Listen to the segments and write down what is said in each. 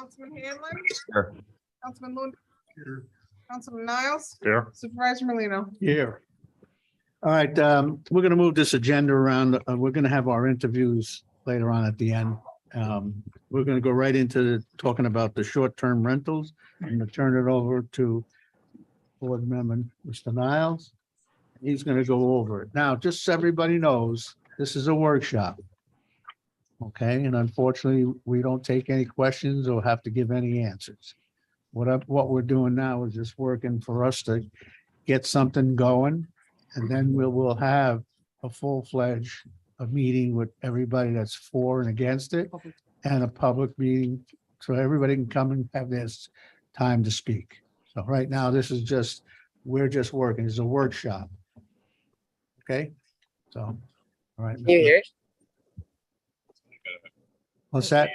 Councilman Hanlon, Here. Councilman Lund, Councilman Niles, Here. Supervisor Molino. Here. All right, we're gonna move this agenda around. We're gonna have our interviews later on at the end. We're gonna go right into talking about the short-term rentals. I'm gonna turn it over to Board Member Mr. Niles. He's gonna go over it. Now, just so everybody knows, this is a workshop. Okay, and unfortunately, we don't take any questions or have to give any answers. What we're doing now is just working for us to get something going. And then we'll have a full-fledged meeting with everybody that's for and against it, and a public meeting, so everybody can come and have this time to speak. So right now, this is just, we're just working, it's a workshop. Okay, so, all right. You hear? What's that?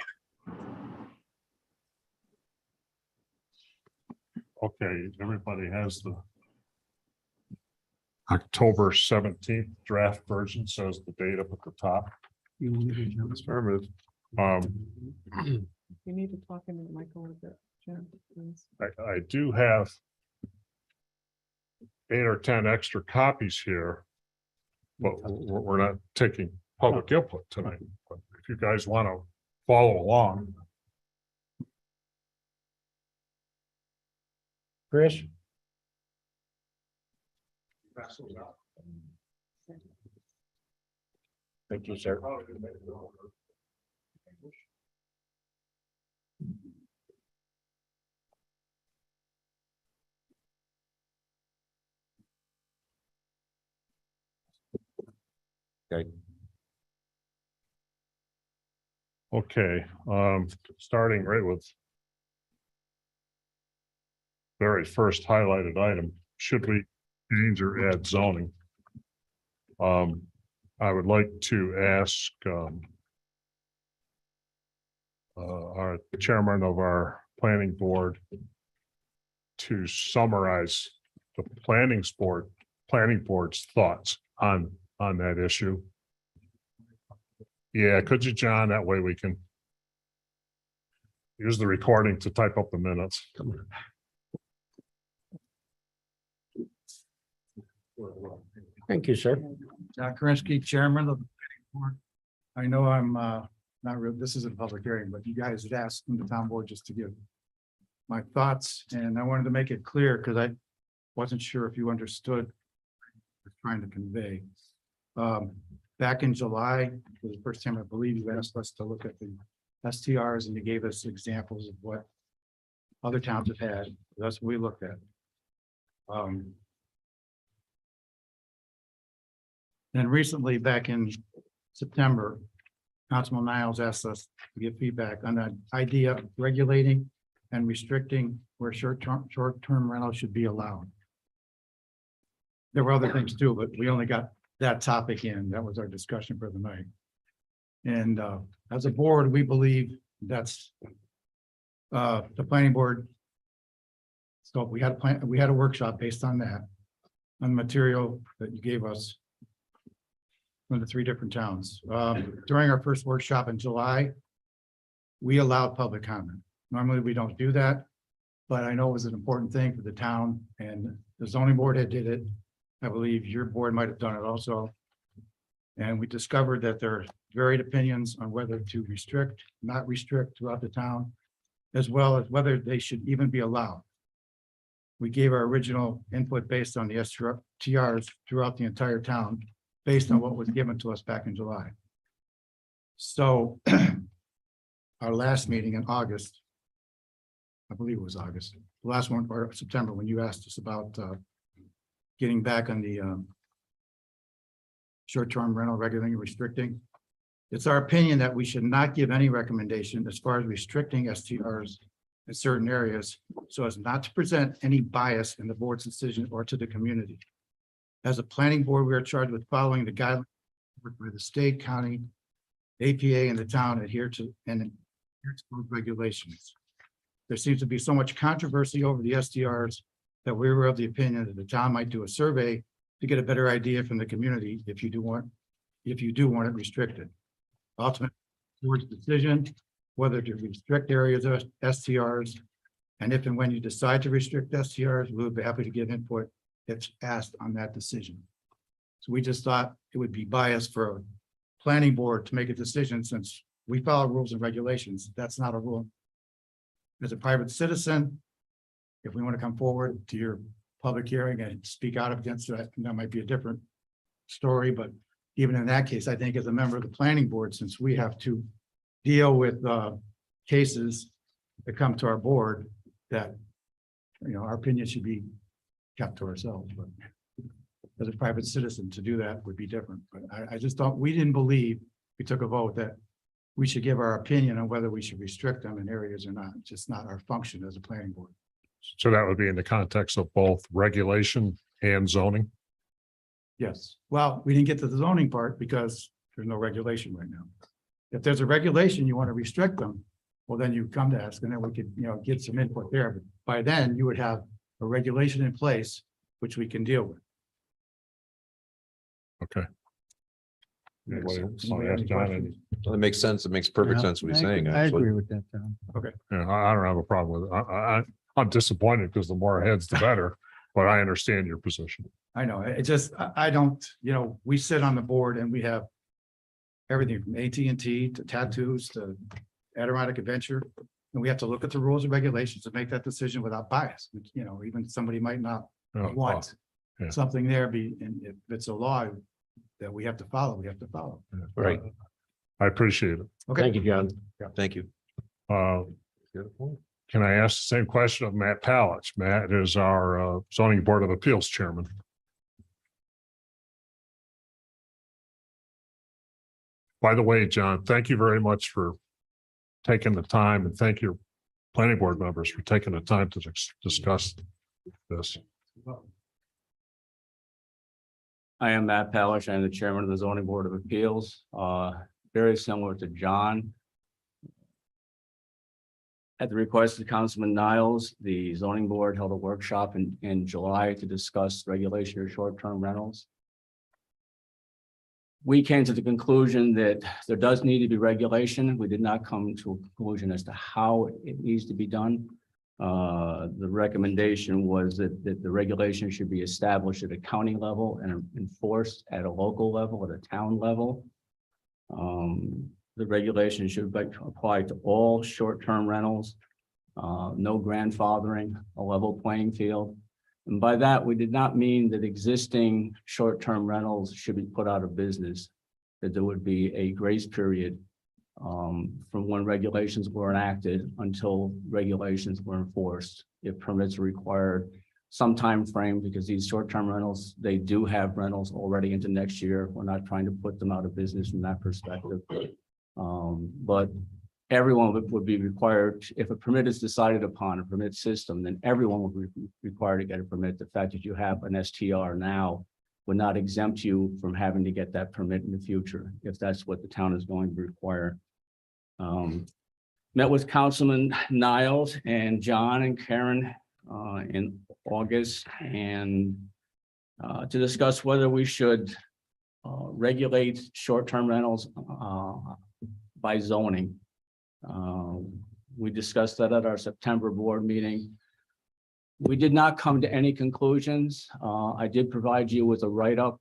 Okay, everybody has the October 17th draft version, says the date up at the top. Affirmative. You need to talk into the mic a little bit, Jim, please. I do have 8 or 10 extra copies here, but we're not taking public input tonight. But if you guys want to follow along. Chris? Thank you, sir. Okay. Okay, starting right with very first highlighted item, should we change or add zoning? I would like to ask our chairman of our planning board to summarize the planning board's thoughts on that issue. Yeah, could you, John? That way we can use the recording to type up the minutes. Thank you, sir. John Karinsky, Chairman of the Planning Board. I know I'm not real, this isn't a public hearing, but you guys had asked from the town board just to give my thoughts, and I wanted to make it clear because I wasn't sure if you understood what I was trying to convey. Back in July, for the first time, I believe you asked us to look at the STRs and you gave us examples of what other towns have had. That's what we looked at. And recently, back in September, Councilman Niles asked us to give feedback on the idea of regulating and restricting where short-term rental should be allowed. There were other things too, but we only got that topic in. That was our discussion for the night. And as a board, we believe that's the planning board. So we had a workshop based on that, on the material that you gave us from the 3 different towns. During our first workshop in July, we allowed public comment. Normally, we don't do that, but I know it was an important thing for the town, and the zoning board had did it. I believe your board might have done it also. And we discovered that there are varied opinions on whether to restrict, not restrict throughout the town, as well as whether they should even be allowed. We gave our original input based on the STRs throughout the entire town, based on what was given to us back in July. So our last meeting in August, I believe it was August, the last one, or September, when you asked us about getting back on the short-term rental regulating and restricting. It's our opinion that we should not give any recommendation as far as restricting STRs in certain areas so as not to present any bias in the board's decision or to the community. As a planning board, we are charged with following the guidelines where the state, county, APA, and the town adhere to those regulations. There seems to be so much controversy over the STRs that we were of the opinion that the town might do a survey to get a better idea from the community if you do want it restricted. Ultimately, board's decision whether to restrict areas of STRs. And if and when you decide to restrict STRs, we'll be happy to give input if asked on that decision. So we just thought it would be biased for a planning board to make a decision since we follow rules and regulations. That's not a rule. As a private citizen, if we want to come forward to your public hearing and speak out against that, that might be a different story, but even in that case, I think as a member of the planning board, since we have to deal with cases that come to our board, that, you know, our opinion should be kept to ourselves, but as a private citizen to do that would be different. But I just don't, we didn't believe, we took a vote that we should give our opinion on whether we should restrict them in areas or not. It's just not our function as a planning board. So that would be in the context of both regulation and zoning? Yes, well, we didn't get to the zoning part because there's no regulation right now. If there's a regulation, you want to restrict them, well, then you come to us and then we could, you know, get some input there. But by then you would have a regulation in place, which we can deal with. Okay. Anybody Anybody wanna have ask any John questions? Well, it makes sense. It makes perfect Yeah, sense what he's I saying, agree- I actually. agree with that, Tom. Yeah, I don't have a problem with it. I'm disappointed because the more heads, the better, but I understand your position. I know, it just, I don't, you know, we sit on the board and we have everything from AT&T to tattoos to Adirondack Adventure. And we have to look at the rules and regulations and make that decision without bias. You know, even somebody might not Oh, want yeah. something there and if it's a law that we have to follow, we have to follow. Right. I appreciate it. Okay. Thank you, John. Thank you. Uh, Can I ask the same question of Matt Palich? Matt is our zoning board of appeals chairman. By the way, John, thank you very much for taking the time, and thank your planning board members for taking the time to discuss this. I am Matt Palish. I'm the chairman of the zoning board of appeals. Very similar to John. At the request of Councilman Niles, the zoning board held a workshop in July to discuss regulation of short-term rentals. We came to the conclusion that there does need to be regulation. We did not come to a conclusion as to how it needs to be done. The recommendation was that the regulation should be established at a county level and enforced at a local level, at a town level. The regulation should apply to all short-term rentals, no grandfathering, a level playing field. And by that, we did not mean that existing short-term rentals should be put out of business, that there would be a grace period from when regulations were enacted until regulations were enforced. If permits are required, some time frame, because these short-term rentals, they do have rentals already into next year. We're not trying to put them out of business from that perspective. But everyone would be required, if a permit is decided upon, a permit system, then everyone would be required to get a permit. The fact that you have an STR now would not exempt you from having to get that permit in the future, if that's what the town is going to require. Met with Councilman Niles and John and Karen in August and to discuss whether we should regulate short-term rentals by zoning. We discussed that at our September board meeting. We did not come to any conclusions. I did provide you with a write-up.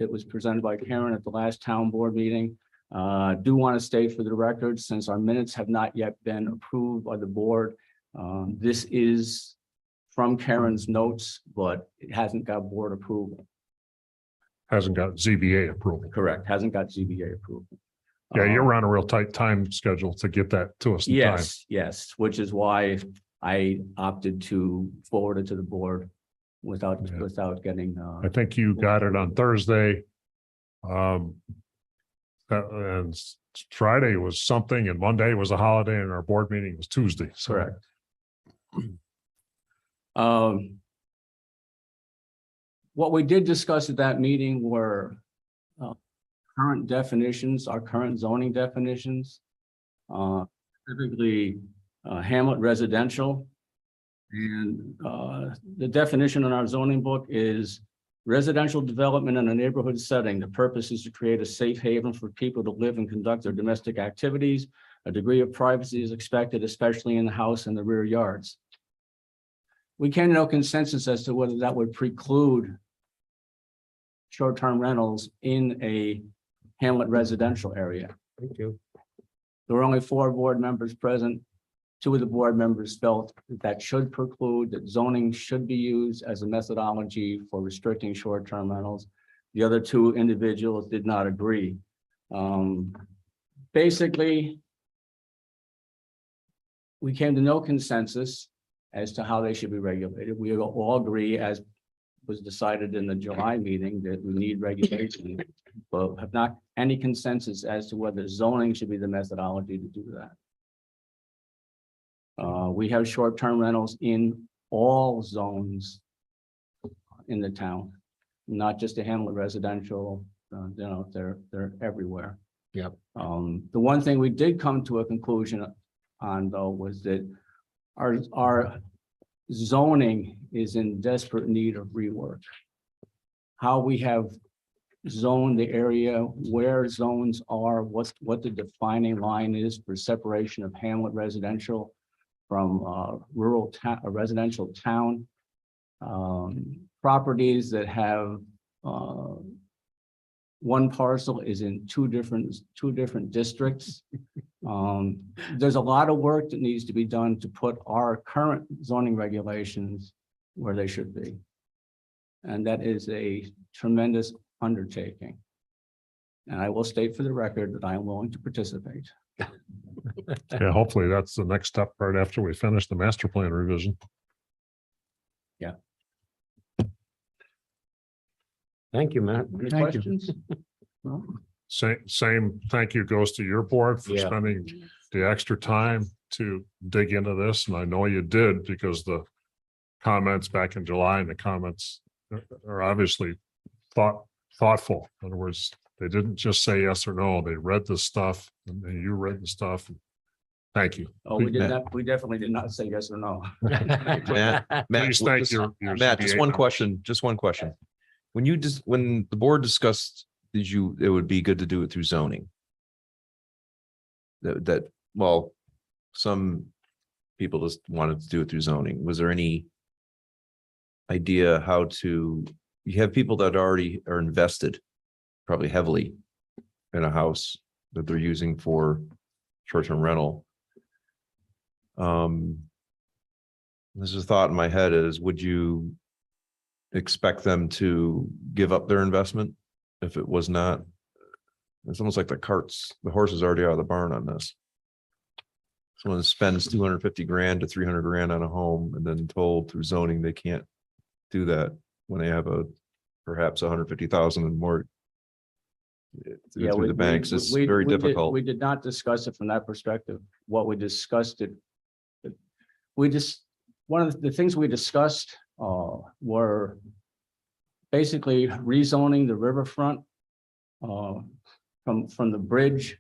It was presented by Karen at the last town board meeting. Do want to state for the record, since our minutes have not yet been approved by the board, this is from Karen's notes, but it hasn't got board approval. Hasn't got ZBA approval. Correct, hasn't got ZBA approval. Yeah, you're on a real tight time schedule to get that to us in time. Yes, which is why I opted to forward it to the board without Yeah. getting. I think you got it on Thursday. And Friday was something and Monday was a holiday and our board meeting was Tuesday. So Correct. What we did discuss at that meeting were current definitions, our current zoning definitions, typically hamlet residential. And the definition in our zoning book is Residential development in a neighborhood setting. The purpose is to create a safe haven for people to live and conduct their domestic activities. A degree of privacy is expected, especially in the house and the rear yards. We came to no consensus as to whether that would preclude short-term rentals in a hamlet residential area. Thank you. There were only 4 board members present. 2 of the board members felt that should preclude, that zoning should be used as a methodology for restricting short-term rentals. The other 2 individuals did not agree. Basically, we came to no consensus as to how they should be regulated. We all agree, as was decided in the July meeting, that we need regulation, but have not any consensus as to whether zoning should be the methodology to do that. We have short-term rentals in all zones in the town, not just a hamlet residential. They're everywhere. Yep. The one thing we did come to a conclusion on, though, was that our zoning is in desperate need of rework. How we have zoned the area, where zones are, what the defining line is for separation of hamlet residential from rural town, a residential town. Properties that have one parcel is in two different districts. There's a lot of work that needs to be done to put our current zoning regulations where they should be. And that is a tremendous undertaking. And I will state for the record that I am willing to participate. Yeah, hopefully that's the next step right after we finish the master plan revision. Thank you, Matt. Any Thank you. questions? Same thank you goes to your board for Yeah. spending the extra time to dig into this. And I know you did, because the comments back in July and the comments are obviously thoughtful. In other words, they didn't just say yes or no. They read the stuff, and then you read the stuff. Thank you. Oh, we did not, we definitely did not say yes or no. Matt, Please thank your Matt, just ZBA one members. question, just one question. When the board discussed, it would be good to do it through zoning. Well, some people just wanted to do it through zoning. Was there any idea how to, you have people that already are invested probably heavily in a house that they're using for short-term rental. There's a thought in my head is, would you expect them to give up their investment if it was not? It's almost like the horse is already out of the barn on this. Someone spends 250 grand to 300 grand on a home and then told through zoning they can't do that when they have perhaps 150,000 and more through the banks. It's very difficult. We did not discuss it from that perspective. What we discussed one of the things we discussed were basically rezoning the riverfront from the bridge,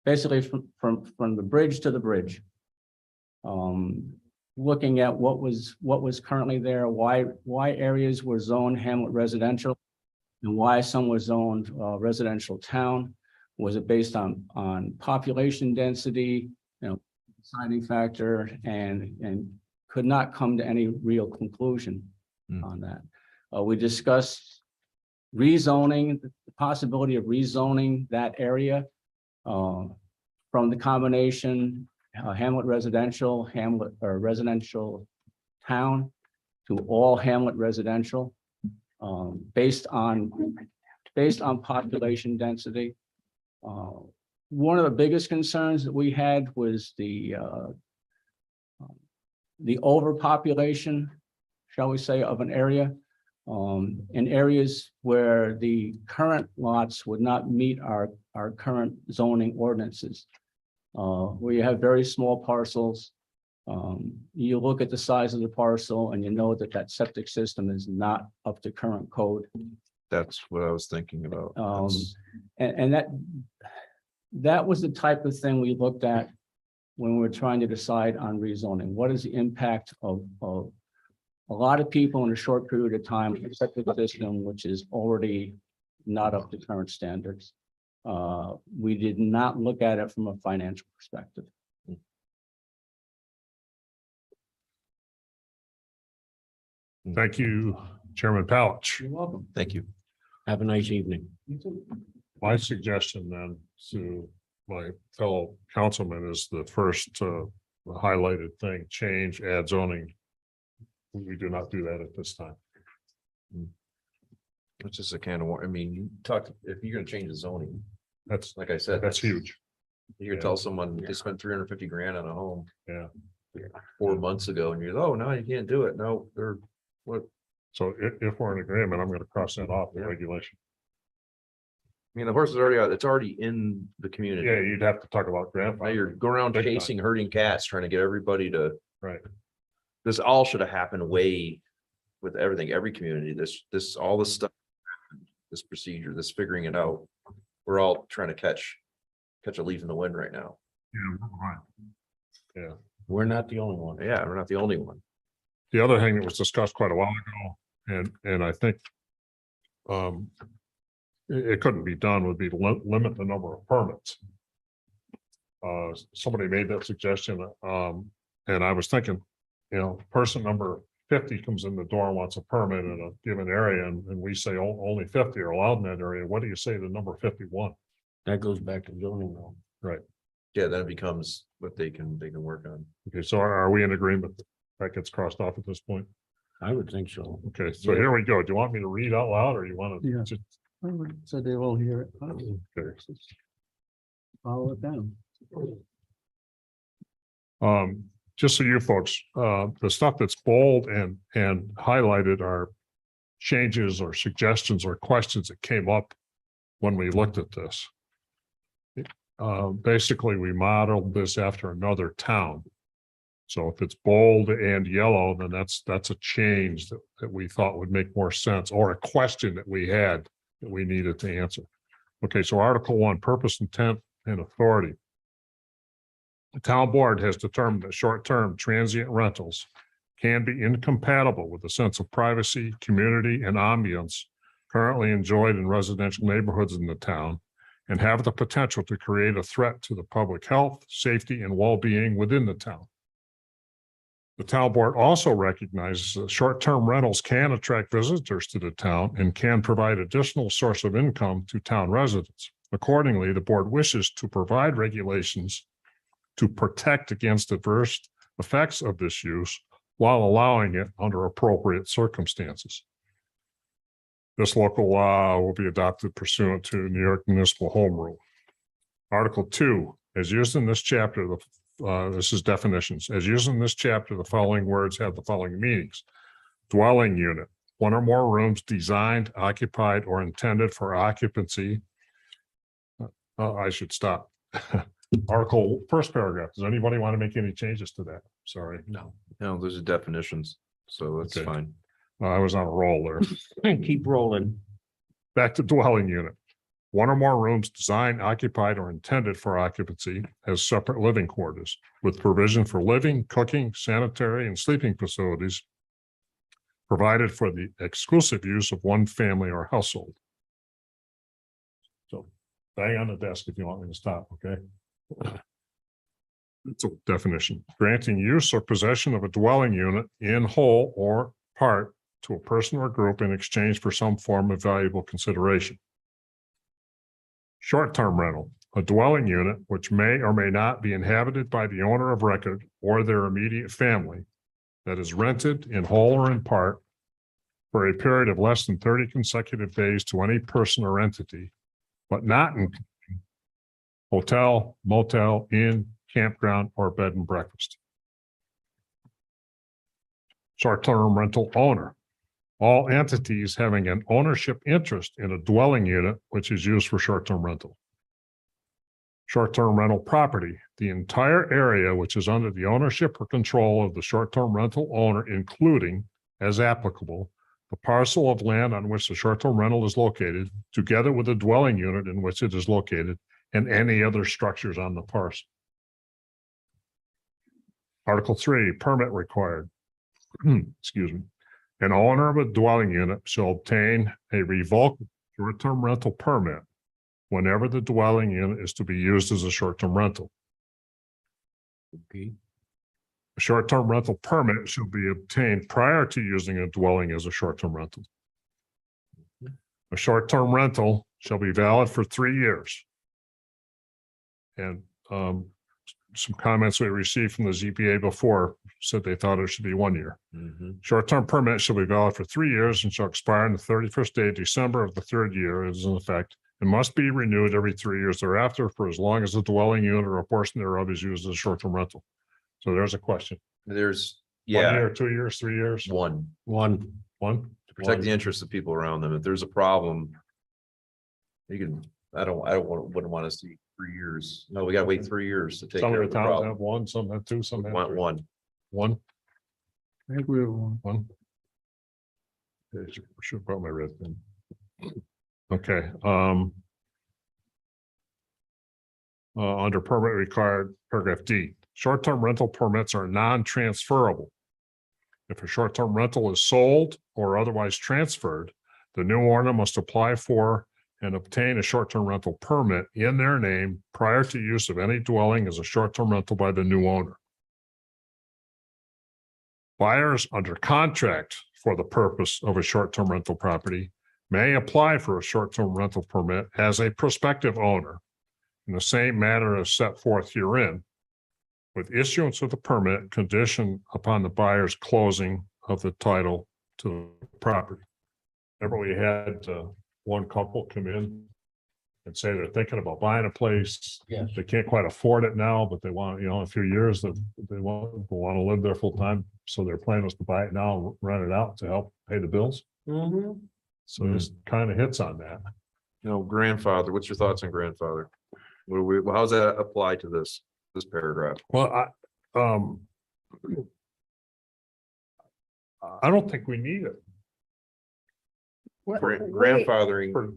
basically from the bridge to the bridge. Looking at what was currently there, why areas were zoned hamlet residential, and why some were zoned residential town. Was it based on population density, deciding factor, and could not come to any real conclusion on that. We discussed rezoning, the possibility of rezoning that area from the combination hamlet residential, residential town to all hamlet residential, based on population density. One of the biggest concerns that we had was the overpopulation, shall we say, of an area, in areas where the current lots would not meet our current zoning ordinances. Where you have very small parcels, you look at the size of the parcel and you know that septic system is not up to current code. That's what I was thinking about. And that was the type of thing we looked at when we were trying to decide on rezoning. What is the impact of A lot of people in a short period of time accepted the system, which is already not up to current standards. We did not look at it from a financial perspective. Thank you, Chairman Palich. You're welcome. Thank you. Have a nice evening. My suggestion then to my fellow councilman is the first highlighted thing, change, add zoning. We do not do that at this time. It's just a can of worms. I mean, you talk, if you're gonna change the zoning, That's, like I said. that's huge. You can tell someone they spent 350 grand on a home. Yeah. 4 months ago and you're, oh, no, you can't do it. No, they're, what, So if we're in agreement, I'm gonna cross that off the regulation. I mean, the horse is already out, it's already in the community. Yeah, you'd have to talk about Now grandfather. you're going around Big time. chasing, herding cats, trying to get everybody to, Right. this all should have happened way with everything, every community, all this stuff. This procedure, this figuring it out. We're all trying to catch a leaf in the wind right now. Yeah. We're not the only one. Yeah, we're not the only one. The other thing that was discussed quite a while ago, and I think it couldn't be done would be to limit the number of permits. Somebody made that suggestion, and I was thinking, person number 50 comes in the door and wants a permit in a given area, and we say only 50 are allowed in that area. What do you say to number 51? That goes back to zoning law. Yeah, then it becomes what they can work on. Okay, so are we in agreement that gets crossed off at this point? I would think so. Okay, so here we go. Do you want me to read out loud or you want Yeah. to just? So they all hear it. Okay. Follow it down. Just so you folks, the stuff that's bold and highlighted are changes or suggestions or questions that came up when we looked at this. Basically, we modeled this after another town. So if it's bold and yellow, then that's a change that we thought would make more sense, or a question that we had that we needed to answer. Okay, so Article 1, purpose, intent, and authority. The town board has determined that short-term transient rentals can be incompatible with the sense of privacy, community, and ambience currently enjoyed in residential neighborhoods in the town, and have the potential to create a threat to the public health, safety, and well-being within the town. The town board also recognizes that short-term rentals can attract visitors to the town and can provide additional source of income to town residents. Accordingly, the board wishes to provide regulations to protect against adverse effects of this use while allowing it under appropriate circumstances. This local law will be adopted pursuant to New York Municipal Home Rule. Article 2, as used in this chapter, this is definitions. As used in this chapter, the following words have the following meanings. Dwelling unit, one or more rooms designed, occupied, or intended for occupancy. I should stop. Article, first paragraph. Does anybody want to make any changes to that? Sorry. No, those are definitions, so that's Okay. fine. I was on a roll there. Keep rolling. Back to dwelling unit. One or more rooms designed, occupied, or intended for occupancy as separate living quarters with provision for living, cooking, sanitary, and sleeping facilities provided for the exclusive use of one family or household. So bang on the desk if you want me to stop, okay? It's a definition. Granting use or possession of a dwelling unit in whole or part to a person or group in exchange for some form of valuable consideration. Short-term rental, a dwelling unit which may or may not be inhabited by the owner of record or their immediate family that is rented in whole or in part for a period of less than 30 consecutive days to any person or entity, but not including hotel, motel, inn, campground, or bed and breakfast. Short-term rental owner, all entities having an ownership interest in a dwelling unit which is used for short-term rental. Short-term rental property, the entire area which is under the ownership or control of the short-term rental owner, including, as applicable, the parcel of land on which the short-term rental is located, together with the dwelling unit in which it is located, and any other structures on the parcel. Article 3, permit required. Excuse me. An owner of a dwelling unit shall obtain a revoked short-term rental permit whenever the dwelling unit is to be used as a short-term rental. Okay. A short-term rental permit shall be obtained prior to using a dwelling as a short-term rental. A short-term rental shall be valid for 3 years. And some comments we received from the ZBA before said they thought it should be 1 year. Mhm. Short-term permit shall be valid for 3 years and shall expire on the 31st day of December of the third year it is in effect, and must be renewed every 3 years thereafter for as long as the dwelling unit or a portion thereof is used as a short-term rental. So there's a question. There's, 1 yeah, year, 2 years, 3 years, one, One. one? to protect the interests of people around them. If there's a problem, you can, wouldn't want to see 3 years. No, we gotta wait 3 years to take Some care of of the the towns problem. have one, some have two, some We have want three. one. One, I agree with one. one. Okay, should put my red pen. Okay, under permit required, paragraph D, short-term rental permits are non-transferable. If a short-term rental is sold or otherwise transferred, the new owner must apply for and obtain a short-term rental permit in their name prior to use of any dwelling as a short-term rental by the new owner. Buyers under contract for the purpose of a short-term rental property may apply for a short-term rental permit as a prospective owner in the same manner as set forth herein, with issuance of the permit conditioned upon the buyer's closing of the title to the property. Remember, we had one couple come in and say they're thinking about buying a place. Yes. They can't quite afford it now, but they want, in a few years that they want to live there full time. So their plan was to buy it now, rent it out to help pay the bills. So this kind of hits on that. Grandfather, what's your thoughts on grandfather? How's that apply to this paragraph? Well, I don't think we need it. What- wait, Grandfathering.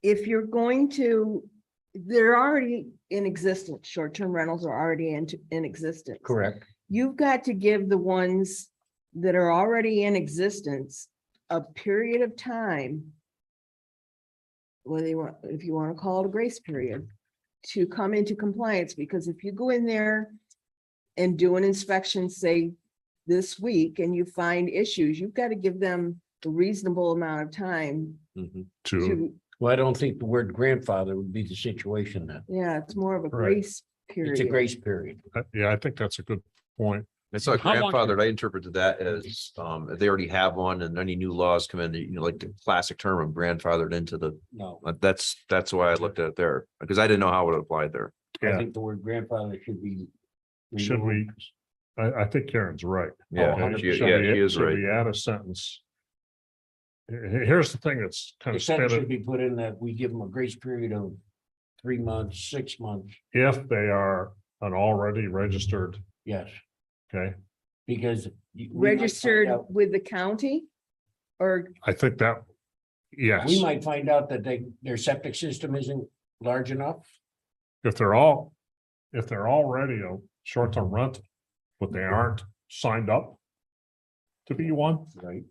If you're going to, they're already in existence, short-term rentals are already in existence. Correct. You've got to give the ones that are already in existence a period of time, whether you want, if you want to call it a grace period, to come into compliance, because if you go in there and do an inspection, say this week, and you find issues, you've got to give them a reasonable amount of time Mhm. To, Well, I don't think the word grandfather would be the situation then. yeah, it's more of a Right. grace period. It's a grace period. yeah, I think that's a good point. It's not How long- grandfathered. I interpreted that as, if they already have one and any new laws come in, like the classic term of grandfathered into the, No, that's why I looked at it there, because I didn't know how it applied there. I Yeah. think the word grandfather should be. Should we- removed. I think Karen's right. Yeah, Okay, she should we- is should right. we add a sentence? Here's the thing that's kind The of sentence should spinning, be put in that we give them a grace period of 3 months, 6 months. if they are an already registered, Yes, okay, because. we might find Registered out- with the county? Or, I think that, yes, We might find out that their septic system isn't large enough. if they're already a short-term rental, but they aren't signed up to be one, Right.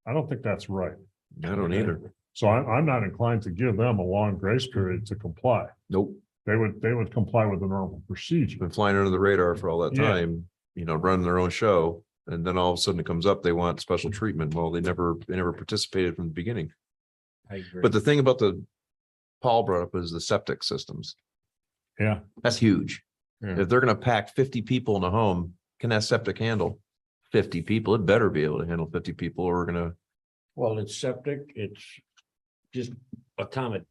I don't think that's right. I don't either. So I'm not inclined to give them a long grace period to comply. Nope. They would comply with the normal procedure. Been flying under the radar for all that Yeah. time, running their own show. And then all of a sudden it comes up, they want special treatment. Well, they never participated from the beginning. I agree. But the thing about Paul brought up is the septic systems. Yeah, That's huge. Yeah. If they're gonna pack 50 people in a home, can that septic handle 50 people? It better be able to handle 50 people or we're gonna, Well, it's septic, it's just a common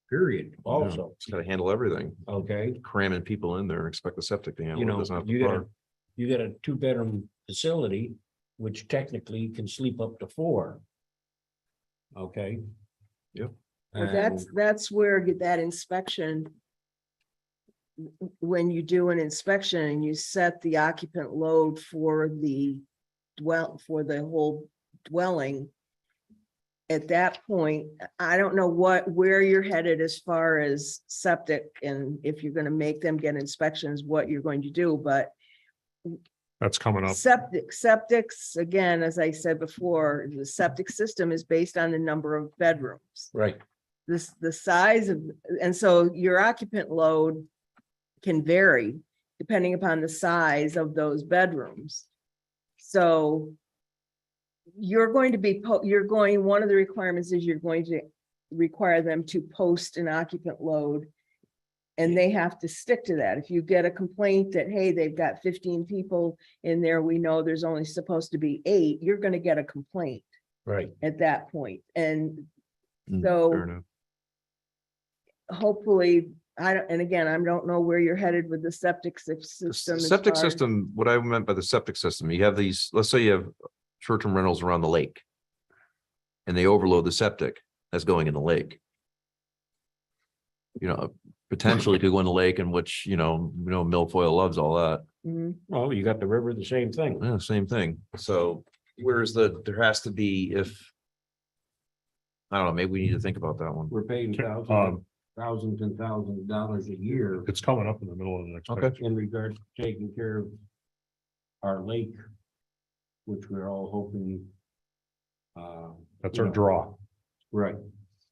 period also, it's gotta handle everything. okay? Cramming people in there and expect the septic to handle You it. know, Doesn't have to you got fire. you got a 2-bedroom facility, which technically can sleep up to 4. Okay? Yep. well, And that's where that inspection. When you do an inspection and you set the occupant load for the whole dwelling. At that point, I don't know where you're headed as far as septic, and if you're gonna make them get inspections, what you're going to do, but That's coming up. Septics, again, as I said before, the septic system is based on the number of bedrooms. Right. The size of, and so your occupant load can vary depending upon the size of those bedrooms. So you're going to be, one of the requirements is you're going to require them to post an occupant load. And they have to stick to that. If you get a complaint that, hey, they've got 15 people in there, we know there's only supposed to be 8, you're gonna get a complaint Right. at that point. And Mm, so fair enough. hopefully, I don't, and again, I don't know where you're headed with the septic The system. as Septic far- system, what I meant by the septic system, you have these, let's say you have short-term rentals around the lake. And they overload the septic that's going in the lake. You know, potentially could go in the lake, in which, milfoil loves all that. Mhm. Well, you got the river, the same thing. Yeah, same thing. So where's there has to be I don't know, maybe we need to think about that one. We're paying Okay, thousands and thousands of dollars a year It's coming up in the middle of the next Okay. page. in regards to taking care of our lake, which we're all hoping. That's you our know, draw, Right.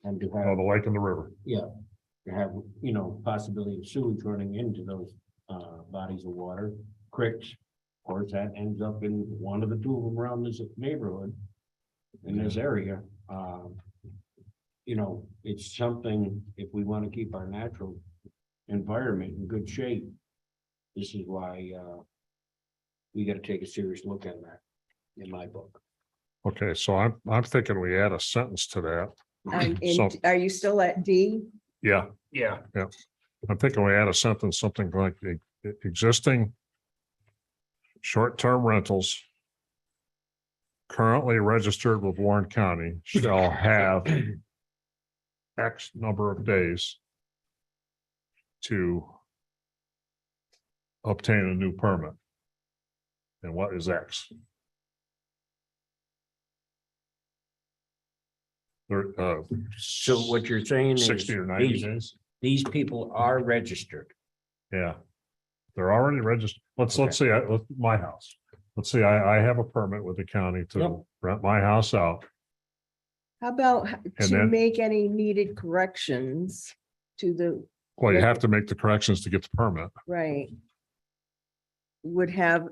And to on have, the lake and the river. to have, possibility of sewage running into those bodies of water, creeks. Of course, that ends up in one of the 2 of them around this neighborhood. In this area, it's something, if we want to keep our natural environment in good shape. This is why we got to take a serious look at that, in my book. Okay, so I'm thinking we add a sentence to that. So, Are you still at D? yeah, Yeah. I'm thinking we add a sentence, something like the existing short-term rentals currently registered with Warren County shall have X number of days to obtain a new permit. And what is X? So what you're saying is 60 or 90 these, days? these people are registered. Yeah. They're already registered. Let's say, my house. Let's say I have a permit with the county Yep. to rent my house out. How about to then- make any needed corrections to the, Well, you have to make the corrections to get the permit. right? Would have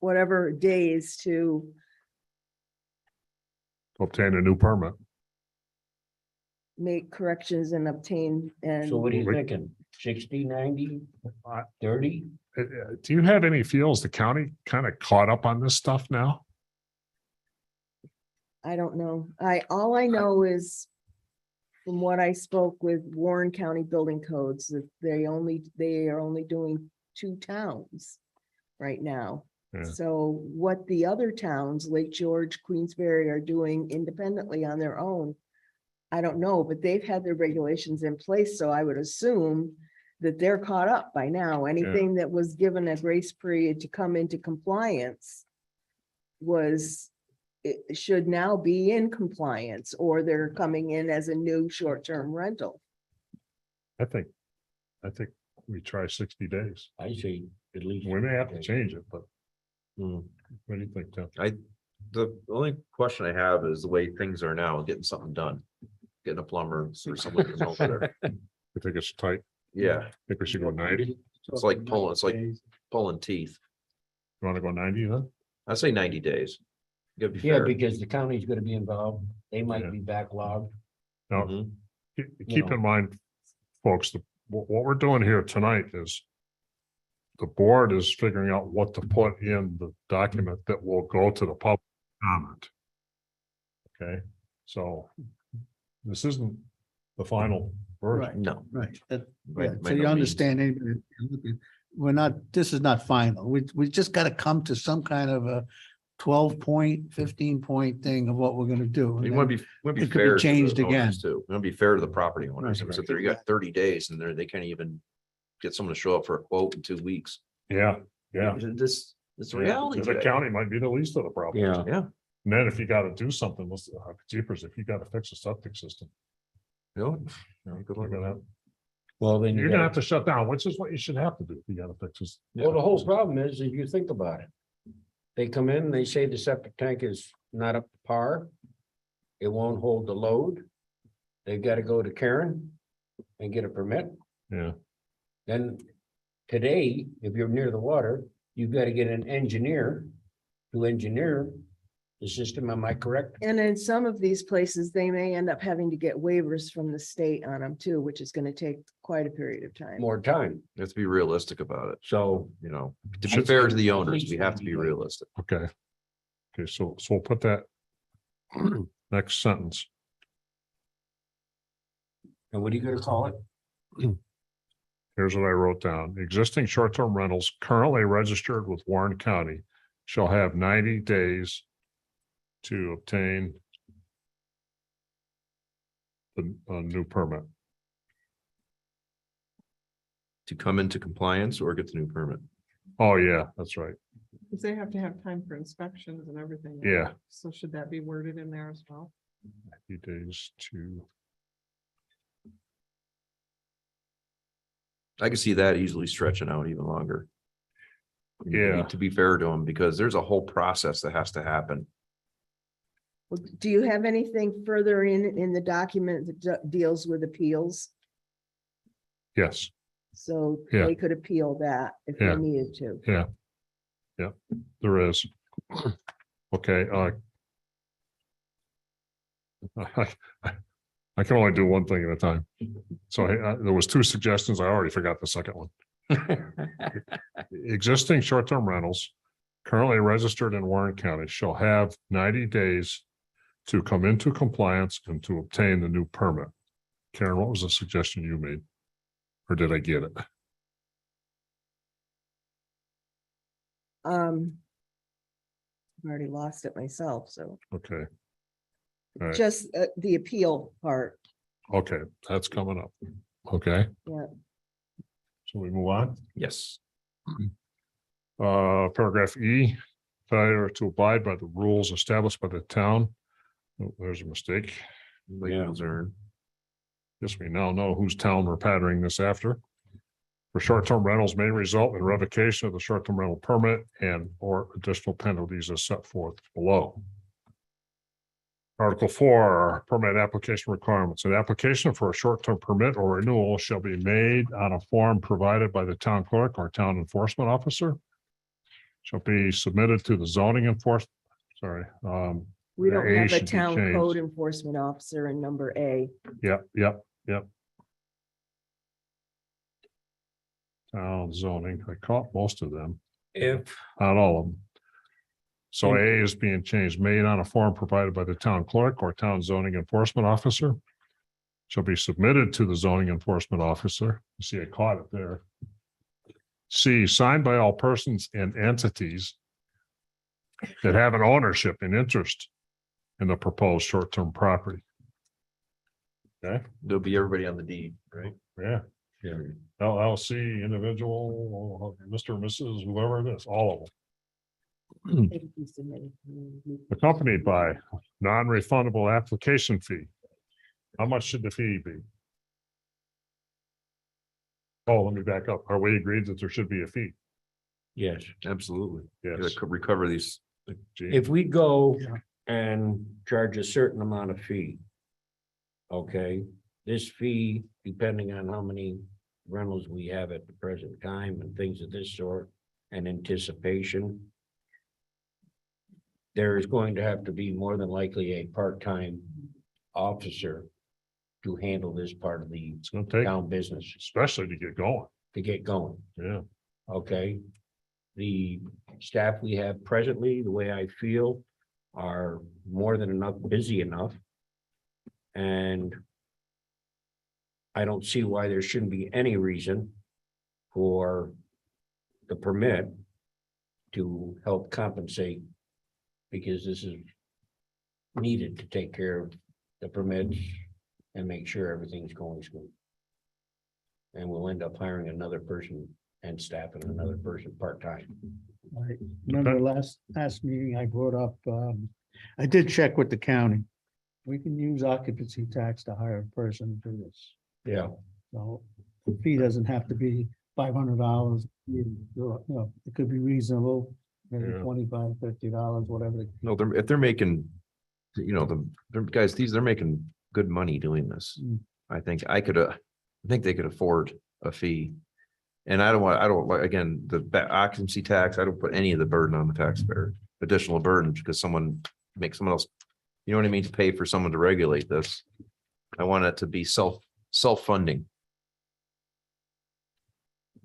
whatever days to, Obtain a new permit. make corrections and obtain and. So what are you Wait. thinking? 60, 90, I- 30? Do you have any feels the county kind of caught up on this stuff now? I don't know. All I know is from what I spoke with Warren County Building Codes, that they are only doing 2 towns right now. Yeah. So what the other towns, Lake George, Queensberry, are doing independently on their own, I don't know, but they've had their regulations in place, so I would assume that they're caught up by now. Anything that was given a grace period to come into compliance it should now be in compliance, or they're coming in as a new short-term rental. I think we try 60 days. I say at least. We may have to change it, but Hmm. what do you think, Tim? The only question I have is the way things are now, getting something done. Getting a plumber or someone to come over there. You think it's tight? Yeah, Think we should go 90? You it's like pulling teeth. want to go 90 then? I say 90 days. Gotta be Yeah, fair. because the county's gonna be involved. They Yeah. might be backlogged. Now, Mhm. keep know. in mind, folks, what we're doing here tonight is the board is figuring out what to put in the document that will go to the public comment. Okay, so this isn't the final version. No. Right. by- Yeah, by so you no means. understand, this is not final. We just got to come to some kind of a 12-point, 15-point thing of what we're gonna do. You and want then- to be it could be fair to changed the again. owners too. We want to be fair to the property owners. Right. If there you got 30 days and they can't even get someone to show up for a quote in 2 weeks. Yeah, yeah. This is Yeah, reality. The today. county might be the least of the problem. Yeah. Yeah. And then if you gotta do something, jeepers, if you gotta fix a septic system. You know, you know, Good you're luck. gonna Well, then you're gonna have to shut down, which is what you should have to do. if You gotta fix this. Well, the whole problem is, if you think about it, They come in, they say the septic tank is not up to par. It won't hold the load. They've got to go to Karen and get a permit. Yeah, Then today, if you're near the water, you've got to get an engineer to engineer the system. Am I correct? And in some of these places, they may end up having to get waivers from the state on them too, which is gonna take quite a period of time. More time. Let's be realistic about it, So you know, to be fair to the owners, we have to be realistic. okay. Okay, so we'll put that next sentence. and what are you gonna call it? Here's what I wrote down. Existing short-term rentals currently registered with Warren County shall have 90 days to obtain a new permit. To come into compliance or get the new permit. Oh, yeah, that's right. Because they have to have time for inspections and everything. Yeah. So should that be worded in there as well? 90 days to, I can see that easily stretching out even longer. Yeah. To be fair to them, because there's a whole process that has to happen. Well, do you have anything further in the document that deals with appeals? yes, So Yeah. they could appeal that if they Yeah. needed to. there is. Okay, I can only do one thing at a time. So there was two suggestions. I already forgot the second one. Existing short-term rentals currently registered in Warren County shall have 90 days to come into compliance and to obtain the new permit. Karen, what was the suggestion you made? Or did I get it? I've already lost it myself, so Okay, Right. just the appeal part. okay, that's coming up. Okay. Yeah. So we move on. Yes. Paragraph E, failure to abide by the rules established by the town. Oh, there's a mistake. Yeah. Luzerne. Guess we now know whose town we're patterning this after. For short-term rentals may result in revocation of the short-term rental permit and or additional penalties as set forth below. Article 4, permit application requirements. An application for a short-term permit or renewal shall be made on a form provided by the town clerk or town enforcement officer. Shall be submitted to the zoning enforcement, We The don't A have a should be town changed. code enforcement officer in number A. Yep. Town zoning, I caught most of them, If, not all of them. So A is being changed, made on a form provided by the town clerk or town zoning enforcement officer. Shall be submitted to the zoning enforcement officer. You see, I caught it there. C, signed by all persons and entities that have an ownership and interest in the proposed short-term property. Okay, There'll be everybody on the deed, right? yeah. LLC, individual, Mr. and Mrs., whoever it is, all of them. If you submitted. Accompanied by non-refundable application fee. How much should the fee be? Oh, let me back up. Are we agreed that there should be a fee? yes, Absolutely. Yes. Could recover these. Gee, if we go Yeah. and charge a certain amount of fee. Okay, this fee, depending on how many rentals we have at the present time and things of this sort and anticipation. There is going to have to be more than likely a part-time officer to handle this part of the It's gonna take, town business especially to get going. to get going. Yeah, Okay. The staff we have presently, the way I feel, are more than enough, busy enough. And I don't see why there shouldn't be any reason for the permit to help compensate, because this is needed to take care of the permits and make sure everything's going smooth. And we'll end up hiring another person and staffing another person part-time. I remember last meeting I brought up, I did check with the county. We can use occupancy tax to hire a person to do this. Yeah. So the fee doesn't have to be $500. You know, it could be reasonable. maybe Yeah. $25, $50, whatever. No, if they're making, they're guys, they're making good money doing this. Mm. I think they could afford a fee. And I don't want, again, the occupancy tax, I don't put any of the burden on the taxpayer, additional burden because someone makes someone else, you know what I mean, to pay for someone to regulate this. I want it to be self-funding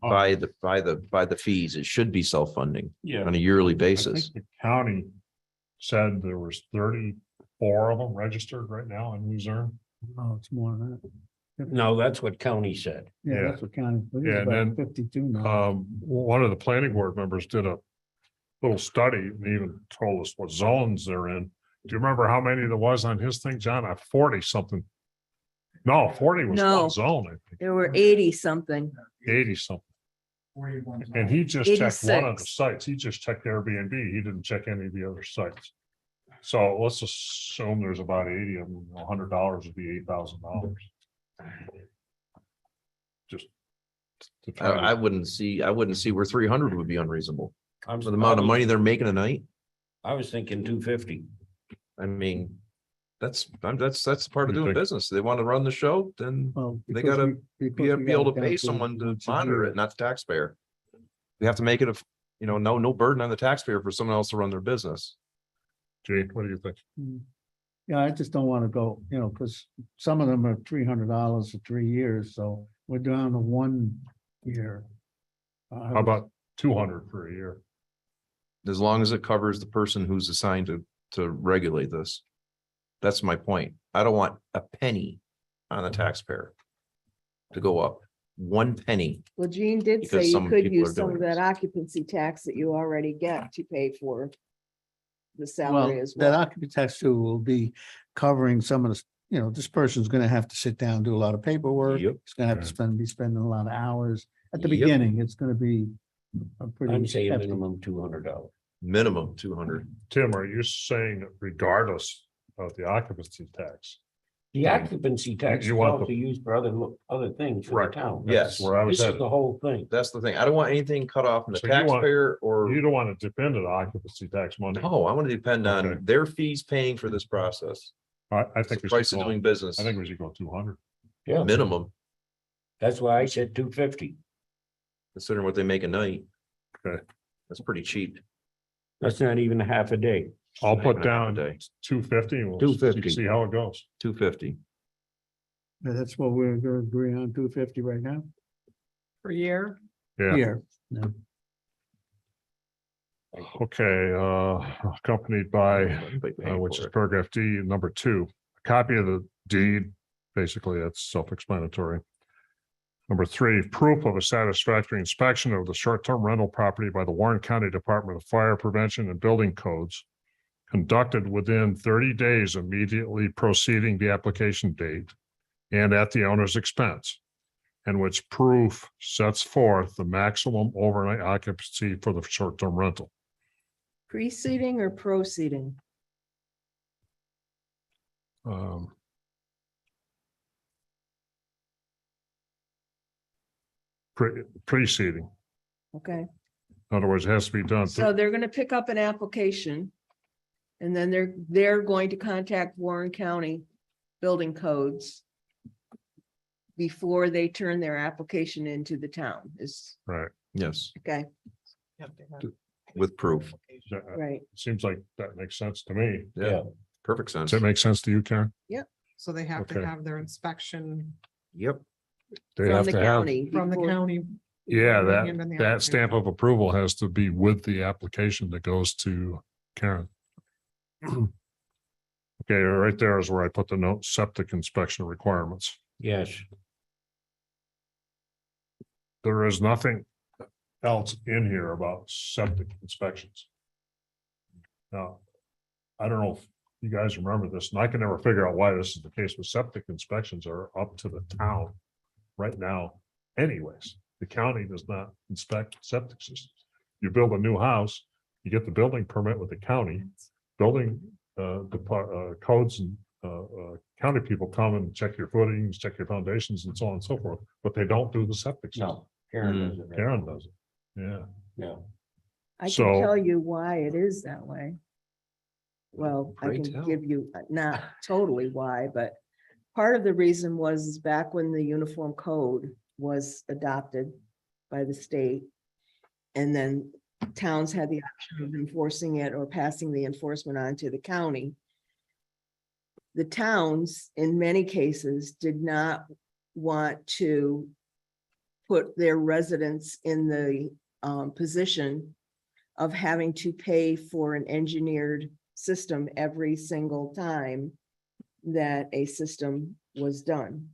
by the fees. It should be self-funding Yeah. on a yearly I basis. think the county said there was 34 of them registered right now in Luzerne. Oh, it's more than that. No, that's what county said. Yeah, Yeah. that's what county, but Yeah, it's and about then, 52 now. One of the planning board members did a little study and even told us what zones they're in. Do you remember how many there was on his thing, John? 40 something. No, 40 was No. one zone, I think, There were 80 something. 80 something. And he just checked one of the 86. sites. He just checked Airbnb. He didn't check any of the other sites. So let's assume there's about 80 of them. $100 would be $8,000. Just. to try to- I wouldn't see where 300 would be unreasonable. I'm For the amount of money they're making a night. I was thinking 250. I mean, that's part of You doing think- business. They want to run the show, then Well, they because gotta we- be because we able got to it pay down someone to once a monitor year. it, not the taxpayer. We have to make it no burden on the taxpayer for someone else to run their business. Gene, what do you think? Yeah, I just don't want to go, because some of them are $300 for 3 years, so we're down to 1 year. How about 200 for a year? As long as it covers the person who's assigned to regulate this. That's my point. I don't want a penny on the taxpayer to go up. 1 penny. Well, Gene did Because say you some could people use are some doing of that this. occupancy tax that you already get to pay for the Well, salary as that well. occupancy tax too will be covering some of the, this person's gonna have to sit down, do a lot of paperwork. Yep. It's gonna have to Right. be spending a lot of hours. At the Yep. beginning, it's gonna be a pretty. I'm saying hefty- minimum $200. Minimum 200. Tim, are you saying that regardless of the occupancy tax? The occupancy tax is You want the- also used for other things for Right. the town. Yes. That's where I was This is at. the whole thing. That's the thing. I don't want anything cut off from the So you want- taxpayer or, You don't want to depend on occupancy tax money. no, I want to depend Okay. on their fees paying for this process. I It's think the we price should of go, doing business, I think we should go 200. Yeah, minimum, that's why I said 250. considering what they make a night. Okay. That's pretty cheap. That's not even a half a day. I'll Half put a down day. 250 and we'll 250. see how it goes. 250. Yeah, that's what we're gonna agree on, 250 right now. Per year. Yeah. Here, Okay, accompanied by, which is paragraph D, number 2, a copy of the deed. Basically, that's self-explanatory. Number 3, proof of a satisfactory inspection of the short-term rental property by the Warren County Department of Fire Prevention and Building Codes conducted within 30 days immediately preceding the application date and at the owner's expense, and which proof sets forth the maximum overnight occupancy for the short-term rental. Preceding or proceeding? Preceding. Okay, In other words, it has to be done. so they're gonna pick up an application. And then they're going to contact Warren County Building Codes before they turn their application into the town is, Right. Yes, okay, with proof. right. Seems like that makes sense to me. Yeah, perfect sense. Does that make sense to you, Karen? So they have to Okay. have their inspection Yep. They From have the to have, county. from the before- county. yeah, before they hand in the that stamp application. of approval has to be with the application that goes to Karen. Okay, right there is where I put the note, septic inspection requirements. Yes, There is nothing else in here about septic inspections. Now, I don't know if you guys remember this, and I can never figure out why this is the case, but septic inspections are up to the town right now anyways. The county does not inspect septic systems. You build a new house, you get the building permit with the county, building codes and county people come and check your footings, check your foundations and so on and so forth, but they don't do the septic system. no, Karen does it. right Karen now. does it. Yeah. Yeah, I can So- tell you why it is that way. Well, I Pray can tell. give you, not totally why, but part of the reason was is back when the Uniform Code was adopted by the state. And then towns had the option of enforcing it or passing the enforcement on to the county. The towns, in many cases, did not want to put their residents in the position of having to pay for an engineered system every single time that a system was done.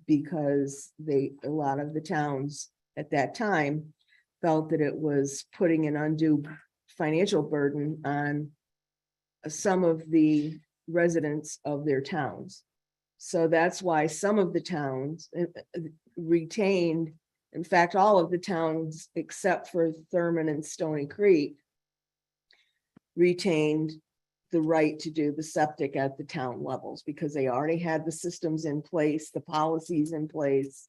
Because a lot of the towns at that time felt that it was putting an undue financial burden on some of the residents of their towns. So that's why some of the towns retained, in fact, all of the towns except for Thurman and Stony Creek retained the right to do the septic at the town levels because they already had the systems in place, the policies in place.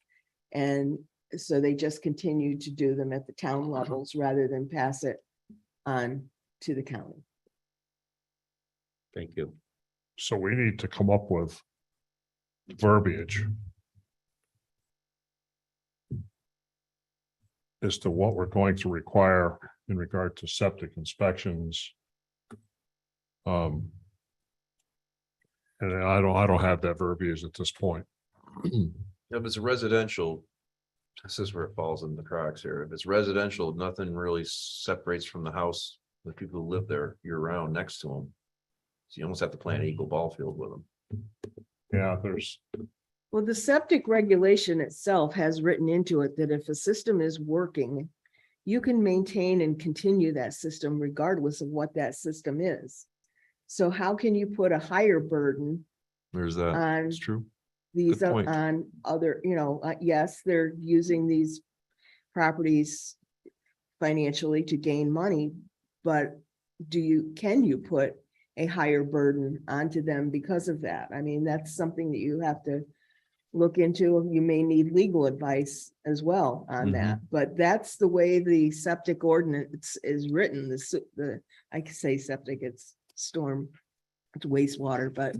And so they just continued to do them at the town levels rather than pass it on to the county. Thank you. So we need to come up with verbiage as to what we're going to require in regard to septic inspections. And I don't have that verbiage at this point. If it's residential, this is where it falls in the cracks here. If it's residential, nothing really separates from the house, the people who live there year round next to them. So you almost have to plant an equal ball field with them. Yeah, there's, Well, the septic regulation itself has written into it that if a system is working, you can maintain and continue that system regardless of what that system is. So how can you put a higher burden There's that. on It's true. these, Good point. on other, yes, they're using these properties financially to gain money, but can you put a higher burden onto them because of that? I mean, that's something that you have to look into. You may need legal advice as well on that, but that's the way the septic ordinance is written. I can say septic, it's storm, it's wastewater, but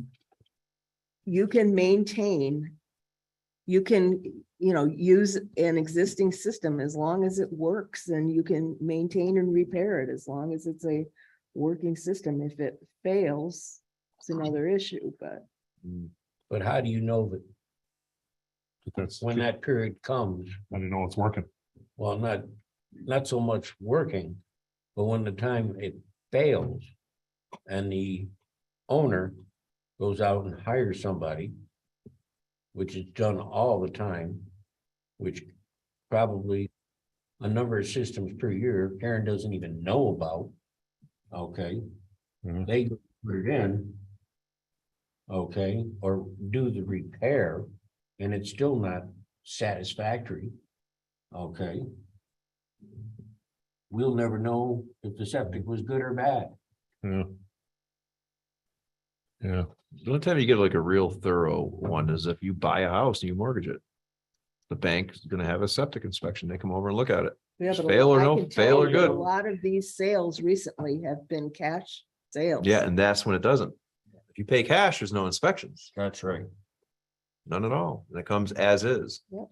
you can maintain, you can, use an existing system as long as it works, and you can maintain and repair it as long as it's a working system. If it fails, it's another issue, but But how do you know that that's, when that period comes, I didn't know it's working. well, not so much working, but when the time it fails and the owner goes out and hires somebody, which is done all the time, which probably a number of systems per year, Karen doesn't even know about. Okay, Mhm. they put it in. Okay, or do the repair, and it's still not satisfactory. Okay. We'll never know if the septic was good or bad. Yeah. Yeah, The only time you get like a real thorough one is if you buy a house and you mortgage it. The bank is gonna have a septic inspection. They come over and look at it. yeah, but Fail or I no, can tell fail or you that good. a lot of these sales recently have been cash sales. Yeah, and that's when it doesn't. If you pay cash, there's no inspections, That's right. none at all. And it comes as is. Yep.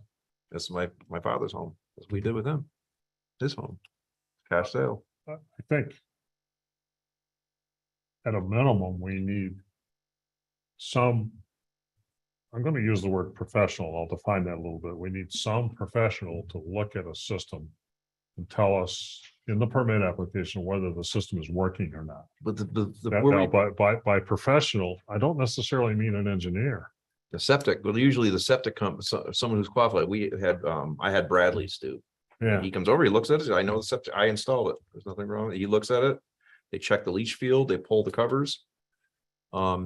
That's my father's home. That's what we did with him. His home. Cash sale. I think at a minimum, we need some, I'm going to use the word professional. I'll define that a little bit. We need some professional to look at a system and tell us in the permit application whether the system is working or not. But the Now, by professional, I don't necessarily mean an engineer. The septic, well, usually the septic company, someone who's qualified, I had Bradley's do. Yeah, He comes over, he looks at it, I know the septic, I installed it, there's nothing wrong, he looks at it. They check the leach field, they pull the covers.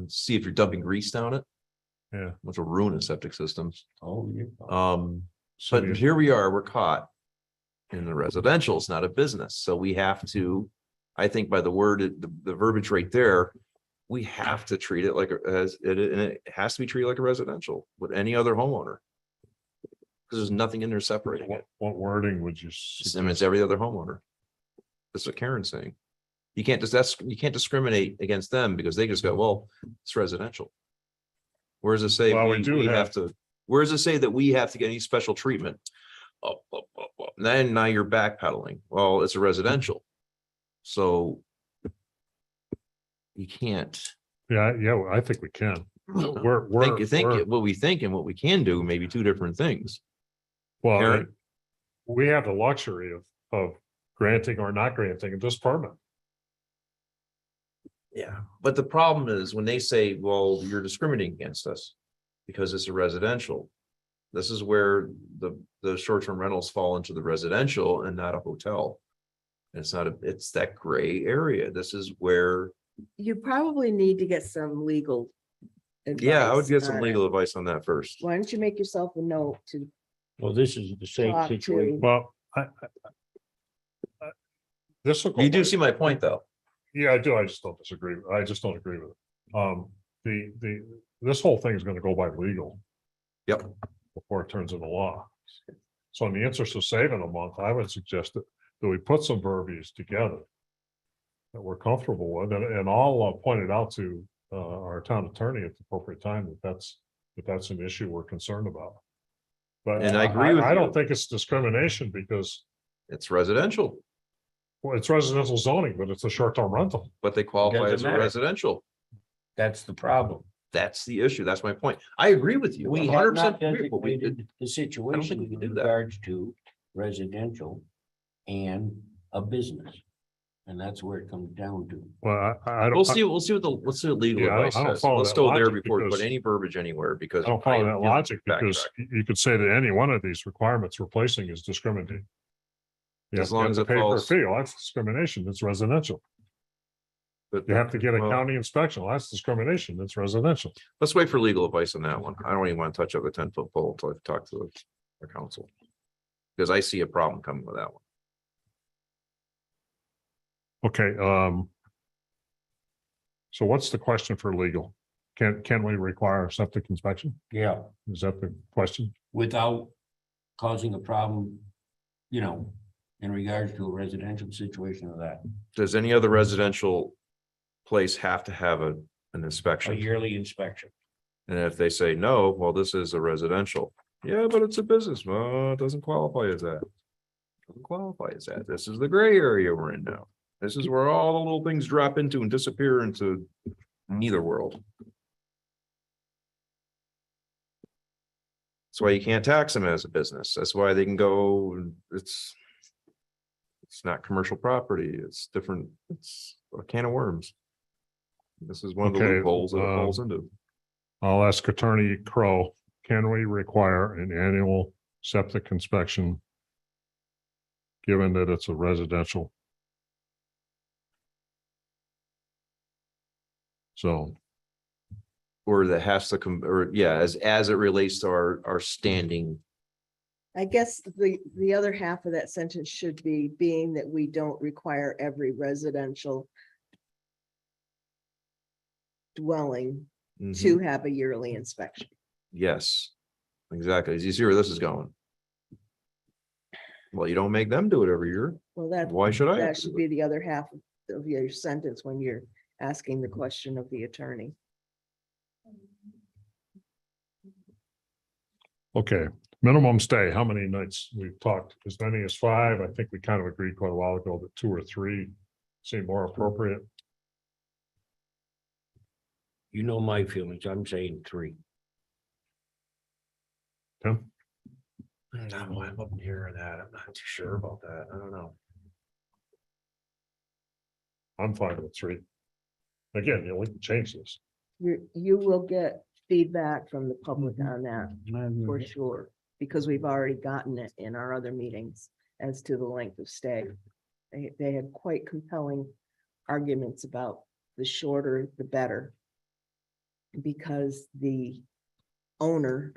See if you're dumping grease down it, yeah. which will ruin a septic systems. Oh, yeah. So But here we are, we're caught. In the residential, it's not a business, so we have to, I think by the word, the verbiage right there. We have to treat it like and it has to be treated like a residential with any other homeowner. Because there's nothing in there separating it. what wording would you I mean, it's every other homeowner. That's what Karen's saying. You can't you can't discriminate against them because they just go, well, it's residential. Where does it say Well, we do we have- have to, where does it say that we have to get any special treatment? Oh, Then now you're backpedaling. Well, it's a residential. So you can't. Yeah, I think we can. Think what we think and what we can do may be two different things. Well, Karen? we have the luxury of granting or not granting this permit. Yeah, but the problem is when they say, well, you're discriminating against us because it's a residential. This is where the short-term rentals fall into the residential and not a hotel. It's not it's that gray area. This is where, You probably need to get some legal. yeah, I would advice get some on it. legal advice on that first. Why don't you make yourself a note to Well, this is the same talk situation. to? Well, this will go. You do by- see my point, though. Yeah, I do. I just don't disagree. I just don't agree with it. This whole thing is gonna go by legal. Yep. Before it turns into law. So in the interest of saving a month, I would suggest that we put some verbiage together. That we're comfortable with, and I'll point it out to our town attorney at the appropriate time that that's an issue we're concerned about. But And I agree with I don't you. think it's discrimination because, It's residential, well, it's residential zoning, but it's a short-term rental. but they qualify Doesn't as a matter. residential. That's the problem. That's the issue. That's my point. I agree with you. We I'm have 100% not agree, but we designated the situation we can in do that. regards to residential and a business. And that's where it comes down to. Well, I don't. We'll see what let's see what legal Yeah, I don't- advice I don't says. follow Let's that go there logic before we put because- any verbiage anywhere because. I don't follow am that feeling logic because backtrack. you could say that any one of these requirements replacing is discriminating. You As have long to as it pay for a falls- fee, well, that's discrimination, it's residential. But You have to get a well, county inspection, well, that's discrimination, it's residential. let's wait for legal advice on that one. I don't even want to touch up the 10-foot pole until I've talked to the council. Because I see a problem coming with that one. Okay, so what's the question for legal? Can we require a septic inspection? Yeah. Is that the question? Without causing a problem, in regards to a residential situation of that, Does any other residential place have to have an a inspection? yearly inspection. And if they say no, well, this is a residential. Yeah, but it's a business. Well, it doesn't qualify as that. Doesn't qualify as that. This is the gray area we're in now. This is where all the little things drop into and disappear into neither world. That's why you can't tax them as a business. That's why they can go, it's not commercial property. It's different. It's a can of worms. This is one of the Okay, loopholes that it falls into. I'll ask Attorney Crow, can we require an annual septic inspection? Given that it's a residential zone? Or that has to come, or yeah, as it relates to our standing. I guess the other half of that sentence should be being that we don't require every residential dwelling Mhm. to have a yearly inspection. Yes, exactly. You see where this is going? Well, you don't make them do it every year. Well, that, Why should I? that should be the other half of your sentence when you're asking the question of the attorney. Okay, minimum stay, how many nights? We've talked as many as 5. I think we kind of agreed quite a while ago that 2 or 3 seem more appropriate. You know my feelings. I'm saying 3. Tim? I'm up here that. I'm not too sure about that. I don't know. I'm fine with 3. Again, we can change this. You will get feedback from the public on that for sure, because we've already gotten it in our other meetings as to the length of stay. They had quite compelling arguments about the shorter, the better. Because the owner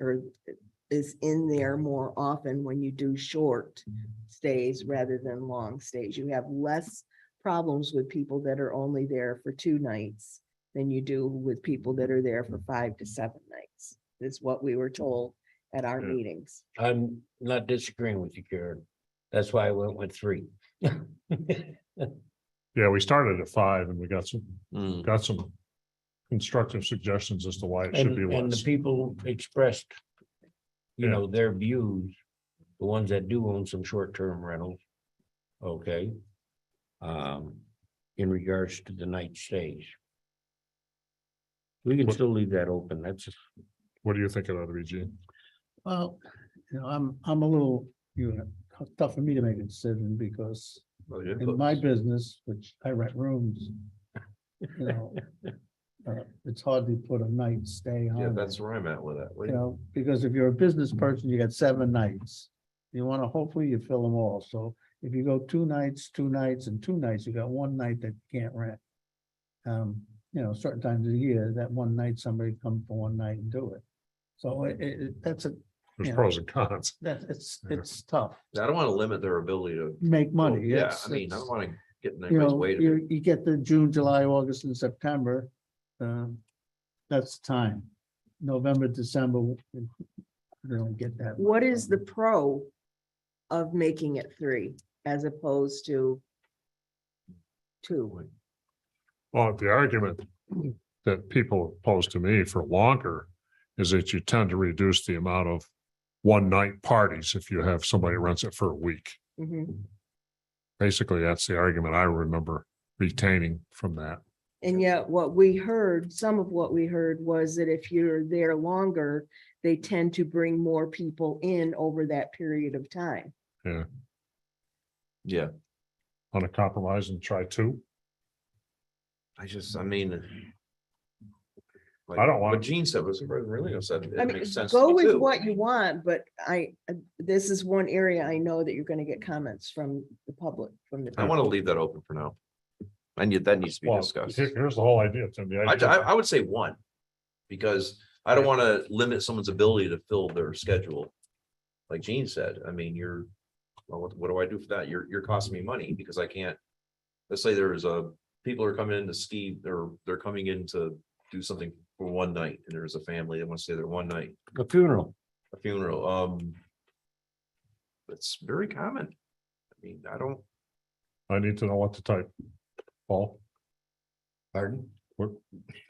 is in there more often when you do short stays rather than long stays. You have less problems with people that are only there for 2 nights than you do with people that are there for 5 to 7 nights. Is what we were told at our Yeah. meetings. I'm not disagreeing with you, Karen. That's why I went with 3. Yeah, we started at 5 and we got Hmm. some constructive suggestions as to why it should be And the less. people expressed, you Yeah. know, their views, the ones that do own some short-term rentals. Okay. In regards to the night stays. We can What- still leave that open. That's just, What do you think of that, Eugene? Well, I'm a little, tough for me to make a decision because in my business, which I rent rooms, you know, it's hard to put a night stay on. Yeah, it, that's where I'm at with it. You know, because if you're a business person, you got 7 nights. You want to, hopefully you fill them all. So if you go 2 nights, 2 nights and 2 nights, you got 1 night that you can't rent. You know, certain times of the year, that 1 night, somebody come for 1 night and do it. So that's There's Yeah. pros and cons. it's tough. I don't want to limit their ability to. Make money. Yeah, It's- I mean, I it's- don't want to get in You anybody's know, way to. you get the June, July, August and September. That's time. November, December, you don't get that. What is the pro of making it 3 as opposed to 2? Well, the argument that people pose to me for longer is that you tend to reduce the amount of 1-night parties if you have somebody who rents it for a week. Mhm. Basically, that's the argument I remember retaining from that. And yet what we heard, some of what we heard was that if you're there longer, they tend to bring more people in over that period of time. Yeah, On a compromise and try 2. I mean. I don't want- What Gene said was really said. I It mean, makes sense. to go me, with too. what you want, but this is one area I know that you're gonna get comments from the public, from the. I want to leave that open for now. And yet that needs to be Well, discussed. here's the whole idea, Tim. The idea- I would say 1. Because I don't want to limit someone's ability to fill their schedule. Like Gene said, I mean, well, what do I do for that? You're costing me money because I can't. Let's say there's people are coming in to ski, or they're coming in to do something for 1 night, and there's a family that wants to stay there 1 night, a funeral. a funeral. That's very common. I mean, I need to know what to type. Paul, Pardon?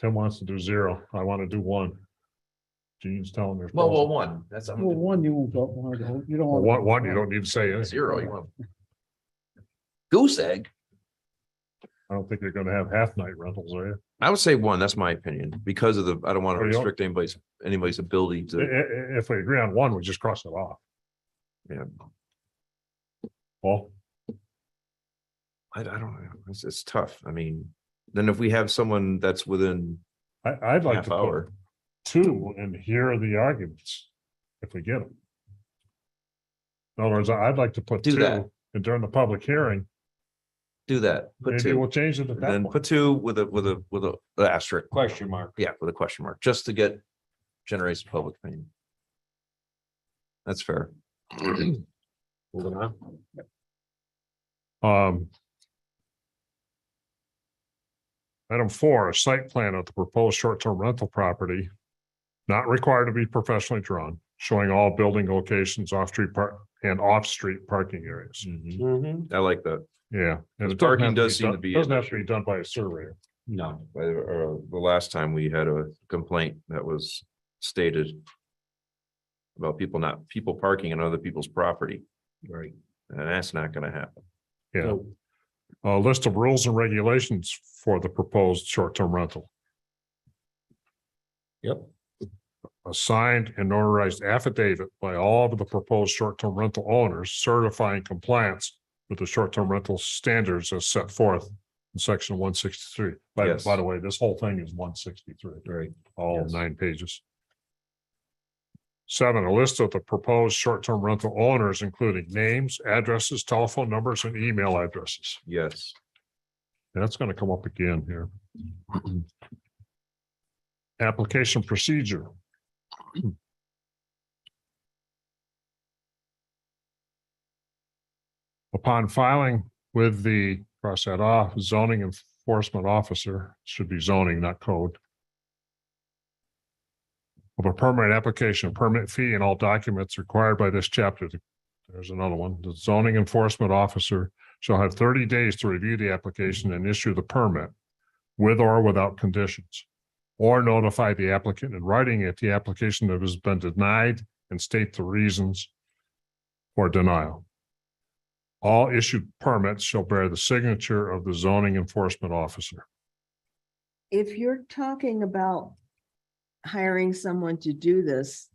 Tim wants to do 0. I want to do 1. Gene's telling me. well, 1, that's. Well, 1, you won't go, you don't Well, want. one, you don't need to say anything. 0, you want. Goose egg. I don't think you're gonna have half-night rentals, are you? I would say 1, that's my opinion, because of I don't want to Or you don't- restrict anybody's ability to. If we agree on 1, we just cross it off. Yeah, Paul, I don't know, it's tough, I mean, then if we have someone that's within I'd like half to put hour. 2 and hear the arguments if we get them. In other words, I'd like to put Do 2 that. and during the public hearing, Do that, put maybe 2, we'll change it at and that then point. put 2 with a asterisk, Question mark. yeah, with a question mark, just to generate some public opinion. That's fair. Moving on. Item 4, a site plan of the proposed short-term rental property. Not required to be professionally drawn, showing all building locations, off-street parking areas. Mhm. I like that. Yeah. And it doesn't Parking have does be seem to done- be Doesn't an have to be issue. done by a surveyor. No. The last time we had a complaint that was stated about people parking on other people's property, Right. and that's not gonna happen. Yeah. So, A list of rules and regulations for the proposed short-term rental. yep. A signed and notarized affidavit by all of the proposed short-term rental owners certifying compliance with the short-term rental standards as set forth in section 163. Yes. By the way, this whole thing is 163, Right. all Yes. 9 pages. 7, a list of the proposed short-term rental owners, including names, addresses, telephone numbers, and email addresses. Yes. That's going to come up again here. Application procedure. Upon filing with the, cross that off, zoning enforcement officer, should be zoning, not code, of a permit application, permit fee, and all documents required by this chapter. There's another one. The zoning enforcement officer shall have 30 days to review the application and issue the permit with or without conditions, or notify the applicant in writing if the application has been denied and state the reasons for denial. All issued permits shall bear the signature of the zoning enforcement officer. If you're talking about hiring someone to do this,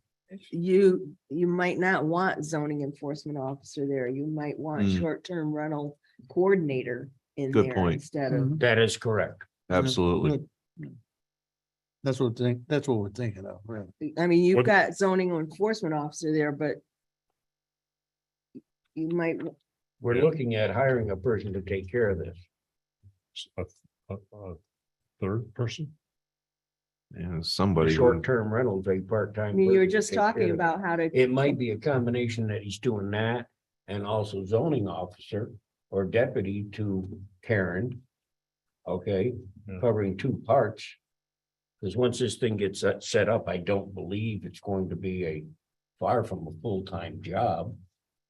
you might not want zoning enforcement officer there. You might want Hmm. short-term rental coordinator in Good there point. instead of. That is correct. Absolutely. That's what we're thinking of, really. I mean, you've What- got zoning enforcement officer there, but you might, We're Yeah. looking at hiring a person to take care of this. A third person? Yeah, somebody. who- Short-term rentals, a I part-time. mean, you were person to just take care talking of it. about how to, It might be a combination that he's doing that and also zoning officer or deputy to Karen. Okay, Yeah. covering two parts. Because once this thing gets set up, I don't believe it's going to be a far from a full-time job.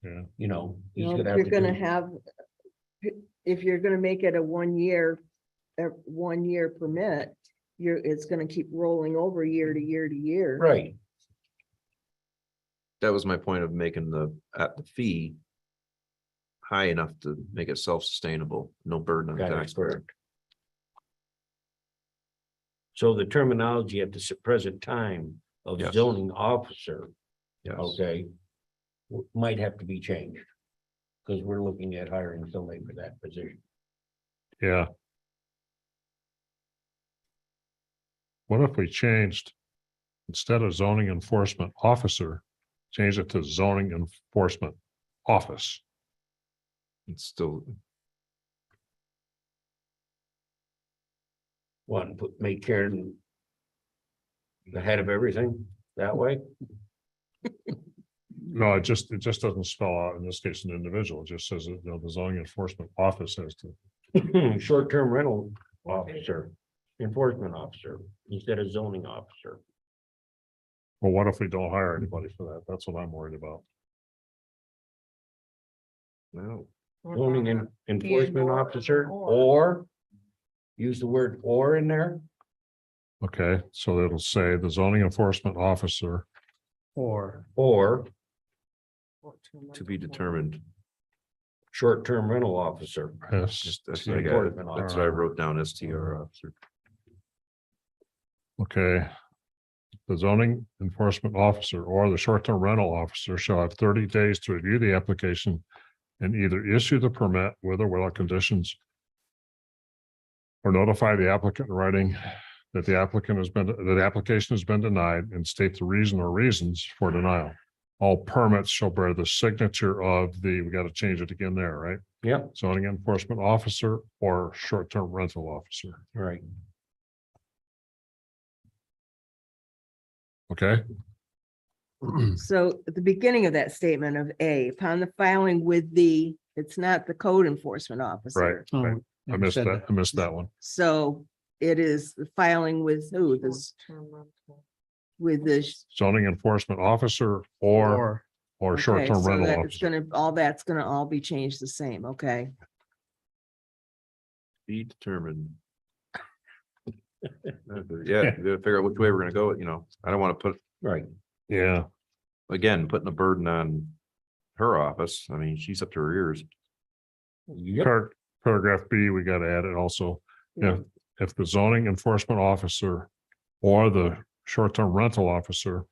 Yeah. You know, he's you know, gonna if have you're to gonna do, have, if you're gonna make it a 1 year permit, it's gonna keep rolling over year to year to year. right, That was my point of making the fee high enough to make it self-sustainable, no burden on the that is taxpayer. correct. So the terminology at the present time of Yes. zoning officer, Yes. okay, might have to be changed. Because we're looking at hiring somebody for that position. Yeah. What if we changed, instead of zoning enforcement officer, change it to zoning enforcement office? It's still, Want to make Karen the head of everything that way? No, it just doesn't spell out, in this case, an individual. It just says, that, the zoning enforcement office has to. Short-term rental officer, enforcement officer, instead of zoning officer. Well, what if we don't hire anybody for that? That's what I'm worried about. well, Zoning enforcement officer, or use the word or in there. Okay, so it'll say the zoning enforcement officer. Or Or to be determined. short-term rental officer. That's what I got. Enforcement That's what I wrote down, STR officer. Okay. The zoning enforcement officer or the short-term rental officer shall have 30 days to review the application and either issue the permit with or without conditions, or notify the applicant in writing that the application has been denied and state the reason or reasons for denial. All permits shall bear the signature of we got to change it again there, right? Yep, Zoning enforcement officer or short-term rental officer. right. Okay. So at the beginning of that statement of A, upon the filing with it's not the code enforcement Right. officer. Right. I missed said that. I missed that one. So it is the filing with who, with the. Zoning enforcement officer or Okay, short-term so rental that it's officer. that's gonna all be changed the same, okay? Be determined. Yeah, you gotta figure out which way we're gonna go, I don't wanna put, Right. Yeah, again, putting a burden on her office. I mean, she's up to her ears. Yep, Paragraph B, we got to add it also. Yeah. If the zoning enforcement officer or the short-term rental officer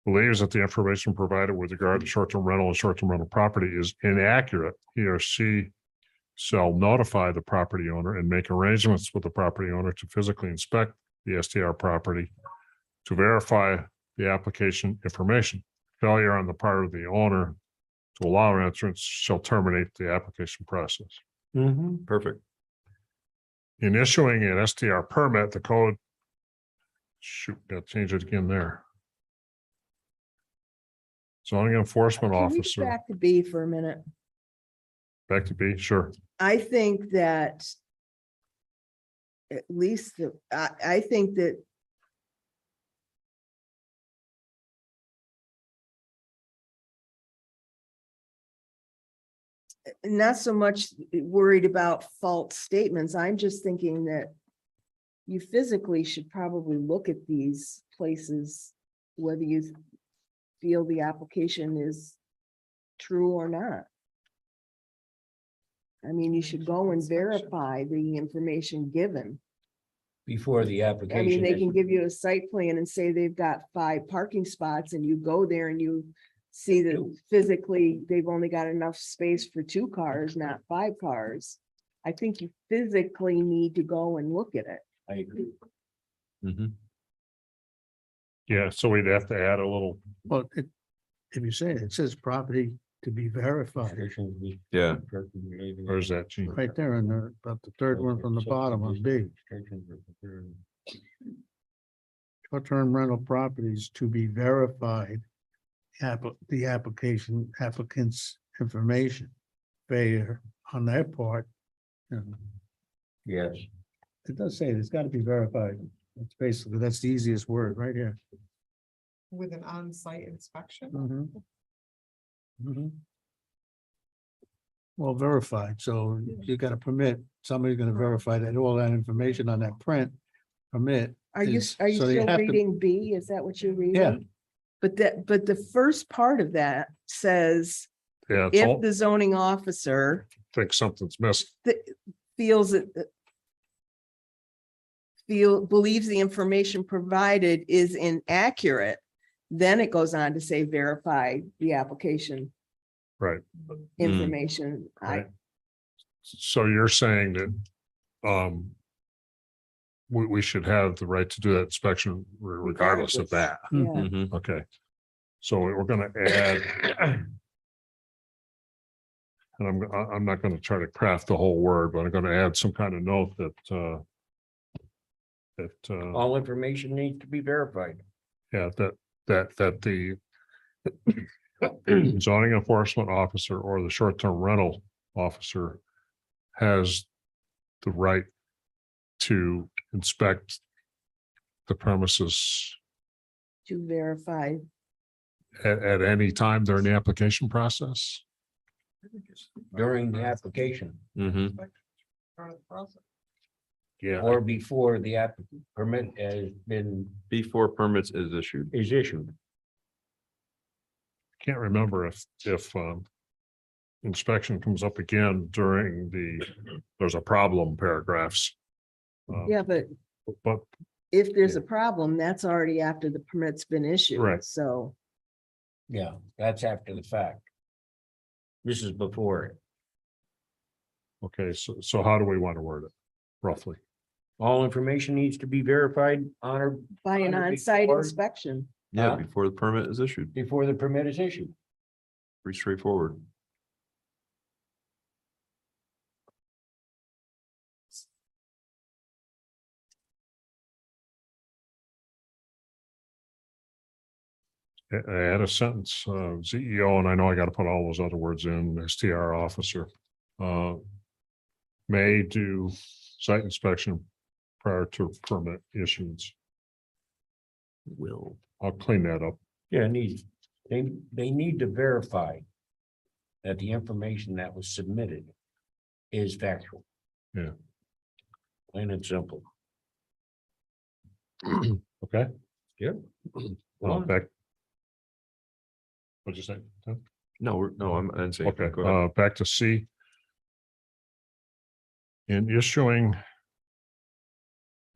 believes that the information provided with regard to short-term rental and short-term rental property is inaccurate, he or she shall notify the property owner and make arrangements with the property owner to physically inspect the STR property to verify the application information. Failure on the part of the owner to allow entrance shall terminate the application process. Perfect. In issuing an STR permit, the code, shoot, got to change it again there. Zoning enforcement Can we go officer, back to B for a minute? back to B, sure. I think that at least, I think that not so much worried about false statements. I'm just thinking that you physically should probably look at these places, whether you feel the application is true or not. I mean, you should go and verify the information given. Before the I application. mean, they is- can give you a site plan and say they've got 5 parking spots and you go there and you see that physically they've only got enough space for 2 cars, not 5 cars. I think you physically need to go and look at it. I agree. Mhm. Yeah, so we'd have to add a little, Well, if you say it says property to be verified, Yeah. where's that, Gene? right there in the, about the third one from the bottom on B. Short-term rental properties to be verified. The applicant's information, failure on their part. you know, Yes, It does say it's got to be verified. It's basically, that's the easiest word right here. With an on-site inspection. Mhm. Mhm. Well, verified, so you got a permit, somebody's gonna verify that all that information on that print, permit. Are you is- are you so you still have to- reading B? Is that what you're reading? Yeah. But the first part of that says, Yeah, it's if all, the zoning officer think something's missing. feels that believes the information provided is inaccurate, then it goes on to say verify the application Right. information. Right. So you're saying that, we should have the right to do that inspection regardless of that. Yeah, Mhm. Okay. So we're gonna add. And I'm not gonna try to craft the whole word, but I'm gonna add some kind of note that, all information needs to be verified. yeah, that the zoning enforcement officer or the short-term rental officer has the right to inspect the premises to verify. at any time during the application process? During the application Mhm. Part of the process. Yeah, or before the permit has been, Before permits is issued. is issued. can't remember if inspection comes up again during there's a problem paragraphs. Yeah, but But if there's a problem, that's already after the permit's been issued. Right. So Yeah, that's after the fact. This is before it. okay, so how do we want to word it roughly? All information needs to be verified on or by an Under on-site before- inspection. Yeah, Huh? before the permit is issued. before the permit is issued. Pretty straightforward. Add a sentence, CEO, and I know I got to put all those other words in, STR officer. May do site inspection prior to permit issuance. Will. I'll clean that up. Yeah, they need to verify that the information that was submitted is factual. Yeah. Plain and simple. Okay? Yep. Back. What'd you say? Tim? No, I didn't say. Okay, Go ahead. back to C. In issuing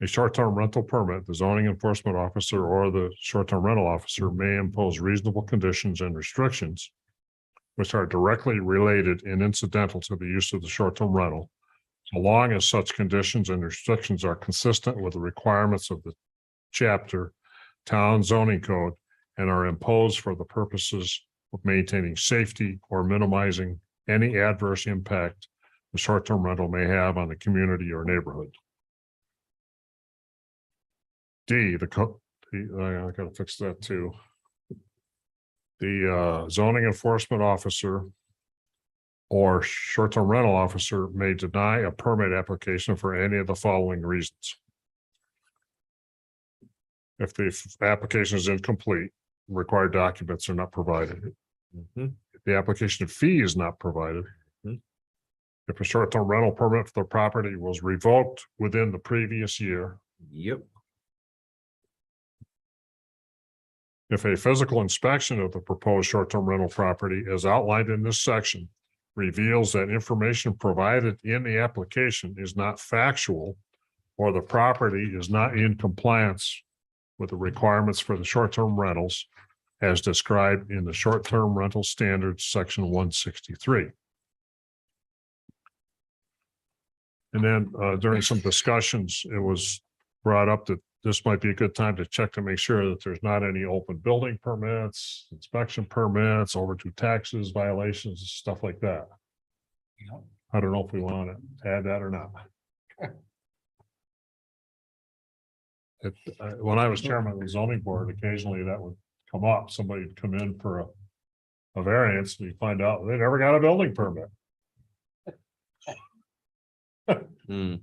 a short-term rental permit, the zoning enforcement officer or the short-term rental officer may impose reasonable conditions and restrictions which are directly related and incidental to the use of the short-term rental, so long as such conditions and restrictions are consistent with the requirements of the chapter, town zoning code, and are imposed for the purposes of maintaining safety or minimizing any adverse impact the short-term rental may have on the community or neighborhood. D, I gotta fix that too. The zoning enforcement officer or short-term rental officer may deny a permit application for any of the following reasons. If the application is incomplete, required documents are not provided. Mhm. If the application fee is not provided, If a short-term rental permit for the property was revoked within the previous year, Yep. if a physical inspection of the proposed short-term rental property as outlined in this section reveals that information provided in the application is not factual or the property is not in compliance with the requirements for the short-term rentals as described in the short-term rental standards, section 163. And then during some discussions, it was brought up that this might be a good time to check to make sure that there's not any open building permits, inspection permits, overdue taxes, violations, stuff like that. I don't know if we want to add that or not. When I was chairman of the zoning board, occasionally that would come up. Somebody would come in for a variance and you find out they never got a building permit. Hmm.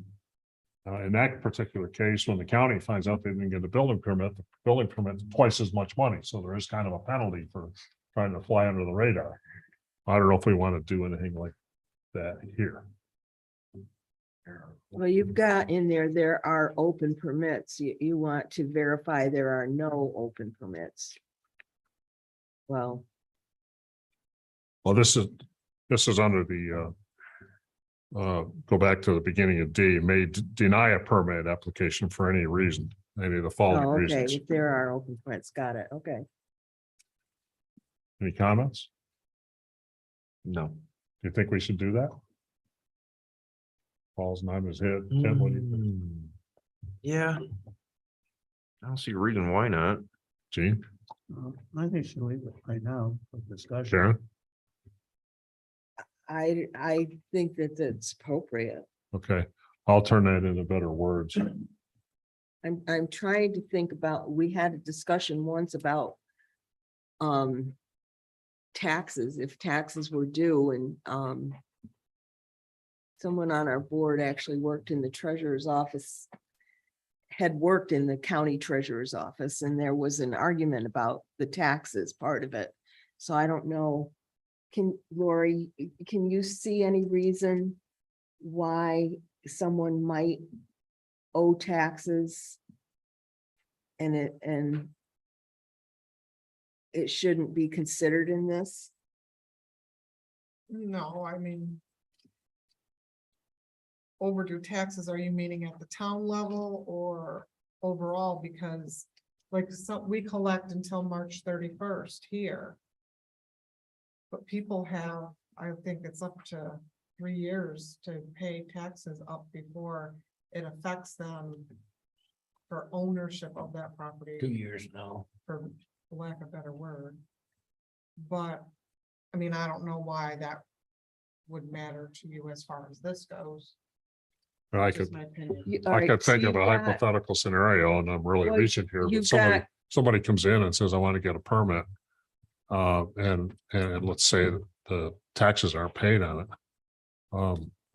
In that particular case, when the county finds out they didn't get a building permit, the building permit is twice as much money. So there is kind of a penalty for trying to fly under the radar. I don't know if we want to do anything like that here. Well, you've got in there are open permits. You want to verify there are no open permits. Well, Well, this is under the go back to the beginning of D, may deny a permit application for any reason, any of the following oh, okay, reasons. if there are open permits, got it, okay. Any comments? No. Do you think we should do that? Paul's name is hit. Ken, what do you think? Yeah. I don't see a reason why not. Gene, I think she'll leave it right now for discussion. Sharon? I think that it's appropriate. Okay, I'll turn that into better words. I'm trying to think about, we had a discussion once about taxes, if taxes were due, and someone on our board actually worked in the treasurer's office, had worked in the county treasurer's office, and there was an argument about the taxes part of it. So I don't know. Lori, can you see any reason why someone might owe taxes and it shouldn't be considered in this? No, I mean. Overdue taxes, are you meaning at the town level or overall? Because like we collect until March 31st here. But people have, I think it's up to 3 years to pay taxes up before it affects them for ownership of that property. 2 years now. For lack of a better word. But, I mean, I don't know why that would matter to you as far as this goes. I Just could, my opinion. I could think of a hypothetical scenario and I'm really Well, reaching here, but you've somebody comes in and says, I want to get a permit. And let's say that the taxes aren't paid on it.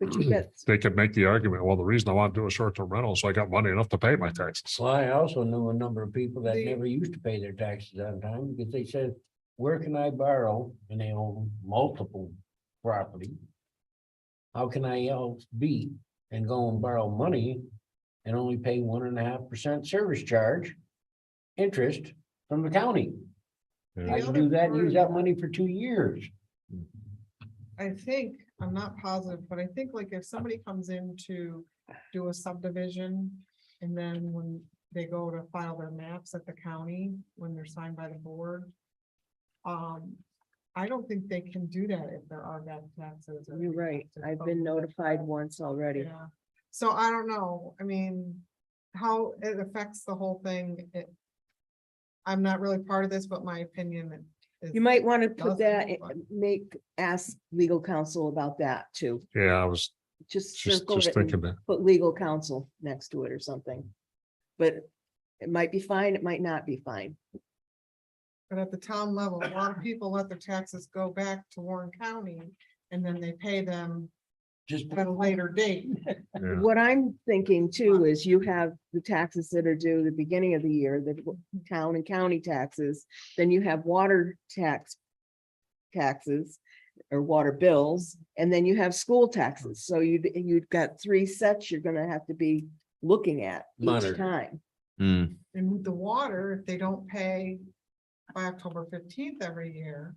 But you got, They could make the argument, well, the reason I want to do a short-term rental is so I got money enough to pay my taxes. Well, I also knew a number of people that The- never used to pay their taxes on time because they said, where can I borrow? And they own multiple property. How can I else be and go and borrow money and only pay 1.5% service charge interest from the county? Yeah. I can do that and use that money for 2 years. I think, I'm not positive, but I think like if somebody comes in to do a subdivision. And then when they go to file their maps at the county, when they're signed by the board. I don't think they can do that if there are back taxes. or you're right. taxes I've owed. been notified once already. Yeah, so I don't know, I mean, how it affects the whole thing, I'm not really part of this, but my opinion is. You might want to Doesn't, put that, but- ask legal counsel about that too. Yeah, I was Just just circle it thinking and that. put legal counsel next to it or something. But it might be fine, it might not be fine. But at the town level, a lot of people let their taxes go back to Warren County and then they pay them Just at a later date. Yeah. What I'm thinking too is you have the taxes that are due the beginning of the year, the town and county taxes, then you have water taxes. or water bills, and then you have school taxes. So you've got three sets you're gonna have to be looking at each Monitor. time. Hmm, And with the water, if they don't pay by October 15th every year,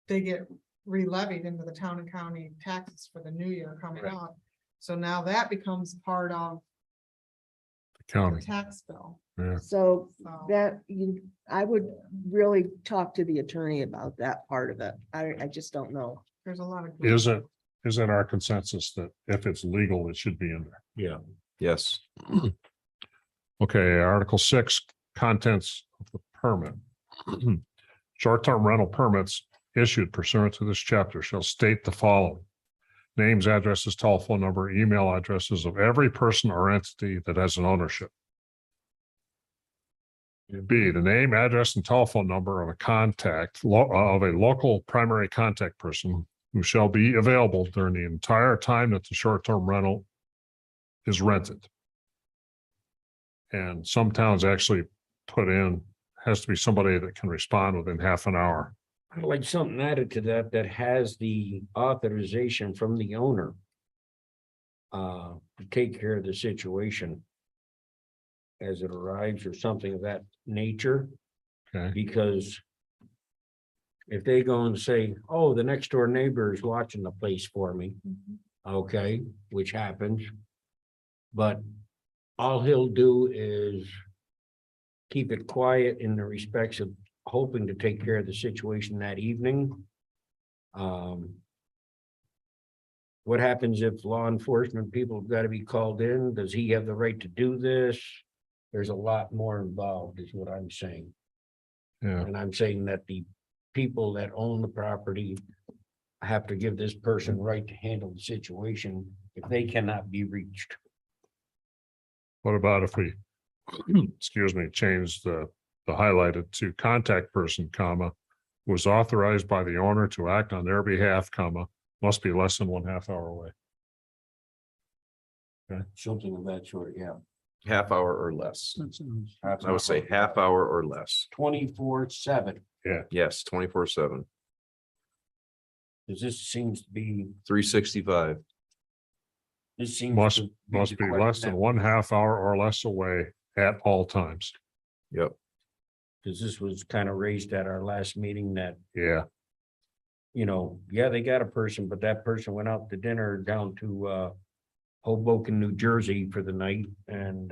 they get re-levied into the town and county taxes for the new year coming Right. up. So now that becomes part of the County, tax bill. yeah. So So that I would really talk to the attorney about that part of it. I just don't know. there's a lot of. Isn't our consensus that if it's legal, it should be in there? Yeah. yes. Okay, Article 6, contents of the permit. Short-term rental permits issued pursuant to this chapter shall state the following: names, addresses, telephone number, email addresses of every person or entity that has an ownership. B, the name, address, and telephone number of of a local primary contact person who shall be available during the entire time that the short-term rental is rented. And some towns actually put in, has to be somebody that can respond within half an hour. I'd like something added to that, that has the authorization from the owner. To take care of the situation. As it arrives or something of that nature, Okay, because. If they go and say, oh, the next door neighbor is watching the place for me, okay, which happens. But all he'll do is. Keep it quiet in the respects of hoping to take care of the situation that evening. What happens if law enforcement people have got to be called in? Does he have the right to do this? There's a lot more involved, is what I'm saying. yeah, And I'm saying that the people that own the property have to give this person right to handle the situation if they cannot be reached. what about if we, excuse me, change the highlighted to contact person, comma, was authorized by the owner to act on their behalf, comma, must be less than 1/2 hour away. Something of that sort, yeah. Half hour or less. That sounds- I would say half hour or less. 24/7, Yes, 24/7, because this seems to be, 365. this seems. Must to be the less question than 1/2 hour or less away at all times. Yep. Because this was kind of raised at our last meeting that, Yeah, yeah, they got a person, but that person went out to dinner down to Hoboken, New Jersey for the night and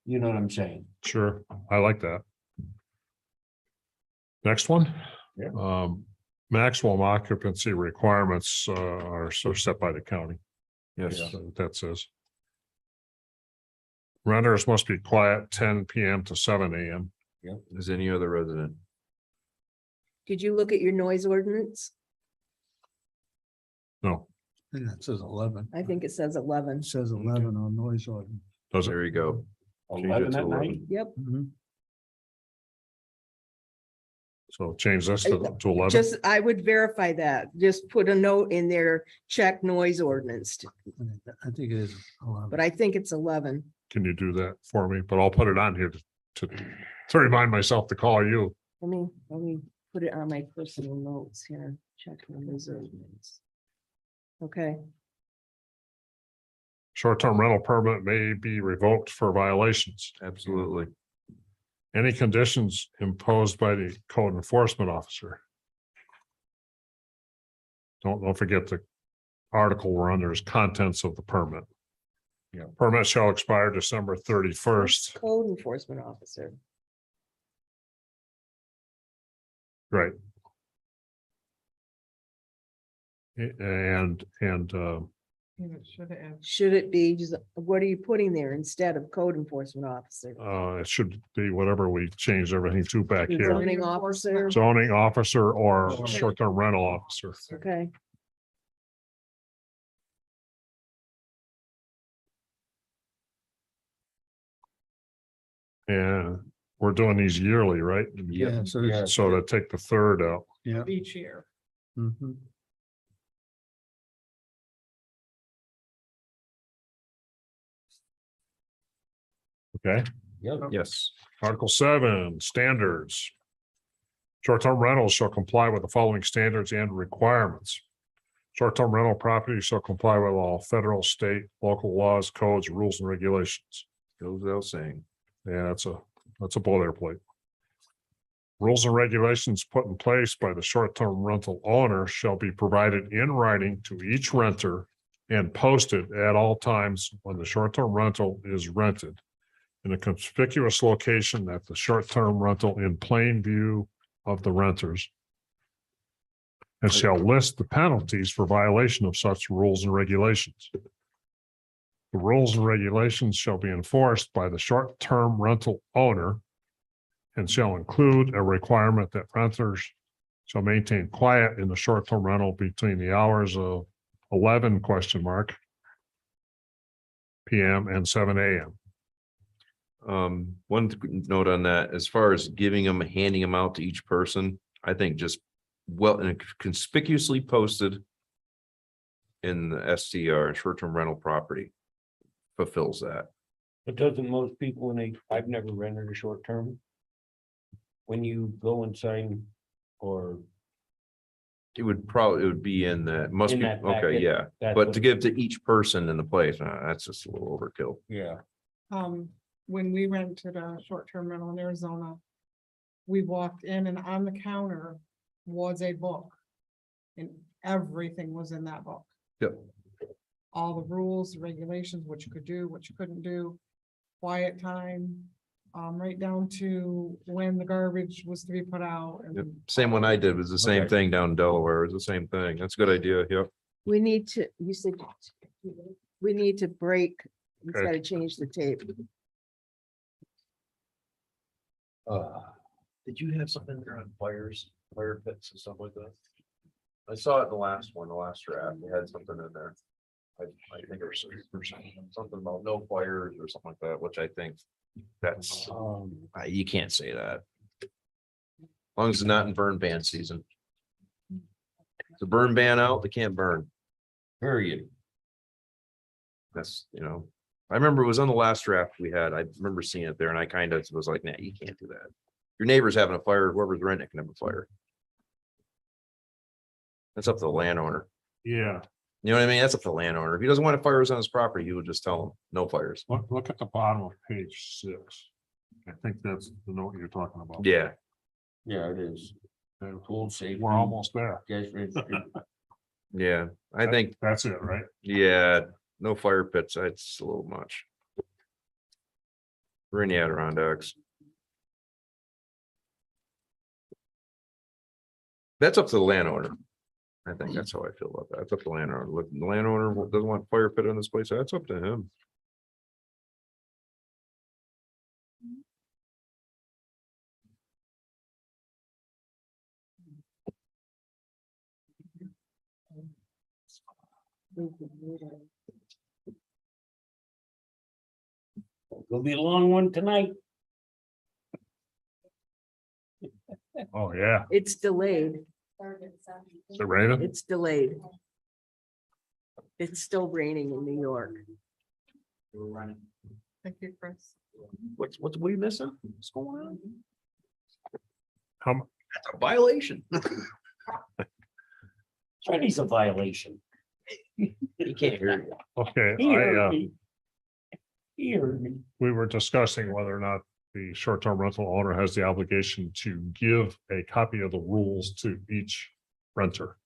you know what I'm saying? sure. I like that. Next one. Yeah. Maximum occupancy requirements are set by the county. Yes. That's what that says. Renters must be quiet 10 PM to 7 AM. As any other resident. Did you look at your noise ordinance? No, I think that says 11. I think it says 11. It says 11 on noise ordinance. does it? There you go. Change it 11 to at 11. night? Yep. Mhm. So change this to 11. Just, I would verify that. Just put a note in there, check noise ordinance, I think it is 11. but I think it's 11. Can you do that for me? But I'll put it on here to remind myself to call you. Let me put it on my personal notes here. Check noise ordinance. Okay, Short-term rental permit may be revoked for violations. Absolutely. Any conditions imposed by the code enforcement officer. Don't forget the article we're under is contents of the permit. Yeah. Permit shall expire December 31st. code enforcement officer. Right. And Should it be, just what are you putting there instead of code enforcement officer? it should be whatever we changed everything to back here. Zoning officer, Zoning officer or short-term rental officer. okay. And we're doing these yearly, right? Yeah, so it's, So to take the third out. yeah. Each year. Mhm. Okay. Yep. Yes. Article 7, standards. Short-term rentals shall comply with the following standards and requirements. Short-term rental property shall comply with all federal, state, local laws, codes, rules, and regulations. Goes without saying. Yeah, that's a boilerplate. Rules and regulations put in place by the short-term rental owner shall be provided in writing to each renter and posted at all times when the short-term rental is rented in a conspicuous location at the short-term rental in plain view of the renters, and shall list the penalties for violation of such rules and regulations. The rules and regulations shall be enforced by the short-term rental owner and shall include a requirement that renters shall maintain quiet in the short-term rental between the hours of 11 PM and 7 AM. One note on that, as far as giving them, handing them out to each person, I think just well and conspicuously posted in the STR, short-term rental property, fulfills that. But doesn't most people, I've never rented a short term. When you go and sign, or It would be in that, must In be, that okay, packet, yeah, that's but what- to give to each person in the place, that's just a little overkill. yeah, When we rented a short-term rental in Arizona, we walked in and on the counter was a book. And everything was in that book. Yep. All the rules, regulations, what you could do, what you couldn't do, quiet time, right down to when the garbage was to be put out. Yep. And Same one I did was the same Okay. thing down in Delaware. It was the same thing. That's a good idea. Yep. We need to, you said, we need to break, we Okay. gotta change the tape. Did you have something there on fires, fire pits and stuff like that? I saw it in the last one, the last draft. They had something in there. I think it was something about no fires or something like that, which I think that's, you can't say that. As long as it's not in burn ban season. The burn ban out, they can't burn. period. That's, I remember it was on the last draft we had. I remember seeing it there and I kind of was like, nah, you can't do that. Your neighbor's having a fire, whoever's renting it can have a fire. That's up to the landowner. Yeah, You know what I mean? That's up to the landowner. If he doesn't want fires on his property, he would just tell him, no fires. look at the bottom of page 6. I think that's the note you're talking about. Yeah, Yeah, it is. Pool safety. We're almost there. Guys, yeah. I think, That's it, right? yeah, no fire pits. That's a little much. We're in the Adirondacks. That's up to the landowner. I think that's how I feel about that. It's up to the landowner. Look, the landowner doesn't want fire pit in this place. That's up to him. It'll be a long one tonight. Oh, yeah. It's delayed, Is it raining? it's delayed. It's still raining in New York. Thank you, Chris. What are you missing? What's going on? How, mu- That's a violation. Chinese a violation. He can't hear you. okay, He heard I, me. He heard me. we were discussing whether or not the short-term rental owner has the obligation to give a copy of the rules to each renter.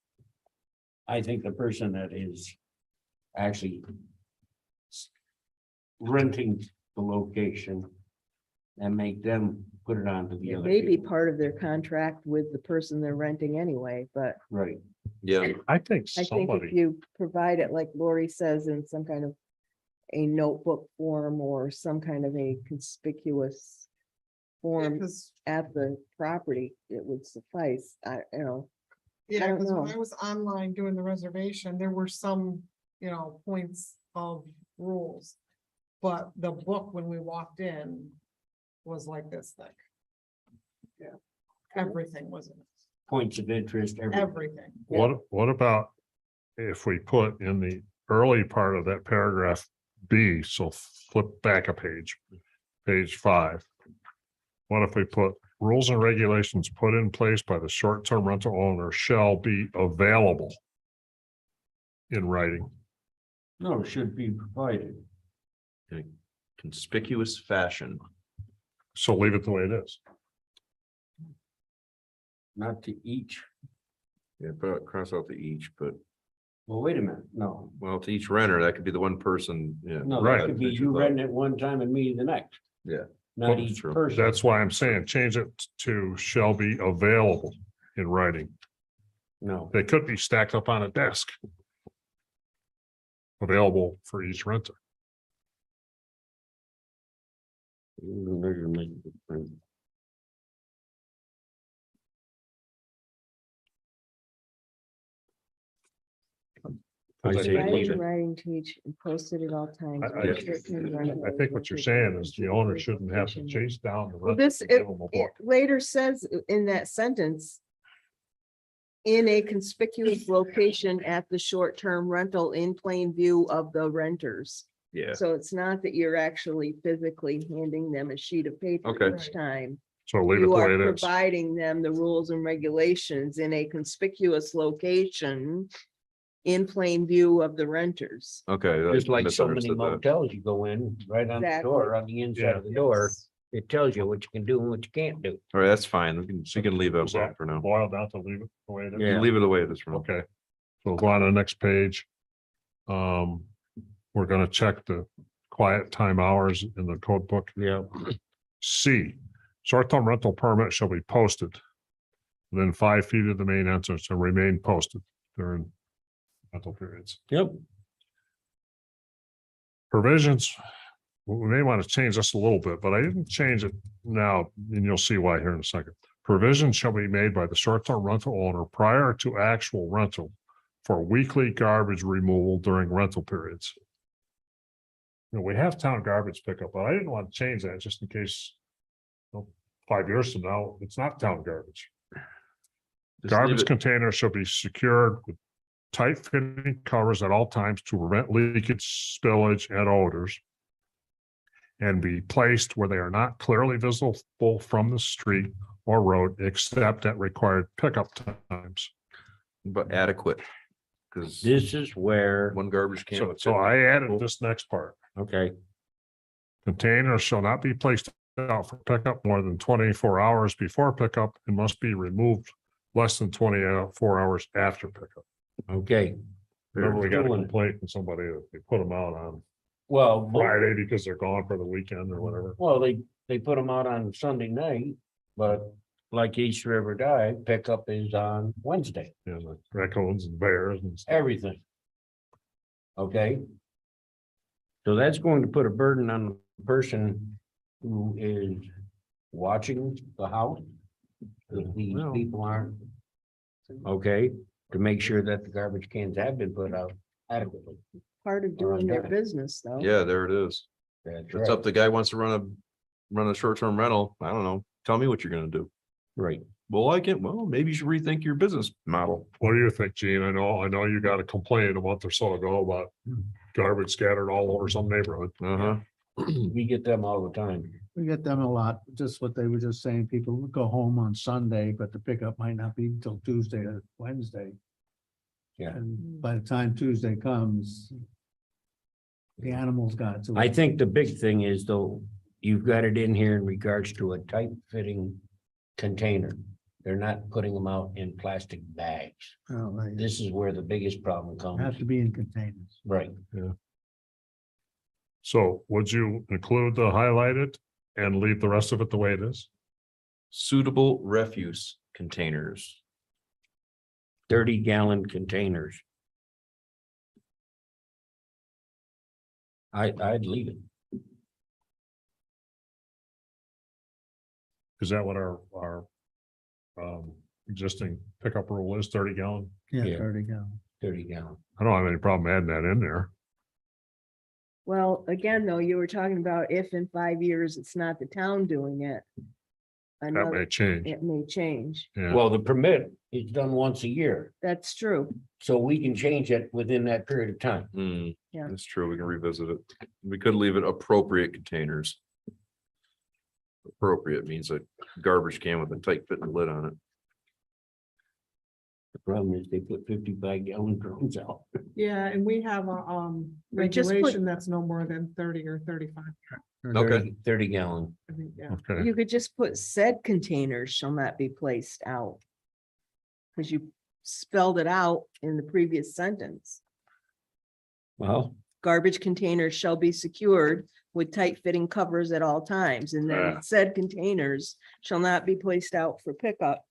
I think the person that is actually renting the location and make them put it on to the It other. may be people. part of their contract with the person they're renting anyway, but Right. Yeah, I think I think if somebody, you provide it, like Lori says, in some kind of a notebook form or some kind of a conspicuous form Because, at the property, it would suffice. yeah, don't because when know. I was online doing the reservation, there were some, points of rules. But the book, when we walked in, was like this thick. Yeah. Everything was in it, Points of interest, everything. everything. what about if we put in the early part of that paragraph B, so flip back a page, page 5. What if we put rules and regulations put in place by the short-term rental owner shall be available in writing. No, it should be provided. Conspicuous fashion. So leave it the way it is. Not to each. Yeah, but cross out the each, but Well, wait a minute. No, well, to each renter, that could be the one person, yeah. no, Right. that could be you renting it one time and me the next. Yeah. Not Well, each true. person. That's why I'm saying change it to shall be available in writing. No, They could be stacked up on a desk. Available for each renter. I say Provided leave in it. writing to each and posted at all times. I think what you're saying is the owner shouldn't have to chase down the. Well, renter this, to give it them a it book. later says in that sentence. In a conspicuous location at the short-term rental in plain view of the renters. Yeah, So it's not that you're actually physically handing them a sheet of paper Okay. each time. So leave it You the are way it is. providing them the rules and regulations in a conspicuous location in plain view of the renters. okay. I Just like so many misunderstood that. motels, you go in right on the Exactly. door, on the inside of the door, Yes. it tells you what you can do and what you can't do. All right, that's fine. We can leave it Is alone that for now. boil down to leave it the way it is? Yeah. Leave it the way it is for now. Okay. So we'll go on to the next page. We're gonna check the quiet time hours in the code book. Yeah. C, short-term rental permit shall be posted within 5 feet of the main entrance and remain posted during rental periods. Yep. Provisions, we may want to change this a little bit, but I didn't change it now, and you'll see why here in a second. Provision shall be made by the short-term rental owner prior to actual rental for weekly garbage removal during rental periods. You know, we have town garbage pickup, but I didn't want to change that just in case 5 years from now, it's not town garbage. Just leave Garbage it- containers shall be secured with tight fitting covers at all times to prevent leakage, spillage, and odors. And be placed where they are not clearly visible from the street or road, except at required pickup times. But adequate. Because This is where, one garbage can. So I added this next part. okay, Containers shall not be placed out for pickup more than 24 hours before pickup and must be removed less than 24 hours after pickup. okay. Remember, we got a Doing it. complaint from somebody that they put them out on Well, Friday because they're gone for the weekend or whatever. well, they put them out on Sunday night, but like East River Drive, pickup is on Wednesday, You know, like raccoons and bears and stuff. everything. Okay? So that's going to put a burden on the person who is watching the house. If these Well. people aren't. Okay, to make sure that the garbage cans have been put out adequately. Part of doing their business, though. Yeah, there it is. That's It's right, up. The guy wants to run a short-term rental. I don't know. Tell me what you're gonna do. right. Well, I can, well, maybe you should rethink your business model. What do you think, Gene? I know you got a complaint a month or so ago about garbage scattered all over some neighborhood. Uh-huh. We get them all the time. We get them a lot, just what they were just saying, people would go home on Sunday, but the pickup might not be until Tuesday or Wednesday. Yeah. And by the time Tuesday comes, the animals got to. I think the big thing is though, you've got it in here in regards to a tight fitting container. They're not putting them out in plastic bags. Oh, they This is where the biggest problem have comes. to be in containers. Right. So would you include the highlighted and leave the rest of it the way it is? Suitable refuse containers. 30-gallon containers. I'd leave it. Is that what our existing pickup rule is, 30 gallon? Yeah, Yeah. 30 gallon. 30-gallon. I don't have any problem adding that in there. Well, again, though, you were talking about if in 5 years it's not the town doing it. That may Another, change. it may change. Yeah, Well, the permit is done once a year, That's true. so we can change it within that period of time. Hmm, Yeah. that's true. We can revisit it. We could leave it appropriate containers. appropriate means a garbage can with a tight fitting lid on it. The problem is they put 55-gallon drums out. Yeah, and we have a, Or just put- regulation that's no more than 30 or 35. Okay. 30-gallon. I think, yeah. Okay, You could just put said containers shall not be placed out. Because you spelled it out in the previous sentence. Well, Garbage containers shall be secured with tight fitting covers at all times, and Ah. then said containers shall not be placed out for pickup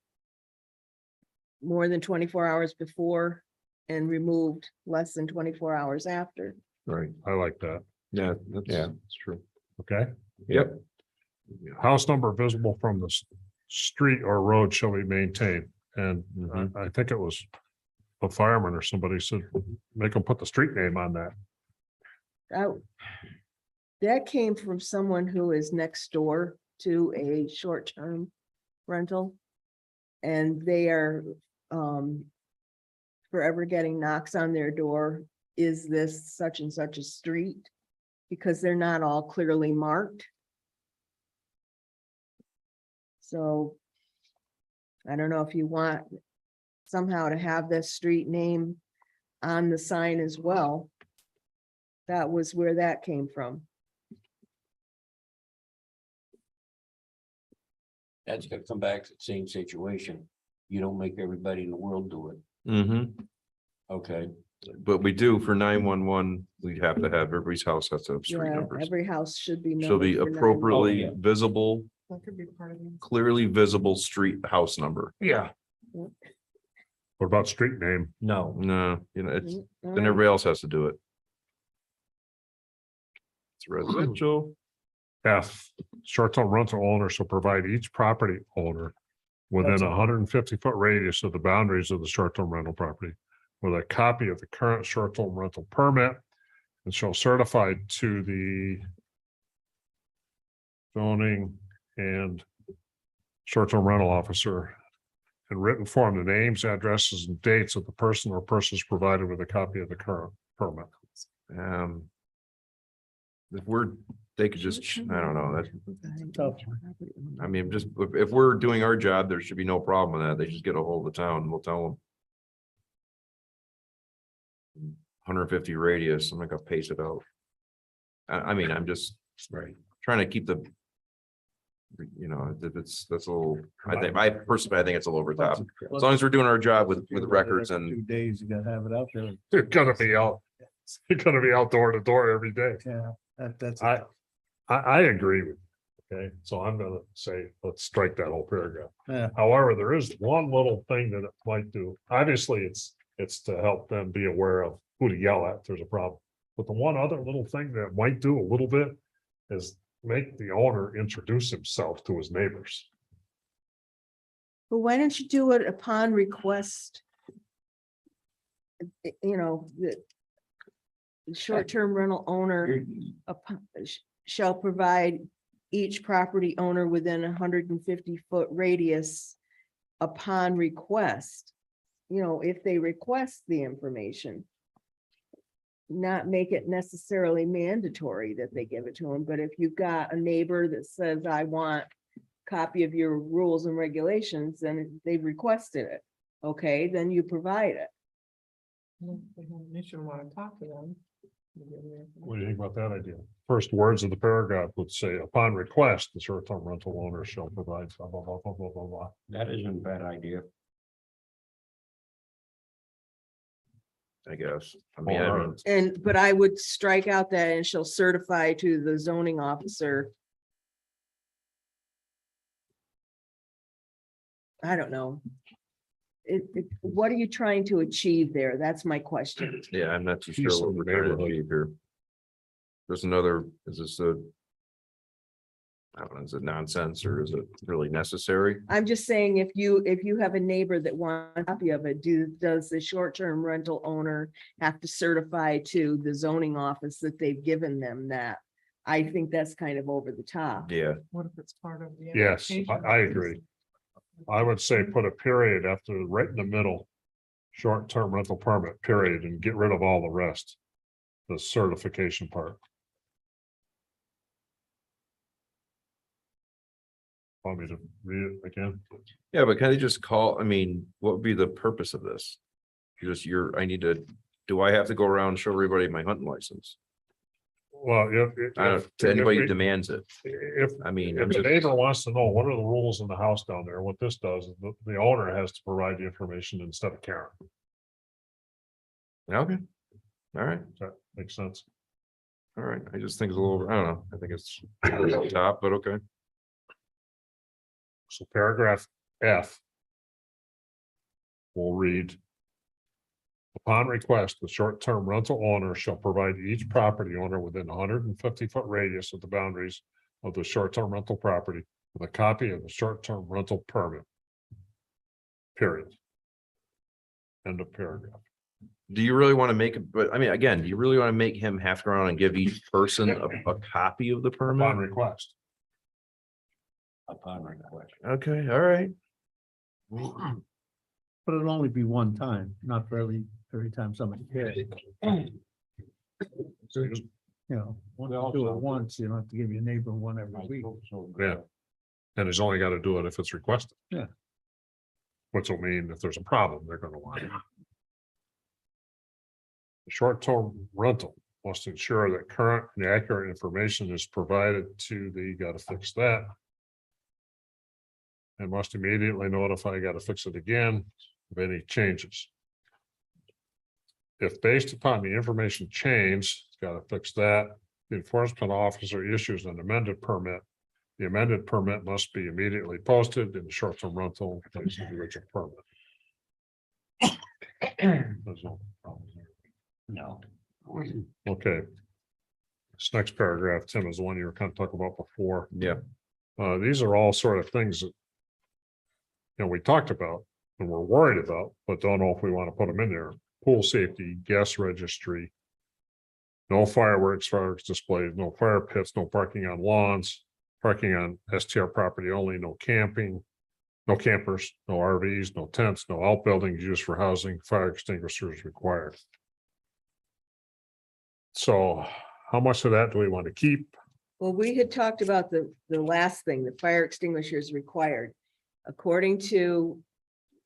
more than 24 hours before and removed less than 24 hours after. Right. I like that. Yeah, Yeah. that's true. Okay. Yep. House number visible from the street or road shall be maintained. And I think it was a fireman or somebody said, make them put the street name on that. That came from someone who is next door to a short-term rental. And they are forever getting knocks on their door. Is this such and such a street? Because they're not all clearly marked. So I don't know if you want somehow to have this street name on the sign as well. That was where that came from. that's gonna come back to the same situation. You don't make everybody in the world do it. Mm-hmm. Okay, But we do for 911, we'd have to have, everybody's house has to have street Yeah, numbers. every house should be. Shall be numbered for appropriately yeah. visible, That could be part of it. clearly visible street house number. yeah, What about street name? no, No, you know, 911. it's, All then right. everybody else has to do it. It's residential. F, short-term rental owner shall provide each property owner within That's a a- 150-foot radius of the boundaries of the short-term rental property with a copy of the current short-term rental permit and shall certify to the zoning and short-term rental officer in written form, the names, addresses, and dates of the person or persons provided with a copy of the current permit. If we're, they could just, I don't know, Tough. I mean, just, if we're doing our job, there should be no problem with that. They just get a hold of the town, and we'll tell them. 150 radius, I'm not gonna pace it out. I mean, I'm just right. trying to keep the. You know, that's a little, I personally, I think it's a little over top. As long as we're doing our job with records 2 and, days, you gotta have it out there. They're gonna be out. You're gonna be out door to door every day. Yeah, that's. I agree with you. Okay, so I'm gonna say, let's strike that whole paragraph. Yeah. However, there is one little thing that it might do. Obviously, it's to help them be aware of who to yell at if there's a problem. But the one other little thing that might do a little bit is make the owner introduce himself to his neighbors. But why don't you do it upon request? You know, the short-term rental owner shall provide each property owner within 150-foot radius upon request. You know, if they request the information. Not make it necessarily mandatory that they give it to them, but if you've got a neighbor that says, I want a copy of your rules and regulations, then they've requested it. Okay, then you provide it. You shouldn't want to talk to them. What do you think about that idea? First words of the paragraph would say, upon request, the short-term rental owner shall provide blah, blah, blah, blah, blah, blah, blah. That isn't a bad idea. I guess, I mean, But I would strike out that and shall certify to the zoning officer. I don't know. What are you trying to achieve there? That's my question. yeah, I'm not too sure Peace what in the we're trying to neighborhood. achieve here. There's another, is this a? I don't know, is it nonsense or is it really necessary? I'm just saying, if you have a neighbor that wants a copy of it, does the short-term rental owner have to certify to the zoning office that they've given them that? I think that's kind of over the top. Yeah, What if it's part of the? Yes, application? I agree. I would say put a period after, right in the middle, short-term rental permit, period, and get rid of all the rest. The certification part. Want me to read it again? Yeah, but can they just call, I mean, what would be the purpose of this? I need to, do I have to go around and show everybody my hunting license? Well, I don't, to anybody who demands it. If, I mean, if I'm the just, neighbor wants to know what are the rules in the house down there, what this does, is the owner has to provide the information instead of Karen. okay. All right, Does that make sense? all right. I just think it's a little, I don't know. I think it's over the top, but okay. So paragraph F will read, upon request, the short-term rental owner shall provide each property owner within 150-foot radius of the boundaries of the short-term rental property with a copy of the short-term rental permit. Period. End of paragraph. Do you really want to make it, but I mean, again, do you really want to make him have to go around and give each person a copy of the Upon permit? request. Upon request. Okay, all right. But it'll only be one time, not for every time somebody cares. You know, once you do it once, you don't have to give your neighbor one every week. Yeah. And he's only got to do it if it's requested. Yeah. Which will mean if there's a problem, they're gonna want it. The short-term rental must ensure that current and accurate information is provided to the, gotta fix that. And must immediately notify, gotta fix it again, of any changes. If based upon the information change, gotta fix that, the enforcement officer issues an amended permit. The amended permit must be immediately posted in the short-term rental place of the original permit. There's no problem there. No. Okay. This next paragraph, Tim, is the one you were kind of talking about before. Yeah, These are all sort of things that, you know, we talked about and we're worried about, but don't know if we want to put them in there. Pool safety, gas registry. No fireworks displays, no fire pits, no parking on lawns, parking on STR property only, no camping. No campers, no RVs, no tents, no outbuildings used for housing, fire extinguishers required. So how much of that do we want to keep? Well, we had talked about the last thing, the fire extinguishers required. According to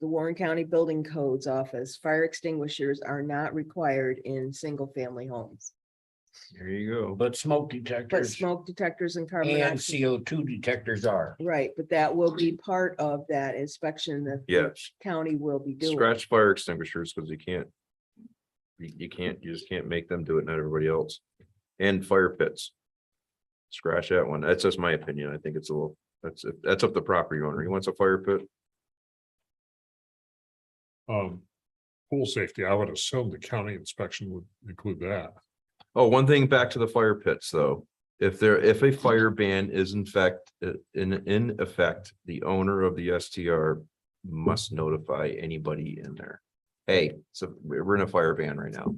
the Warren County Building Codes Office, fire extinguishers are not required in single-family homes. there you go. But smoke But detectors smoke detectors and carbon and monoxide, CO2 detectors are. right, but that will be part of that inspection that the Yes. county will be doing. Scratch fire extinguishers because you can't. You just can't make them do it, not everybody else. And fire pits. Scratch that one. That's just my opinion. I think it's a little, that's up to the property owner. He wants a fire pit. Pool safety, I would assume the county inspection would include that. Oh, one thing back to the fire pits, though. If a fire ban is in effect, the owner of the STR must notify anybody in there. Hey, so we're in a fire ban right now.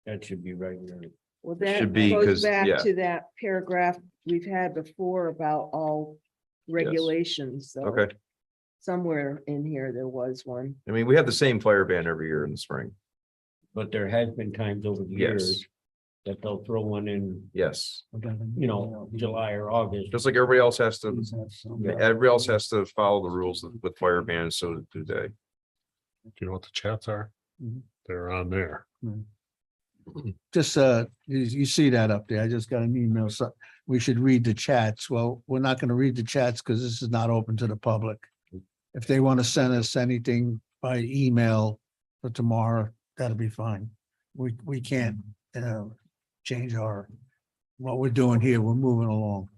That should be regular. Well, It that should be, goes 'cause, back yeah. to that paragraph we've had before about all regulations, so Okay, somewhere in here there was one. I mean, we have the same fire ban every year in the spring. But there has been times over the Yes. years that they'll throw one in, Yes, you know, July or August. just like everybody else has to, Yeah. everybody else has to follow the rules with fire bans, so do they. Do you know what the chats are? Mhm. They're on there. Just, you see that up there. I just got an email. So we should read the chats. Well, we're not going to read the chats because this is not open to the public. If they want to send us anything by email for tomorrow, that'll be fine. We can't, change what we're doing here. We're moving along.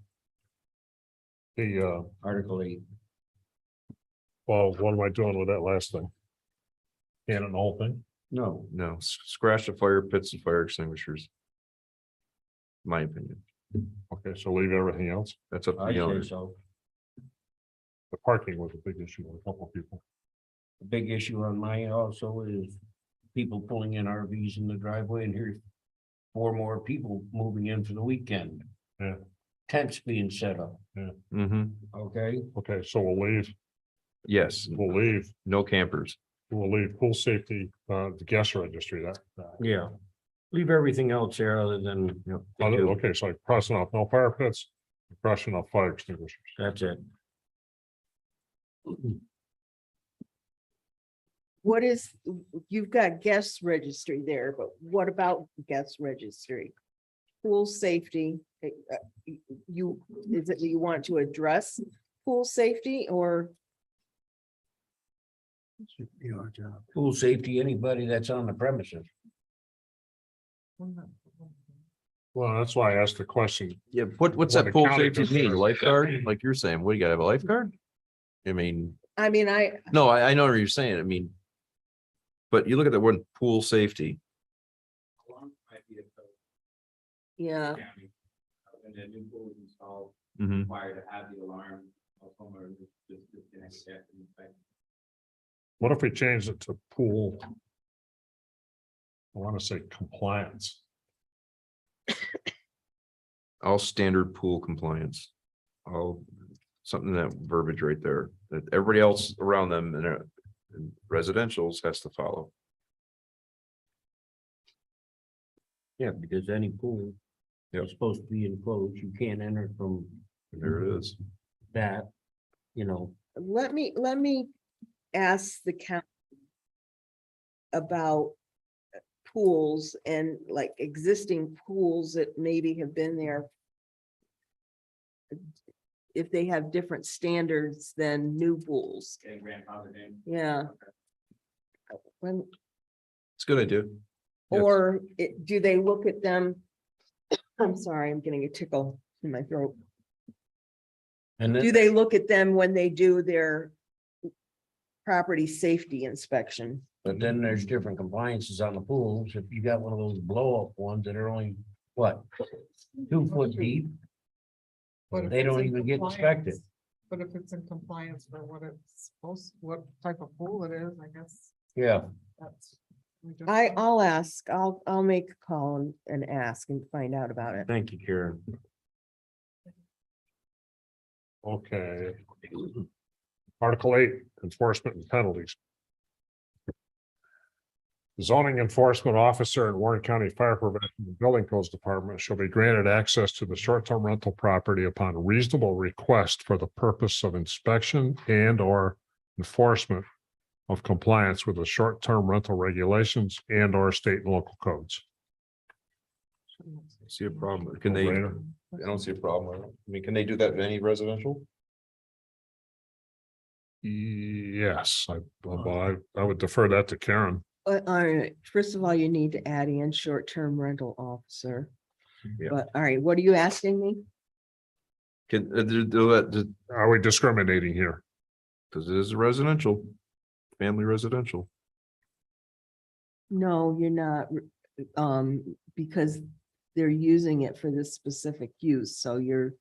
The, Article 8. well, what am I doing with that last thing? Cannon the whole thing? No, No, scratch the fire pits and fire extinguishers. My opinion. Okay, so leave everything else. That's up to I the owner. say so. The parking was a big issue with a couple of people. The big issue on mine also is people pulling in RVs in the driveway, and here's 4 more people moving in for the weekend. Yeah. Tents being set up, Mm-hmm. okay? Okay, so we'll Yes, leave no campers. pool safety, the gas registry, that. Yeah. Leave everything else there other than, Okay, so like crossing off no fire pits, crossing off fire extinguishers. that's it. What is, you've got guest registry there, but what about guest registry? Pool safety, you, is it that you want to address pool safety or? Should be our job. Pool safety, anybody that's on the premises. Well, that's why I asked the question. Yeah, what's What that the pool county safety does mean? there. Lifeguard? Like you're saying, what, you gotta have a lifeguard? I mean, no, I know what you're saying. I mean. But you look at the word pool safety. yeah, When the new pool is installed, Mhm. required to have the alarm of homeowner disconnect. What if we change it to pool? I want to say compliance. All standard pool compliance. All, something that verbiage right there, that everybody else around them in residential's has to follow. Yeah, because any pool Yep. is supposed to be enclosed. You can't enter from And there it is. that, you know. let me ask the count about pools and like existing pools that maybe have been there. If they have different standards than new pools, Getting grandfathered in. yeah. When, It's a good idea. Yes. or do they look at them? I'm sorry, I'm getting a tickle in my throat. And Do then, they look at them when they do their property safety inspection? but then there's different compliances on the pools. If you got one of those blow up ones that are only, what? 2 foot deep, But if they it's don't in even get compliance- inspected. But if it's in compliance for what it's supposed, what type of pool it is, I guess Yeah, that's. we just- I'll ask, I'll make a call and ask and find out about it. thank you, Karen. Okay. Article 8, enforcement and penalties. Zoning enforcement officer in Warren County Fire Prevention and Building Codes Department shall be granted access to the short-term rental property upon reasonable request for the purpose of inspection and or enforcement of compliance with the short-term rental regulations and or state and local codes. See a problem. Can they, I don't see a problem. with it. I mean, can they do that in any residential? Yes, I would defer that to Karen. All right, first of all, you need to add in short-term rental officer. Yeah. But, all right, what are you asking me? Can, do that, Are we discriminating here? because it is residential, family residential. No, you're not, because they're using it for this specific use, so you're.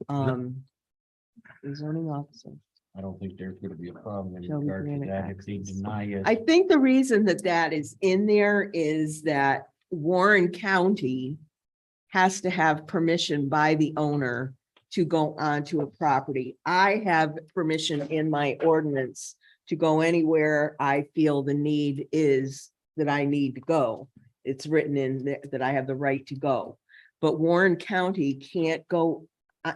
The zoning officer. I don't think there's gonna be a problem in Shall we regard to grant that if they access? deny it. I think the reason that that is in there is that Warren County has to have permission by the owner to go onto a property. I have permission in my ordinance to go anywhere I feel the need is that I need to go. It's written in there that I have the right to go. But Warren County can't go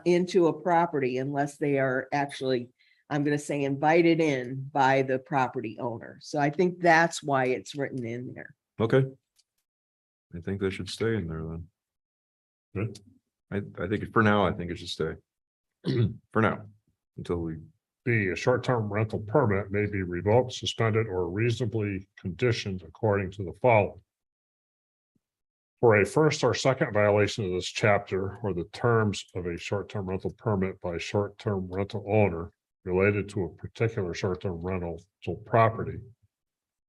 into a property unless they are actually, I'm gonna say, invited in by the property owner. So I think that's why it's written in there. Okay. I think they should stay in there then. Good. I think for now, I think it should stay. For now, until we, B, a short-term rental permit may be revoked, suspended, or reasonably conditioned according to the following. For a first or second violation of this chapter or the terms of a short-term rental permit by short-term rental owner related to a particular short-term rental property,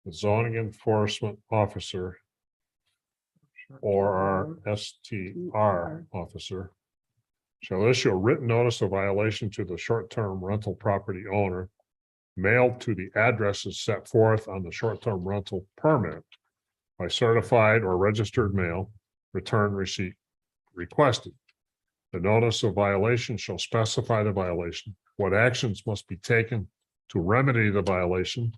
the zoning enforcement officer or our STR officer shall issue a written notice of violation to the short-term rental property owner mailed to the addresses set forth on the short-term rental permit by certified or registered mail, return receipt requested. The notice of violation shall specify the violation, what actions must be taken to remedy the violation,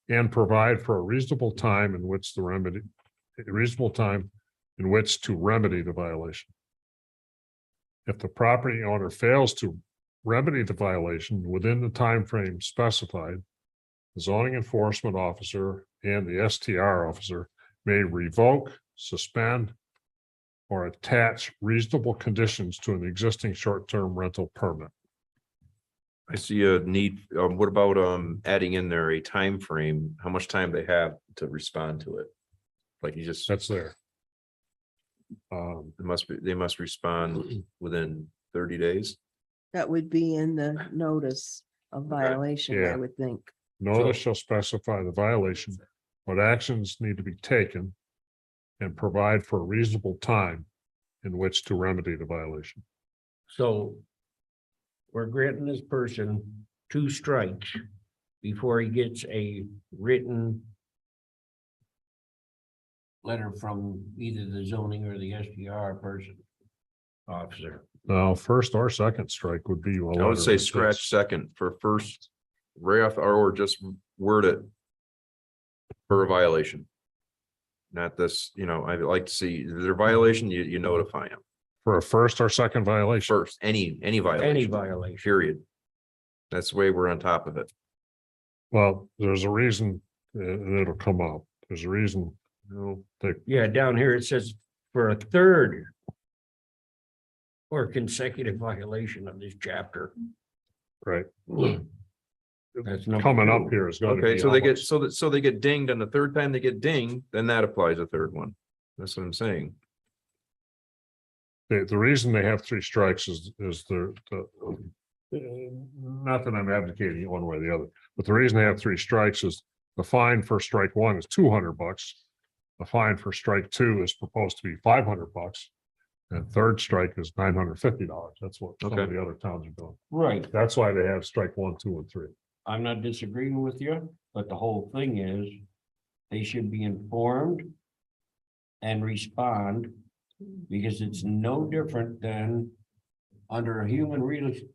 and provide for a reasonable time in which to remedy the violation. If the property owner fails to remedy the violation within the time frame specified, the zoning enforcement officer and the STR officer may revoke, suspend, or attach reasonable conditions to an existing short-term rental permit. I see a need, what about, adding in there a time frame? How much time they have to respond to it? Like you just, That's there. they must respond within 30 days. That would be in the notice of violation, I Yeah. would think. Notice shall specify the violation, what actions need to be taken, and provide for a reasonable time in which to remedy the violation. So we're granting this person 2 strikes before he gets a written letter from either the zoning or the SDR person officer. Now, first or second strike would be. I would say scratch second for first, right off, or just word it for a violation. Not this, I'd like to see, is there a violation, you notify them For a first or second violation. first, any violation. Any violation. Period. That's the way we're on top of it. Well, there's a reason, and it'll come up. There's a reason, they, Yeah, down here it says for a third or consecutive violation of this chapter. right, That's number coming 2. up here is gonna be. Okay, so they get, almost- so they get dinged on the third time they get dinged, then that applies a third one. That's what I'm saying. The reason they have 3 strikes is not that I'm advocating one way or the other, but the reason they have 3 strikes is the fine for strike 1 is $200. The fine for strike 2 is proposed to be $500. And third strike is $950. That's what some of Okay. the other towns are doing. Right. That's why they have strike 1, 2, and 3. I'm not disagreeing with you, but the whole thing is they should be informed and respond because it's no different than under a human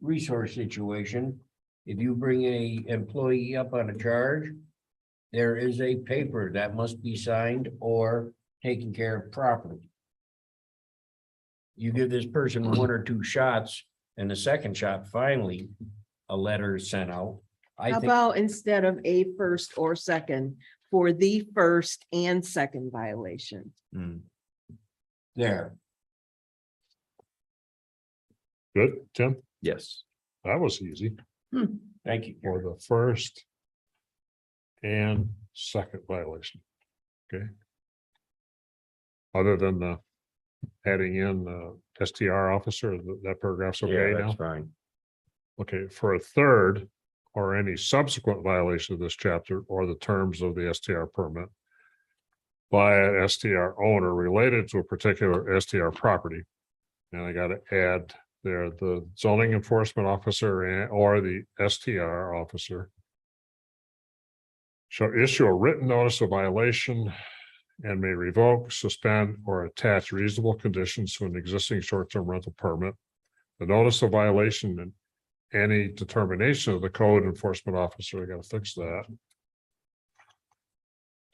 resource situation. If you bring a employee up on a charge, there is a paper that must be signed or taken care of properly. You give this person 1 or 2 shots and the second shot, finally, a letter is sent out. I How think about instead of a first or second, for the first and second violation? Hmm. there, Good, Tim? Yes. That was easy. thank you. For the first and second violation. Okay. Other than the adding in the STR officer, that paragraph's okay Yeah, now? that's fine. Okay, for a third or any subsequent violation of this chapter or the terms of the STR permit by an STR owner related to a particular STR property. And I gotta add there, the zoning enforcement officer or the STR officer shall issue a written notice of violation and may revoke, suspend, or attach reasonable conditions to an existing short-term rental permit. The notice of violation and any determination of the code enforcement officer, I gotta fix that.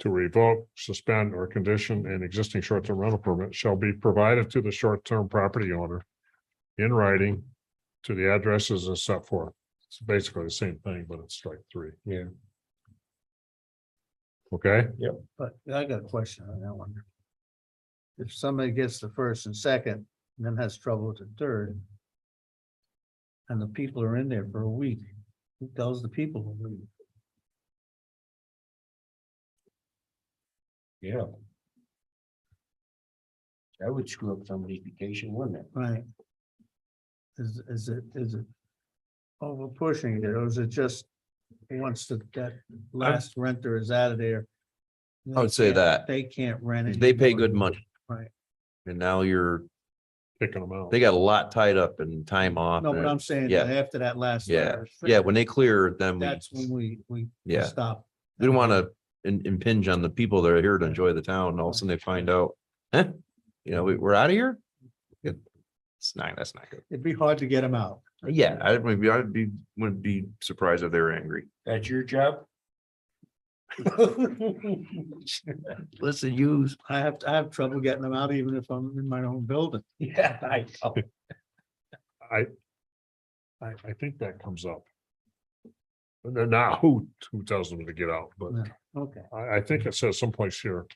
To revoke, suspend, or condition an existing short-term rental permit shall be provided to the short-term property owner in writing to the addresses as set forth. It's basically the same thing, but it's strike 3. Yeah. Okay, But I got a question on that one. If somebody gets the first and second, and then has trouble with the third. And the people are in there for a week, who tells the people to leave? Yeah. That would screw up somebody's vacation, wouldn't it? Right. Is it over pushing it, or is it just once that last renter is out of there? I would say that. They can't rent it. They pay good money. Right. And now picking them out. they got a lot tied up in time off. No, but and- I'm saying Yeah. that after that last. Yeah, letter is yeah, finished, when they clear, then that's when we Yeah. stop. we don't want to impinge on the people that are here to enjoy the town, and all of a sudden they find out, huh? We're out of here? That's not good. It'd be hard to get them out. Yeah, wouldn't be surprised if they were angry. That's your job? Listen, I have trouble getting them out even if I'm in my own building. Yeah, I know. I think that comes up. And then now who tells them to get out, but Okay. I think it says someplace here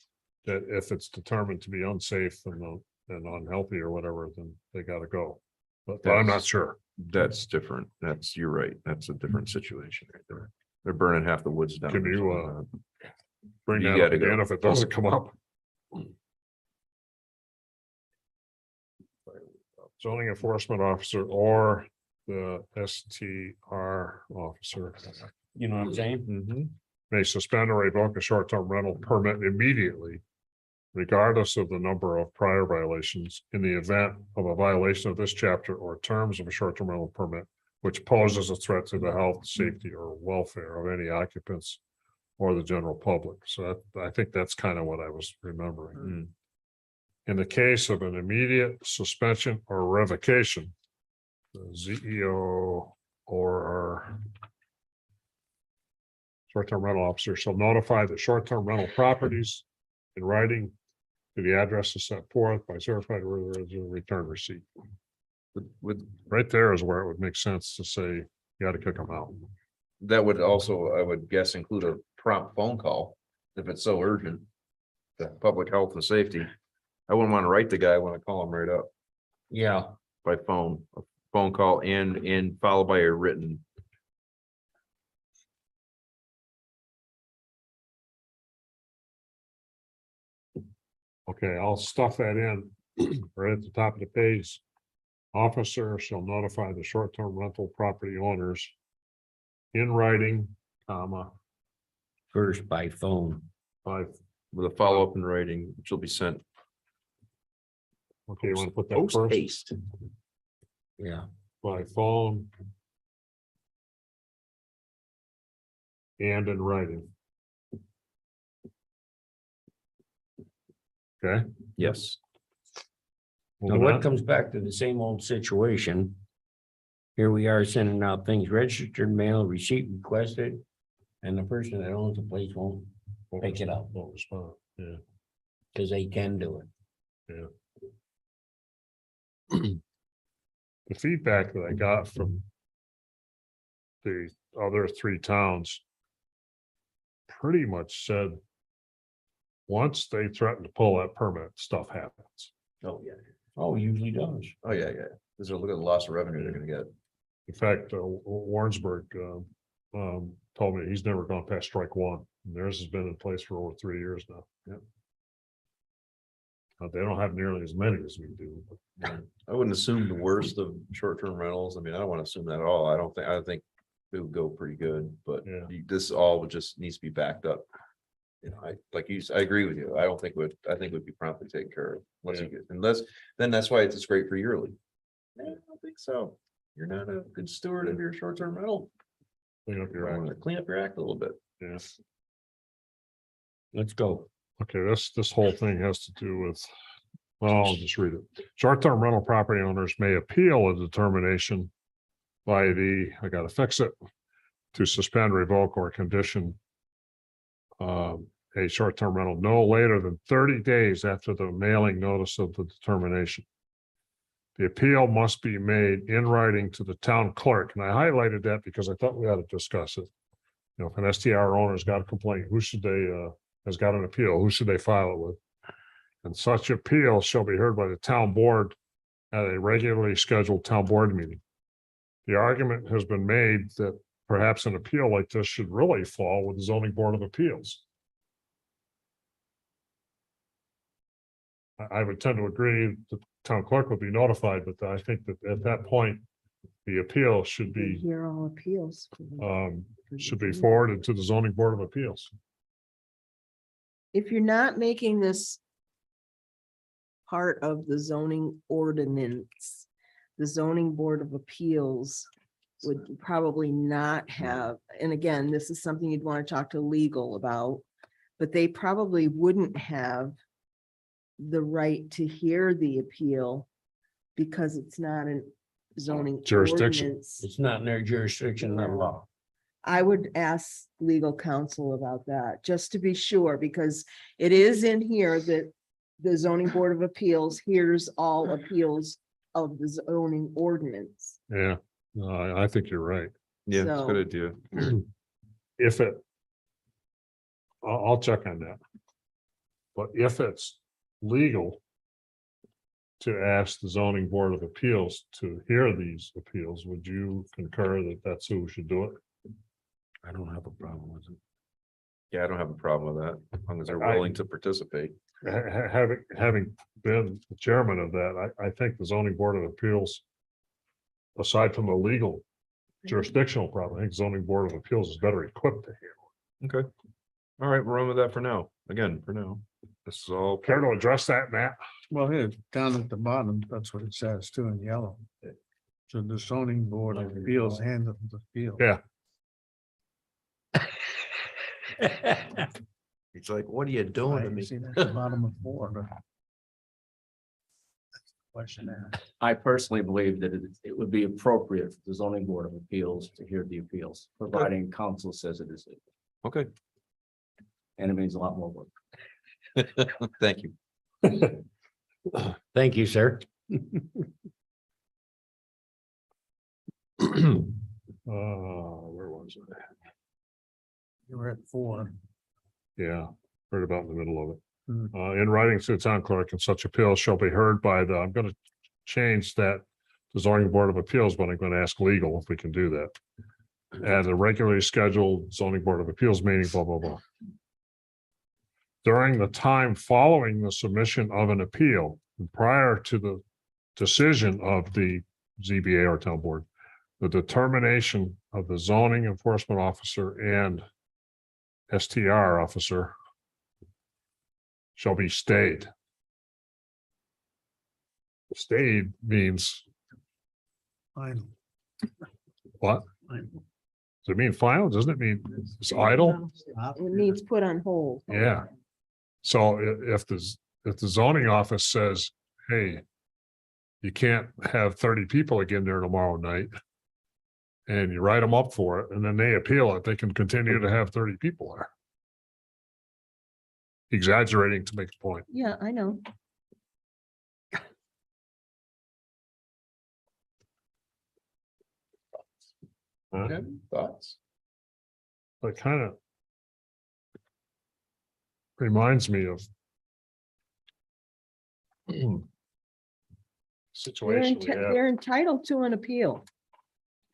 that if it's determined to be unsafe and unhealthy or whatever, then they gotta go. But I'm not That's- sure. That's different. You're right. That's a different situation right there. They're burning half the woods down. Can or you, something like that. Bring You that up gotta go. again if it doesn't come up. Zoning enforcement officer or the STR officer You know what I'm saying? Mhm. may suspend or revoke a short-term rental permit immediately, regardless of the number of prior violations, in the event of a violation of this chapter or terms of a short-term rental permit, which poses a threat to the health, safety, or welfare of any occupants or the general public. So I think that's kind of what I was remembering. Mm. In the case of an immediate suspension or revocation, the ZEO or short-term rental officer shall notify the short-term rental properties in writing to the addresses set forth by certified return receipt. With Right there is where it would make sense to say, you gotta kick them out. that would also, I would guess, include a prompt phone call if it's so urgent. The public health and safety. I wouldn't want to write the guy when I call him right up Yeah, by phone, a phone call and followed by a written. Okay, I'll stuff that in right at the top of the page. Officer shall notify the short-term rental property owners in writing, comma, first by phone. by, With a follow-up in writing, which will be sent okay, you want to put that post first? haste. Yeah, By phone. And in writing. Okay. Yes. now moving what on. comes back to the same old situation? Here we are sending out things registered mail, receipt requested, and the person that owns the place won't pick it up Won't respond, yeah. because they can do it. The feedback that I got from the other three towns pretty much said once they threaten to pull that permit, stuff happens. Oh, yeah. Oh, usually does. Oh, yeah, yeah. Because look at the loss of revenue they're gonna get. In fact, Warrensburg told me he's never gone past strike one. And theirs has been in place for over 3 years now. Yep. They don't have nearly as many as we do, but I wouldn't assume the worst of short-term rentals. I mean, I don't want to assume that at all. I think it would go pretty good, but Yeah. this all would just needs to be backed up. You know, I agree with you. I don't think I think would be promptly taken care of. Once you get, unless, then that's why it's great for yearly. I don't think so. You're not a good steward of your short-term rental. clean up your act. Clean up your act a little bit. Yeah. Let's go. Okay, this whole thing has to do with, well, I'll just read it. Short-term rental property owners may appeal a determination by I gotta fix it, to suspend, revoke, or condition a short-term rental no later than 30 days after the mailing notice of the determination. The appeal must be made in writing to the town clerk, and I highlighted that because I thought we ought to discuss it. You know, if an STR owner's got a complaint, who should they, has got an appeal, who should they file it with? And such appeal shall be heard by the town board at a regularly scheduled town board meeting. The argument has been made that perhaps an appeal like this should really fall with the zoning board of appeals. I would tend to agree the town clerk would be notified, but I think that at that point, the appeal should We be, hear all appeals. should be forwarded to the zoning board of appeals. If you're not making this part of the zoning ordinance, the zoning board of appeals would probably not have, and again, this is something you'd want to talk to legal about, but they probably wouldn't have the right to hear the appeal because it's not a zoning Jurisdiction. ordinance. It's not in their jurisdiction of law. I would ask legal counsel about that, just to be sure, because it is in here that the zoning board of appeals hears all appeals of the zoning ordinance. Yeah, I think you're right. Yeah, it's a So- good idea. If it. I'll check on that. But if it's legal. To ask the zoning board of appeals to hear these appeals, would you concur that that's who should do it? I don't have a problem with it. Yeah, I don't have a problem with that, as long as they're I- willing to participate. Having been the chairman of that, I think the zoning board of appeals. Aside from a legal jurisdictional problem, I think zoning board of appeals is better equipped to handle. Okay. All right, we'll run with that for now. Again, for now. This is all. Care to address that, Matt? Well, here, down at the bottom, that's what it says too in yellow. So the zoning board of appeals handles the appeal. Yeah. It's like, what are you doing to Right, you me? see that at the bottom of 4. That's the question there. I personally believe that it would be appropriate for the zoning board of appeals to hear the appeals, providing council says it is. Okay, And it means a lot more work. thank you. Thank you, sir. Where was it? You were at 4. Yeah, right about in the middle of it. Hmm. In writing to the town clerk, and such appeals shall be heard by the, I'm gonna change that. The zoning board of appeals, but I'm gonna ask legal if we can do that. At a regularly scheduled zoning board of appeals meeting, blah, blah, blah. During the time following the submission of an appeal, and prior to the decision of the ZBA or town board. The determination of the zoning enforcement officer and STR officer shall be stayed. Stayed means Final. what? Final. Does it mean final? Doesn't it mean it's idle? Stop. It means put on hold. Yeah. So if the zoning office says, hey, you can't have 30 people again there tomorrow night. And you write them up for it, and then they appeal it, they can continue to have 30 people there. Exaggerating to make a point. Yeah, I know. Huh? Thoughts? It kind of reminds me of situation we have. They're entitled to an appeal.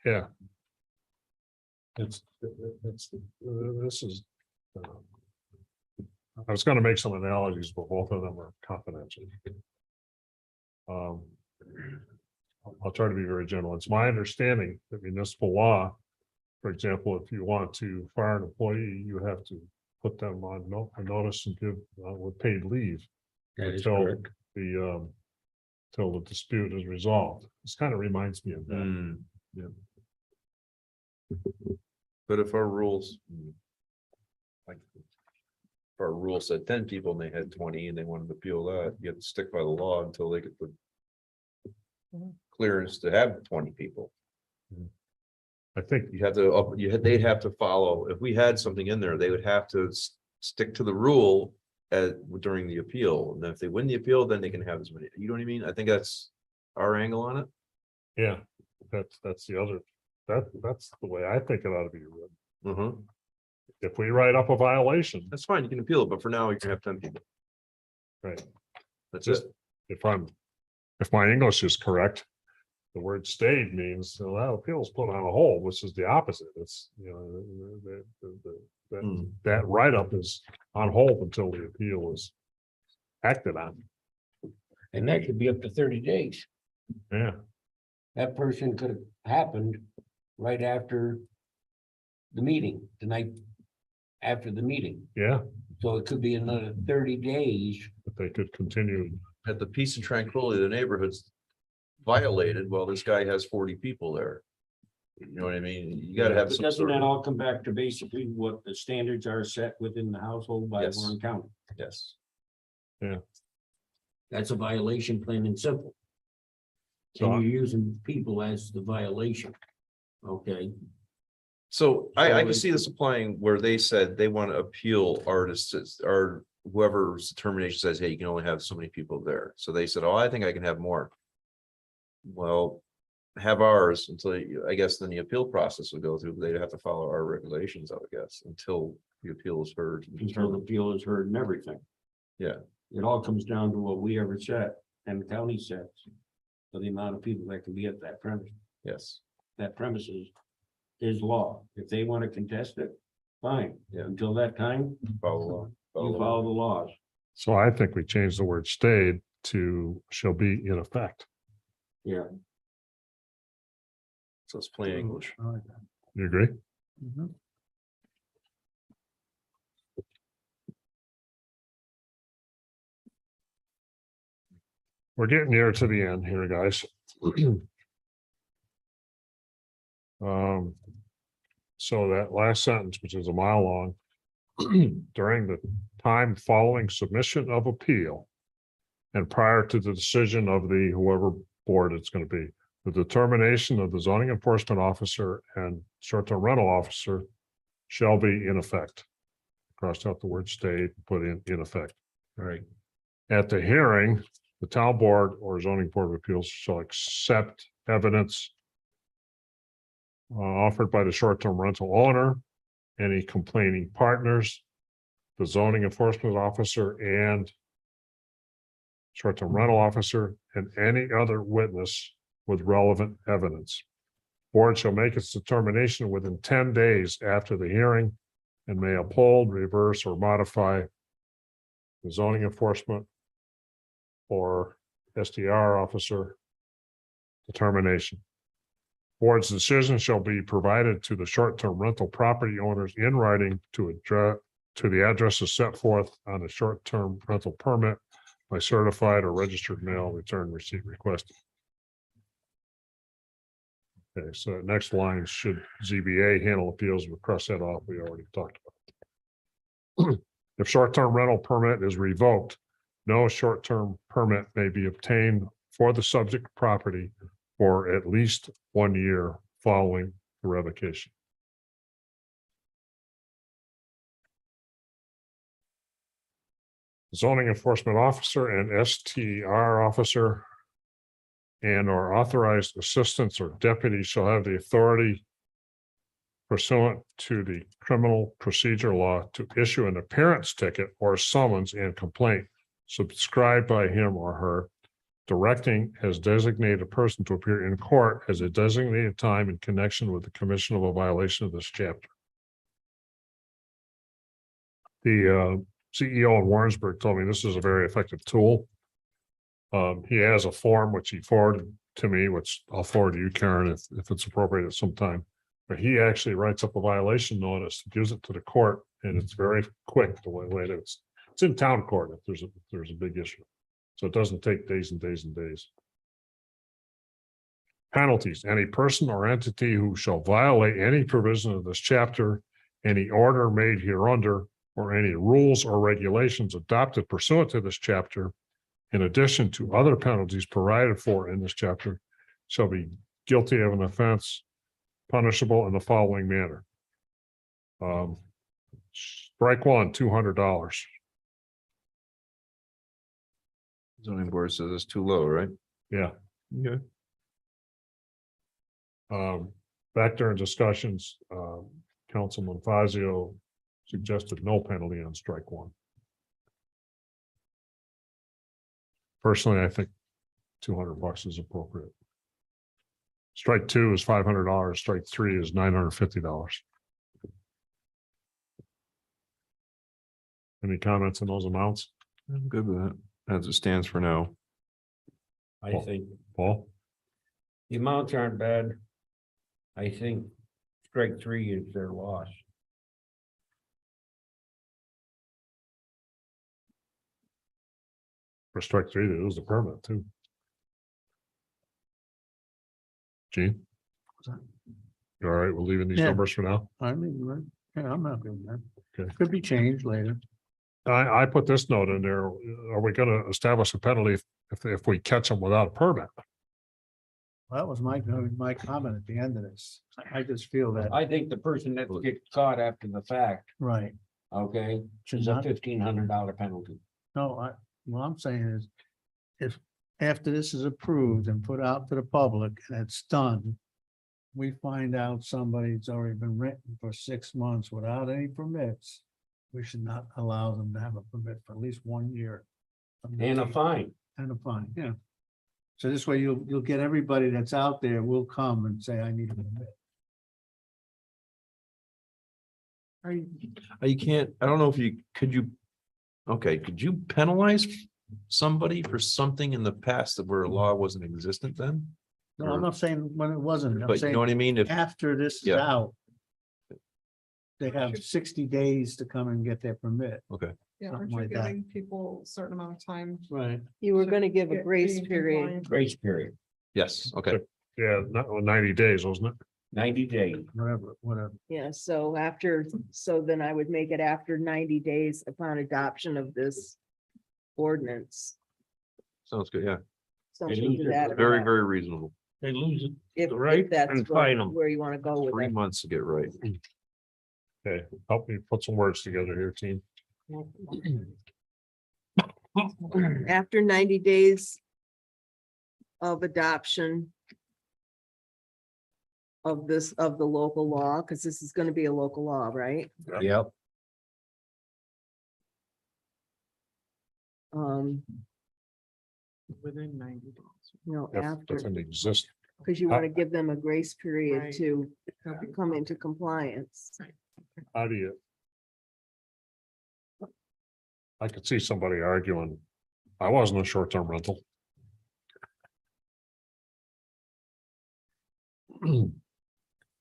Yeah. It's, this is. I was gonna make some analogies, but both of them are confidential. I'll try to be very general. It's my understanding that municipal law, for example, if you want to fire an employee, you have to put them on a notice and give with paid leave. That is Until correct. the till the dispute is resolved. This kind of reminds me of that. Hmm, yeah. But if our rules. Like. If our rule said 10 people and they had 20 and they wanted to appeal that, you have to stick by the law until they get the. Clearance to have 20 people. I think, You have to, they'd have to follow, if we had something in there, they would have to stick to the rule. During the appeal, and if they win the appeal, then they can have as many, you know what I mean? I think that's our angle on it. yeah, that's the other, that's the way I think it ought to be written. If we write up a violation, That's fine, you can appeal it, but for now, you can have 10 people. right, That's just it. if my English is correct. The word stayed means, well, that appeal is put on a hold, which is the opposite. It's, you know, that write-up is on hold until the appeal is acted on. And that could be up to 30 days. Yeah, That person could have happened right after the meeting, the night after the meeting. yeah, So it could be another 30 days. but they could continue. Had the peace and tranquility of the neighborhoods violated, well, this guy has 40 people there. You know what I mean? You gotta have But some doesn't sort that of, all come back to basically what the standards are set within the household by Yes. Warren County? yes. That's a violation, plain and simple. So And you're using people as the violation. Okay, So I can So see this applying where they said they want to appeal artists or whoever's determination says, hey, you can only have so many people there. So they said, oh, I think I can have more. Well, have ours until, I guess then the appeal process would go through, they'd have to follow our regulations, I would guess, until the appeal is heard. Until the appeal is heard and everything. Yeah. It all comes down to what we ever set and the county sets. For the amount of people that can be at that premise. Yes, That premises is law. If they want to contest it, fine. Yeah. Until that time, follow. you follow the laws. So I think we changed the word stayed to shall be in effect. Yeah. So it's plain English. I like that. You agree? Mhm. We're getting near to the end here, guys. So that last sentence, which is a mile long, during the time following submission of appeal and prior to the decision of the whoever board it's going to be, the determination of the zoning enforcement officer and short-term rental officer shall be in effect. Crossed out the word stayed, put in effect. All right. At the hearing, the town board or zoning board of appeals shall accept evidence offered by the short-term rental owner, any complaining partners, the zoning enforcement officer and short-term rental officer, and any other witness with relevant evidence. Board shall make its determination within 10 days after the hearing and may uphold, reverse, or modify the zoning enforcement or SDR officer determination. Board's decision shall be provided to the short-term rental property owners in writing to the addresses set forth on the short-term rental permit by certified or registered mail return receipt requested. Okay, so that next line, should ZBA handle appeals, we'll cross that off, we already talked about. If short-term rental permit is revoked, no short-term permit may be obtained for the subject property for at least 1 year following the revocation. Zoning enforcement officer and STR officer and or authorized assistants or deputies shall have the authority pursuant to the criminal procedure law to issue an appearance ticket or summons and complaint subscribed by him or her, directing as designated person to appear in court as a designated time in connection with the commission of a violation of this chapter. The CEO in Warrensburg told me this is a very effective tool. He has a form which he forwarded to me, which I'll forward to you, Karen, if it's appropriate at some time. But he actually writes up a violation notice, gives it to the court, and it's very quick the way it is. It's in town court if there's a big issue. So it doesn't take days and days and days. Penalties. Any person or entity who shall violate any provision of this chapter, any order made hereunder, or any rules or regulations adopted pursuant to this chapter, in addition to other penalties provided for in this chapter, shall be guilty of an offense punishable in the following manner. Strike one, $200. Zoning board says it's too low, right? Yeah. Okay. Back during discussions, Councilman Fazio suggested no penalty on strike one. Personally, I think $200 is appropriate. Strike two is $500. Strike three is $950. Any comments on those amounts? I'm good with that, as it stands for now. I Well- think Paul? the amounts aren't bad. I think strike three is their loss. For strike three, they lose the permit too. Gene? You all right, we're leaving these Yeah. numbers for now. I mean, right, yeah, I'm not doing that. Okay. Could be changed later. I put this note in there. Are we gonna establish a penalty if we catch them without a permit? Well, that was my comment at the end of this. I just feel that, I think the person that gets caught after the fact, right, okay, should is a not, $1,500 penalty. no, what I'm saying is, if after this is approved and put out to the public and it's done, we find out somebody's already been renting for 6 months without any permits, we should not allow them to have a permit for at least 1 year. And a fine. And a fine, yeah. So this way you'll get everybody that's out there will come and say, I need a permit. Are you, You can't, I don't know if could you penalize somebody for something in the past that where a law wasn't existent then? No, I'm not saying when it wasn't, I'm But you saying know what I mean? If, after this is Yeah. out. They have 60 days to come and get their permit. yeah, Something aren't you like that. giving people a certain amount of time? Right. You were to gonna give a get- grace be period. compliant? Grace period, yes, okay. Yeah, 90 days, wasn't it? 90 days. Whatever. Yeah, so so then I would make it after 90 days upon adoption of this ordinance. Sounds good, yeah. Something to that. Very, effect. very reasonable. They lose it. If right, that's and where fine 'em. where you want to go with 3 it. months to get right. Okay, help me put some words together here, team. After 90 days of adoption of the local law, because this is going to be a local law, right? Yep. Within 90 days. If After, an exist, because you want to give them a grace period Right. to come into compliance. how do you? I could see somebody arguing, I wasn't a short-term rental.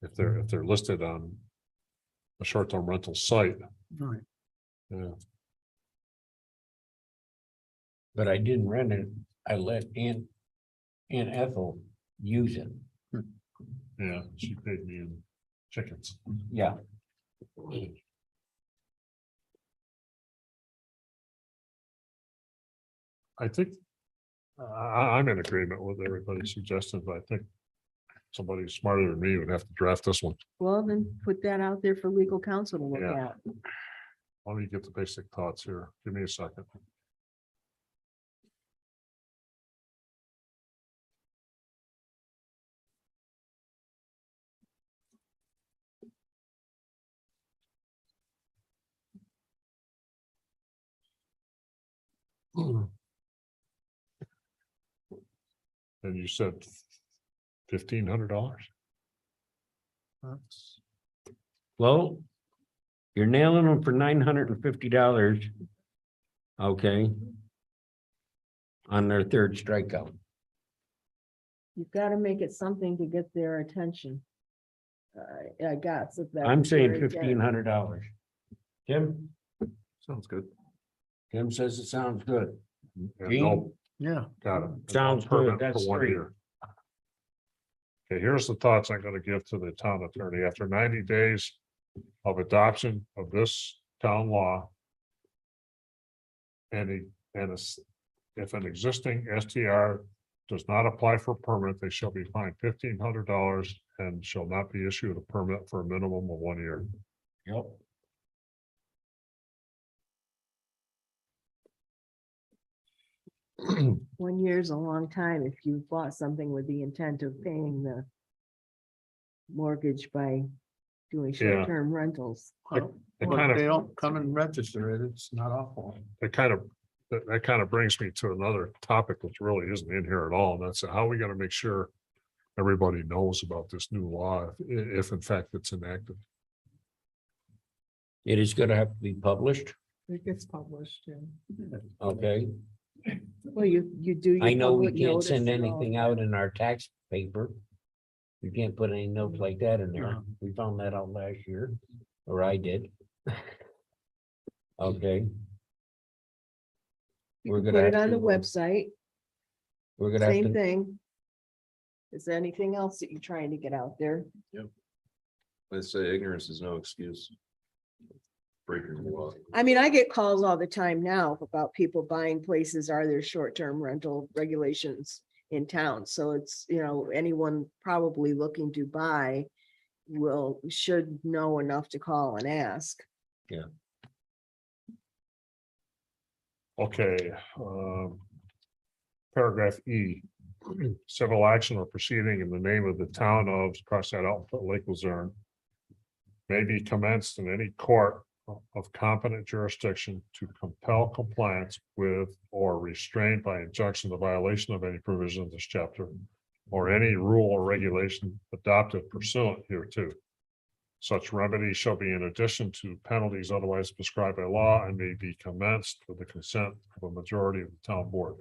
If they're listed on a short-term rental site, Right. yeah, But I didn't rent it. I let Aunt Ethel use it. yeah, she paid me in chickens. Yeah. I think, I'm in agreement with everybody's suggestions, but I think somebody smarter than me would have to draft this one. Well, then put that out there for legal counsel to look Yeah. at. Let me get the basic thoughts here. Give me a second. And you said $1,500? Well, you're nailing them for $950. Okay. On their third strikeout. You've got to make it something to get their attention. I guess if that. I'm was their saying intent. $1,500. Tim? Sounds good. Tim says it sounds good. And Gene? no, Yeah. got it. And no Sounds good. permit for That's 1 three. year. Okay, here's the thoughts I'm gonna give to the town attorney. After 90 days of adoption of this town law. If an existing STR does not apply for a permit, they shall be fined $1,500 and shall not be issued a permit for a minimum of 1 year. Yep. One year is a long time if you bought something with the intent of paying the mortgage by doing Yeah. short-term rentals. Well, It but kind if they of, don't come and register it, it's not awful. that kind of brings me to another topic which really isn't in here at all. And that's how are we gonna make sure everybody knows about this new law if in fact it's enacted? It is gonna have to be published, It gets published, yeah. okay? Well, you do. your I know we public can't notice send and all anything that. out in our tax paper. You can't put any notes like that in there. No. We found that out last year, or I did. Okay. You We're can gonna Put it have on the to, website, We're gonna have same to, thing. Is there anything else that you're trying to get out there? Let's say ignorance is no excuse. Breaking the law. I mean, I get calls all the time now about people buying places, are there short-term rental regulations in town? So it's, anyone probably looking to buy should know enough to call and ask. Okay, Paragraph E, civil action or proceeding in the name of the town of, cross that out, put Lake Luzerne, may be commenced in any court of competent jurisdiction to compel compliance with or restrain by injunction the violation of any provision of this chapter or any rule or regulation adopted pursuant hereto. Such remedy shall be in addition to penalties otherwise prescribed by law and may be commenced with the consent of a majority of the town board.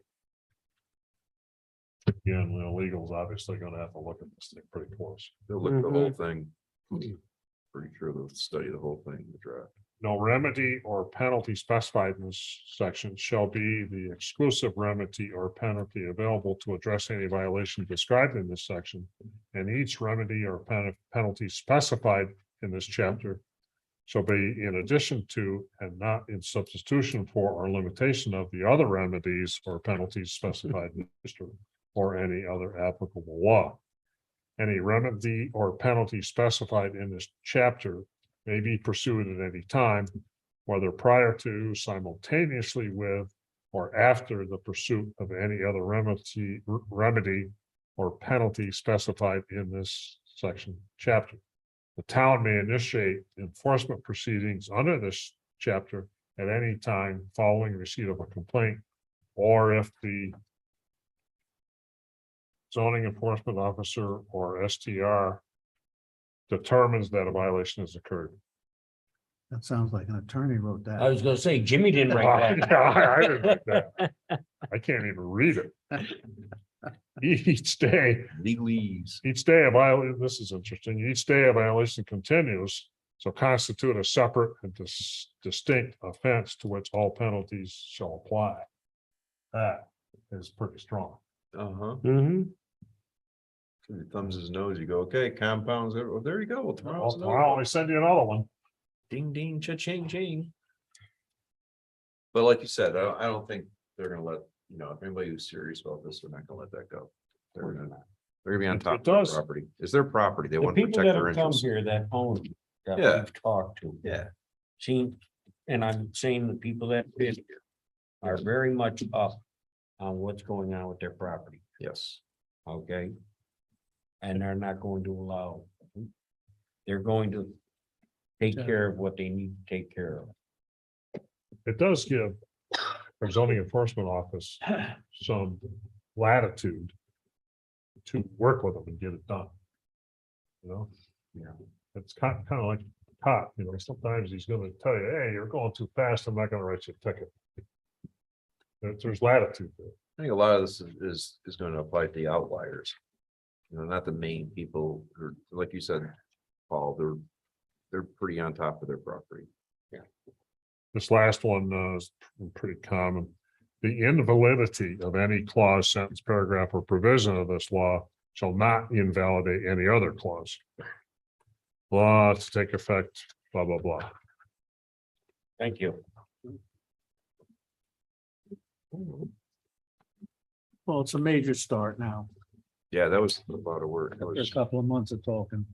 Again, the legal's obviously gonna have to look at this thing pretty close. They'll look at the whole thing. Pretty sure they'll study the whole thing, the draft. No remedy or penalty specified in this section shall be the exclusive remedy or penalty available to address any violation described in this section. And each remedy or penalty specified in this chapter shall be in addition to and not in substitution for or limitation of the other remedies or penalties specified in this chapter or any other applicable law. Any remedy or penalty specified in this chapter may be pursued at any time, whether prior to, simultaneously with, or after the pursuit of any other remedy or penalty specified in this section chapter. The town may initiate enforcement proceedings under this chapter at any time following receipt of a complaint, or if the zoning enforcement officer or STR determines that a violation has occurred. That sounds like an attorney wrote that. I was gonna say, Jimmy didn't write that. I didn't write that. I can't even read it. Each day, Legalese. each day a violation, this is interesting, each day a violation continues, so constitute a separate and distinct offense to which all penalties shall apply. That is pretty strong. Uh-huh. Mm-hmm. He thumbs his nose, you go, okay, compounds, oh, there you go. Tomorrow's another Well, one. I send you another one. Ding, ding, cha-ching, ching. But like you said, I don't think they're gonna let, if anybody who's serious about this, they're not gonna let that go. They're gonna be on It top of their does. property. It's their property. They The want to people protect that their have come interests. here that own, that Yeah. we've talked to. Yeah. Seen, and I'm saying the people that bid here are very much up on what's going on with their property, Yes. okay? And they're not going to allow. They're going to take care of what they need to take care of. It does give our zoning enforcement office some latitude to work with them and get it done. Yeah. It's kind of like a cop, sometimes he's gonna tell you, hey, you're going too fast, I'm not gonna write you a ticket. There's latitude there. I think a lot of this is going to apply to the outliers. Not the main people who are, like you said, Paul, they're pretty on top of their property. This last one is pretty common. The invalidity of any clause, sentence, paragraph, or provision of this law shall not invalidate any other clause. Law to take effect, blah, blah, blah. Thank you. Well, it's a major start now. Yeah, that was a lot of work. That After a was- couple of months of talking.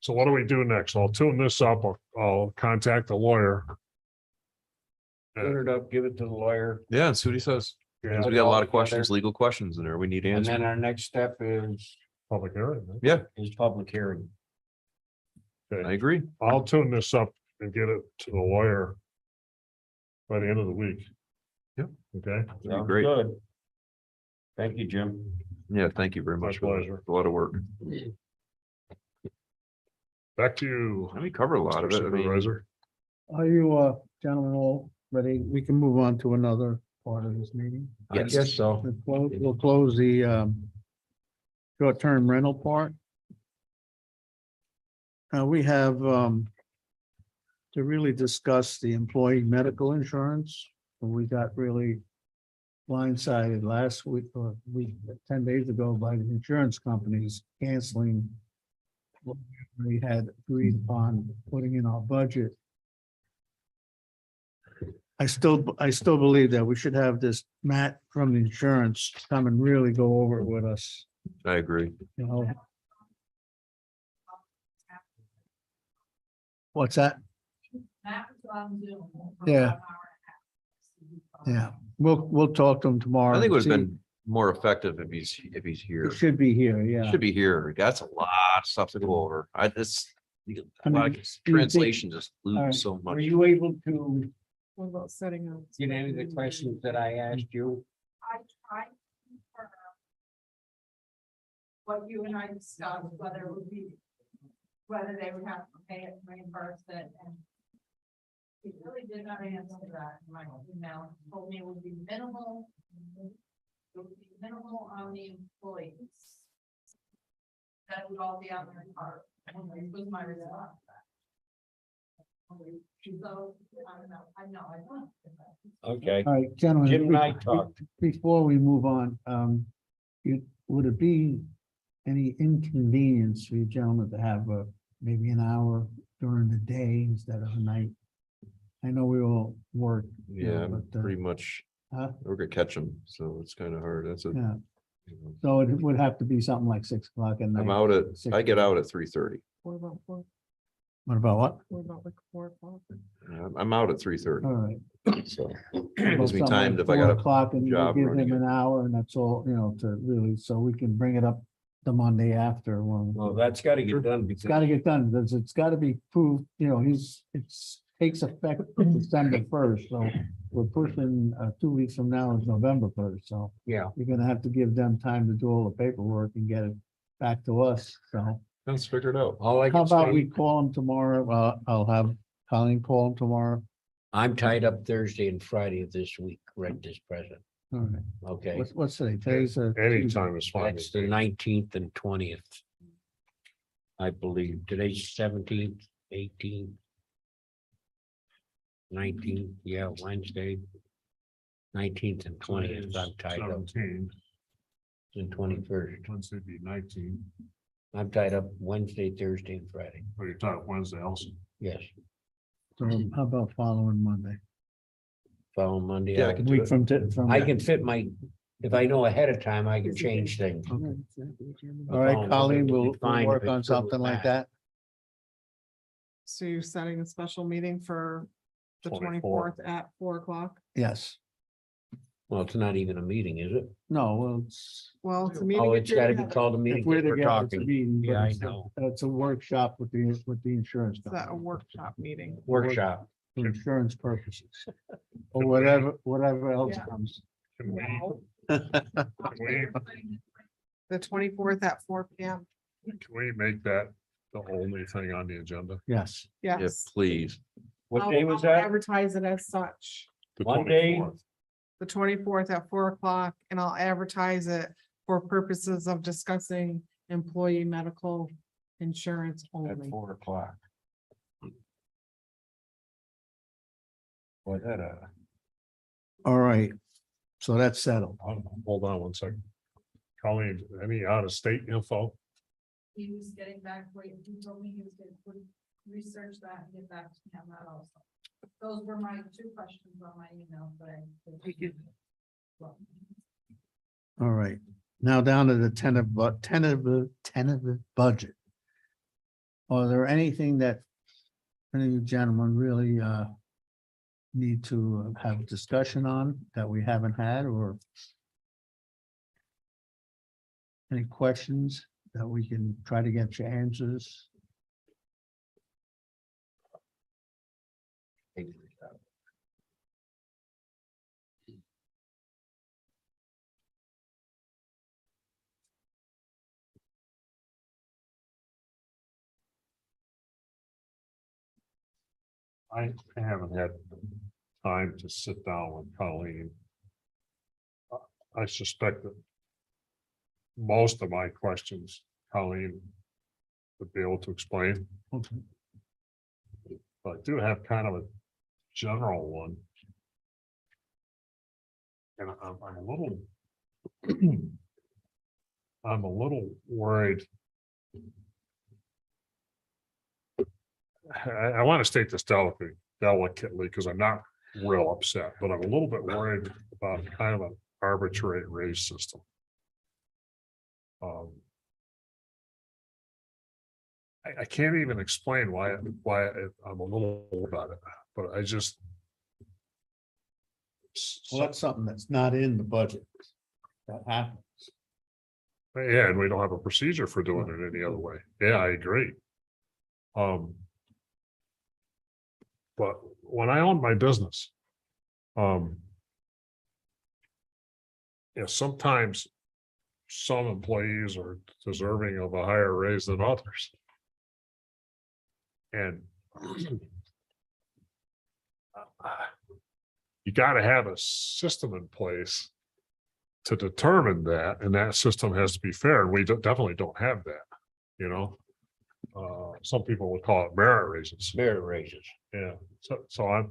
So what do we do next? I'll tune this up. I'll contact the lawyer. Put it up, give it to the lawyer, Yeah, and see what he says. Yeah, We got a lot of questions, legal questions in there. We need and answers. then our next step public hearing. right? Yeah, is public hearing. I Okay, agree. I'll tune this up and get it to the lawyer by the end of the week. Yep. Okay, That'd be Sounds great. good. Thank you, Jim. Yeah, thank you very My much. for that. pleasure. A lot of work. back to you. We covered a lot of it. I mean, Supervisor. Are you, gentlemen, all ready? We can move on to another part of this meeting. I guess so. We'll close the, short-term rental part. We have, to really discuss the employee medical insurance. We got really blindsided last week or 10 days ago by the insurance companies canceling what we had agreed upon putting in our budget. I still believe that we should have this Matt from the insurance come and really go over it with us, I agree. you know. What's that? That was on Zoom. Yeah. Yeah, we'll talk to him tomorrow. I think it would and have see. been more effective if he's here. It should be here, He yeah. should be here. That's a lot of stuff to go over. A I mean, lot of do you think- translation just All right. lose so Were much. you able to What about setting up? get any of the questions that I asked you? I tried to confirm what you and I discussed, whether it would be, whether they would have to pay it, reimburse it, and he really did not answer that in my email. He told me it would be minimal. It would be minimal on the employees. That would all be on their part. And this was my response. So, I know, I don't. Okay, All right, gentlemen. Jim and I talked. Before we move on, would it be any inconvenience for you gentlemen to have maybe an hour during the day instead of a night? I know we all work. Yeah, but, pretty much. huh? We're gonna catch him, so it's kind of hard. That's a, Yeah, you know. so it would have to be something like 6 o'clock at night. I'm out at, Six I get o'clock. out at 3:30. What about four, What about what? what about like 4 o'clock? I'm out at 3:30, All right. so. Well, Gives me something time like if I 4 got a o'clock and you job give running him an hour and that's all, to really, so we can bring it up the Monday after when. Well, that's gotta get done It's because gotta get done, because it's gotta be proved, takes effect December 1st, so we're pushing, 2 weeks from now is November 1st, so. Yeah. You're gonna have to give them time to do all the paperwork and get it back to us, so. Let's figure it out. all I How can about we say, call them tomorrow, I'll have Colleen call them tomorrow. I'm tied up Thursday and Friday of this week, right this present, All right, okay? what's today, today's Anytime is fine. That's the 19th and 20th. I believe today's 17th, 18th. 19th, yeah, Wednesday. 19th and 20th, I'm tied up, 17, and 21st. Wednesday be 19, I'm tied up Wednesday, Thursday, and Friday, or you're talking Wednesday also. yes, So how about following Monday? following Monday. Yeah, I I'll- can do Week it. from. I can fit if I know ahead of time, I can change things. Okay. The All right, following Colleen, Monday will we'll be fine if work it's on good with something like Matt. that. So you're setting a special meeting for the 24th. 24th at 4 o'clock? Yes. Well, it's not even a meeting, is it? No, well, it's. Well, it's a meeting. Oh, if it's you're gotta be together. called a meeting, If we're 'cause we're together, it's a talking, meeting, but Yeah, I it's a- know. It's a workshop with the insurance It's a company, workshop meeting. workshop. for insurance purposes. Or whatever else Yeah. comes. Can we, Well, can we, The 24th at 4 p.m. can we make that the only thing on the agenda? Yes, Yeah, Yes. please. What I'll- day was I'll that? Advertise it as such, The Monday? 24th. the 24th at 4 o'clock, and I'll advertise it for purposes of discussing employee medical insurance At only. 4 o'clock. Boy, that, all right. So that's settled. Hold on 1 second. Colleen, any out of state info? He was getting back, he told me he was gonna research that and get back to me on that also. Those were my 2 questions on my email, but well, All right. Now down to the tentative budget. Are there anything that any of you gentlemen really need to have a discussion on that we haven't had, or any questions that we can try to get your answers? I haven't had time to sit down with Colleen. I suspect that most of my questions, Colleen would be able to explain, Okay. but I do have kind of a general one. And I'm a little I'm a little worried. I want to state this delicately, because I'm not real upset, but I'm a little bit worried about kind of an arbitrary raise system. I can't even explain why I'm a little about it, but I just. Well, that's something that's not in the budget. That happens. Yeah, and we don't have a procedure for doing it any other way. Yeah, I agree. But when I owned my business, yeah, sometimes some employees are deserving of a higher raise than others. And you gotta have a system in place to determine that, and that system has to be fair, and we definitely don't have that, you know? Some people would call it merit raises, Merit raises. yeah, so I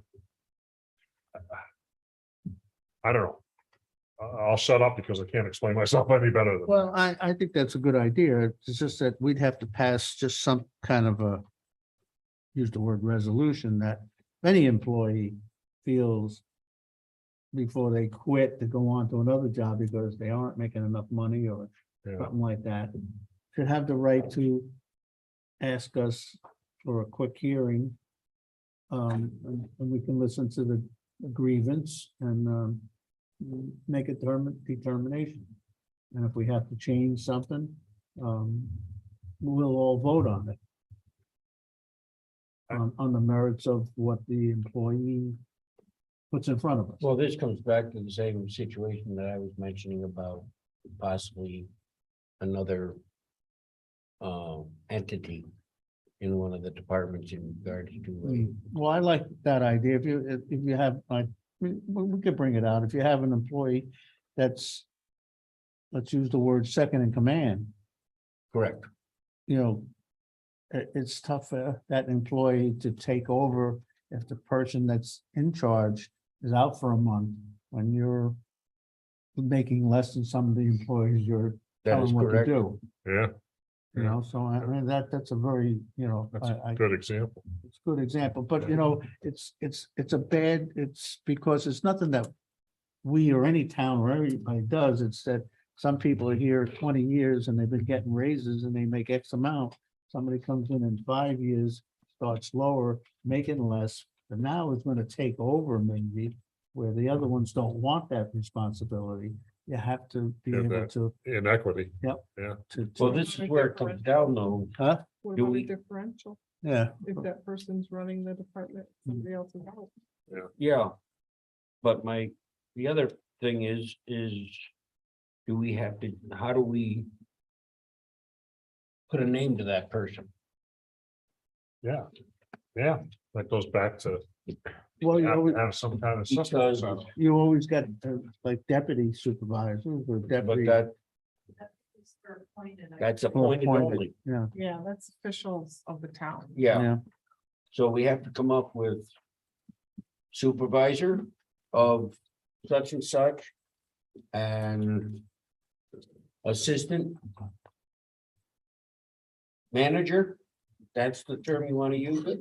don't know. I'll shut up because I can't explain myself any better than that. Well, I think that's a good idea. It's just that we'd have to pass just some kind of a, use the word resolution, that if any employee feels before they quit to go on to another job because they aren't making enough money or Yeah. something like that, should have the right to ask us for a quick hearing. And we can listen to the grievance and make a determination. And if we have to change something, we'll all vote on it. On the merits of what the employee puts in front of us. Well, this comes back to the same situation that I was mentioning about possibly another entity in one of the departments in regards to. Well, I like that idea. If you have, like, we could bring it out. If you have an employee that's, let's use the word second in command, Correct. you know, it's tough for that employee to take over if the person that's in charge is out for a month when you're making less than some of the employees you're That telling is what to correct. do. Yeah, You know, so I mean, that's a very, you know, that's a good example. it's a good example, but you know, it's a bad, it's because it's nothing that we or any town or everybody does. It's that some people are here 20 years and they've been getting raises and they make X amount. Somebody comes in 5 years, starts lower, making less, but now is gonna take over maybe where the other ones don't want that responsibility. You have to be Yeah, able that- to, Inequity. to, Well, this is where it comes down though. huh? What Do about a we- differential? Yeah. If that person's running the department, somebody else is out. Yeah. But the other thing is do we have to, how do we put a name to that person? Yeah, yeah, that goes back to. Well, you have to always, have some kind of system. Because- set up. you always got like deputy supervisors or But deputy. that's appointed only. Yeah, Yeah, that's officials of the town. Yeah, yeah. so we have to come up with supervisor of such and such and assistant manager. That's the term you want to use it?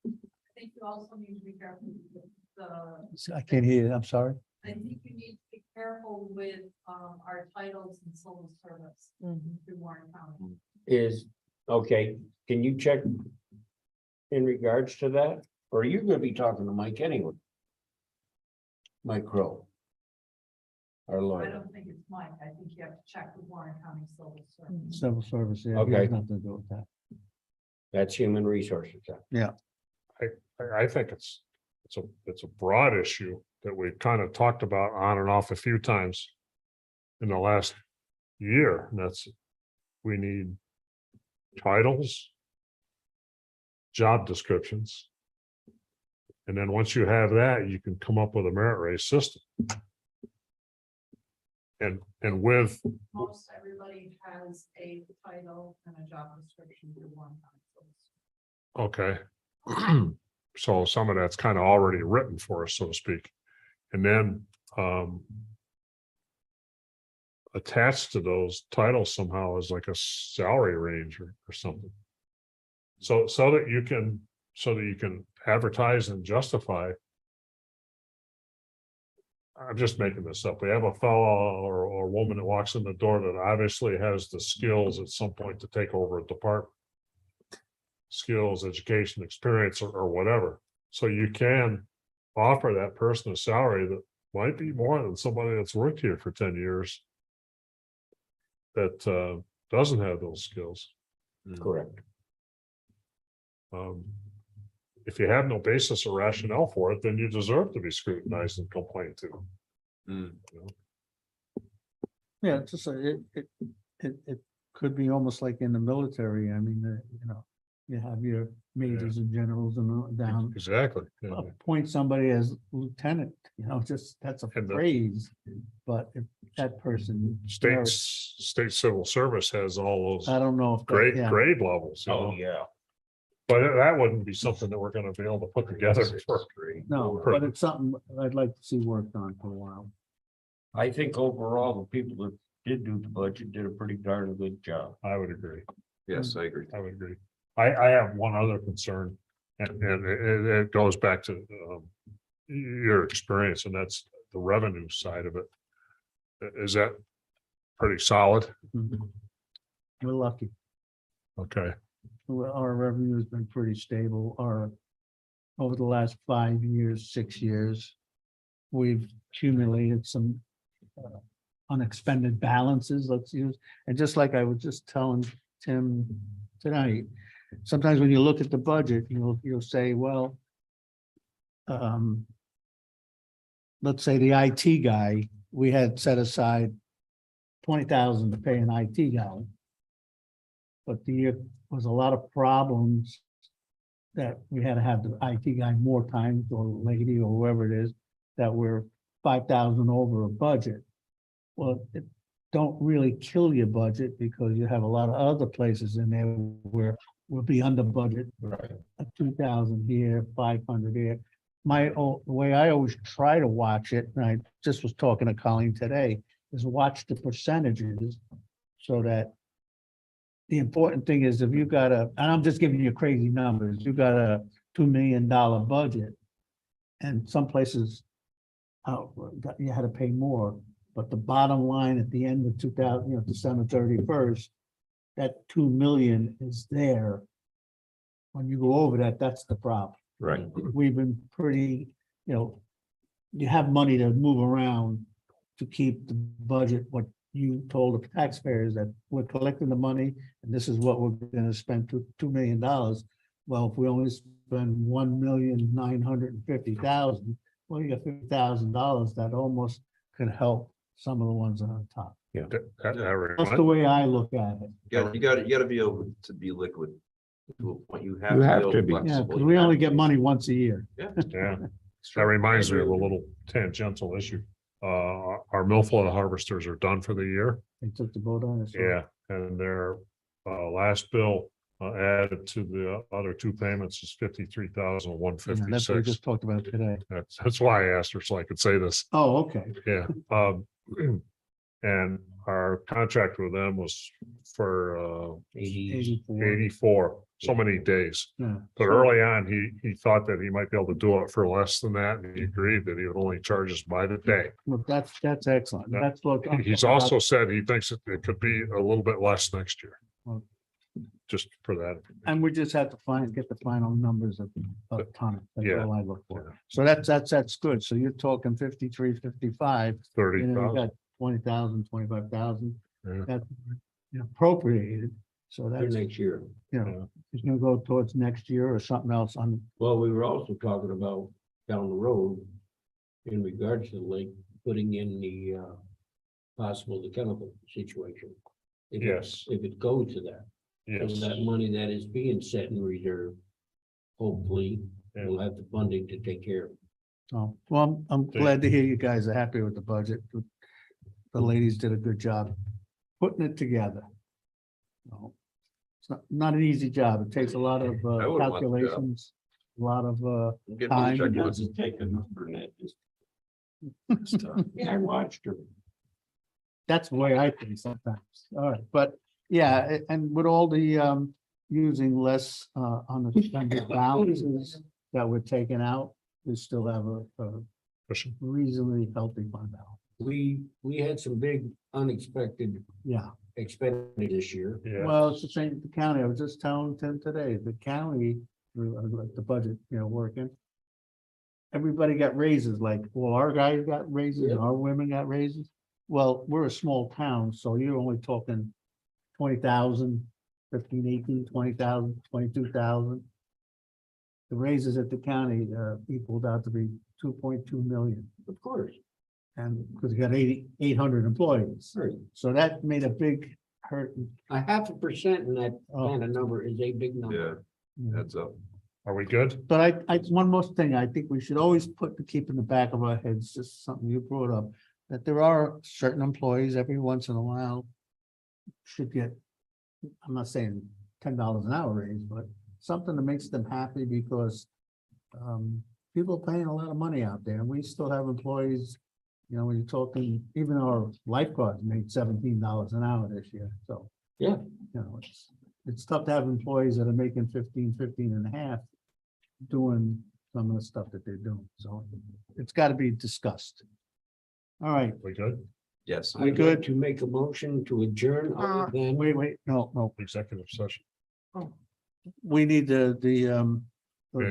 I think you also need to be careful with the, I can't hear you. I'm sorry. I think you need to be careful with, our titles and civil service through Warren County. Is, okay, can you check in regards to that? Or are you gonna be talking to Mike anyway? Mike Crowe. Our I lawyer. don't think it's Mike. I think you have to check with Warren County Civil Service. Civil service, yeah, it Okay. has nothing to do with that. That's human resources. I think it's a broad issue that we've kind of talked about on and off a few times. In the last year, and that's, we need titles. Job descriptions. And then once you have that, you can come up with a merit raise system. And with, Most everybody has a title and a job description through Warren County. okay. So some of that's kind of already written for us, so to speak. And then attached to those titles somehow is like a salary range or something. So that you can advertise and justify. I'm just making this up. We have a fellow or woman that walks in the door that obviously has the skills at some point to take over a department. Skills, education, experience, or whatever. So you can offer that person a salary might be more than somebody that's worked here for 10 years. That doesn't have those skills. Correct. If you have no basis or rationale for it, then you deserve to be scrutinized and complained to. Yeah, it's just, it could be almost like in the military. I mean, you have your majors and generals and down. Exactly. Yeah. Appoint somebody as lieutenant, just, that's a And the- phrase. But if that person. State civil service has all I those don't know if. grade levels. you know. yeah. But that wouldn't be something that we're gonna be able to put together for. No, but it's something I'd like to see worked on for a while. I think overall, the people that did do the budget did a pretty darn good job. I would agree. Yes, I agree. I would agree. I have one other concern, and it goes back to your experience, and that's the revenue side of it. Is that pretty solid? Mhm. We're lucky. Okay, Our revenue has been pretty stable. Over the last 5 years, 6 years, we've accumulated some unexpended balances, let's use. And just like I was just telling Tim tonight, sometimes when you look at the budget, you'll say, well, let's say the IT guy, we had set aside 20,000 to pay an IT guy. But there was a lot of problems that we had to have the IT guy more times, or lady, or whoever it is, that were 5,000 over a budget. Well, it don't really kill your budget, because you have a lot of other places in there where we'll be under budget. Right. 2,000 here, 500 here. The way I always try to watch it, and I just was talking to Colleen today, is watch the percentages, so that the important thing is, if you got and I'm just giving you crazy numbers, you got a $2 million budget. And some places, you had to pay more, but the bottom line at the end of 2000, December 31st, that 2 million is there. When you go over that, that's the problem. Right. We've been pretty, you have money to move around to keep the budget, what you told the taxpayers, that we're collecting the money and this is what we're gonna spend, $2 million. Well, if we only spend 1,950,000, well, you got $50,000 that almost could help some of the ones on the top. That's the way I look at it. You gotta be able to be liquid. To a point, you have You to have be able to to be. be Yeah, flexible. because You we have only to get be- money once a year. Yeah. yeah. That reminds me of a little tangential issue. Our milfoil harvesters are done for the year. They took the boat on us. Yeah, and their last bill added to the other two payments is 53,156. That's what we just talked about today. That's why I asked her, so I could say this. Oh, okay. Yeah. And our contract with them was for 84. 84, so many days. Yeah. But early on, he thought that he might be able to do it for less than that, and he agreed that he would only charge us by the day. Well, that's excellent. That's what. I'm He's talking about. also said he thinks it could be a little bit less next year. Well- Just for that. And we just had to get the final numbers of ton. That's Yeah. all I look for. Yeah. So that's good. So you're talking 53, 55, 30,000. and then we got 20,000, 25,000. Yeah. That's appropriated. So For that's, next year. it's gonna go towards next year or something else on. Well, we were also talking about down the road in regards to the lake, putting in the the chemical situation. If it- Yes. If it goes to that, Yes. and that money that is being set in reserve, hopefully, we'll have the funding to take care of it. So, well, I'm glad to hear you guys are happy with the budget. The ladies did a good job putting it together. So, it's not an easy job. It takes a lot of I would've wanted the job. calculations, a lot of I'm getting my time. check It in. doesn't take a number net. Yeah, I watched her. that's the way I think sometimes. All right, but yeah, and with all the using less unexpended balances that were taken out, we still have a reasonably healthy fund balance. We had some big unexpected Yeah, expenditure this year. Yeah. well, it's the same with the county. I was just telling Tim today, the county, the budget, working. everybody got raises, like, well, our guys got raises and our women got raises. Well, we're a small town, so you're only talking 20,000, 15, 18, 20,000, 22,000. The raises at the county equaled out to be 2.2 million. Of course. And because you got 800 employees, Right. so that made a big hurt. 0.5% in that Oh. kind of number is a big Yeah, number. heads up. Are we good? But one more thing, I think we should always keep in the back of our heads, just something you brought up, that there are certain employees every once in a while should get, I'm not saying $10 an hour raise, but something that makes them happy because people are paying a lot of money out there, and we still have employees, when you're talking, even our lifeguards made $17 an hour this year, so. Yeah. It's tough to have employees that are making 15 and a half doing some of the stuff that they're doing, so it's gotta be discussed. All right, We good? Yes. We I'd good? like to make a motion to adjourn other than. wait, no, Executive session. we need Yeah.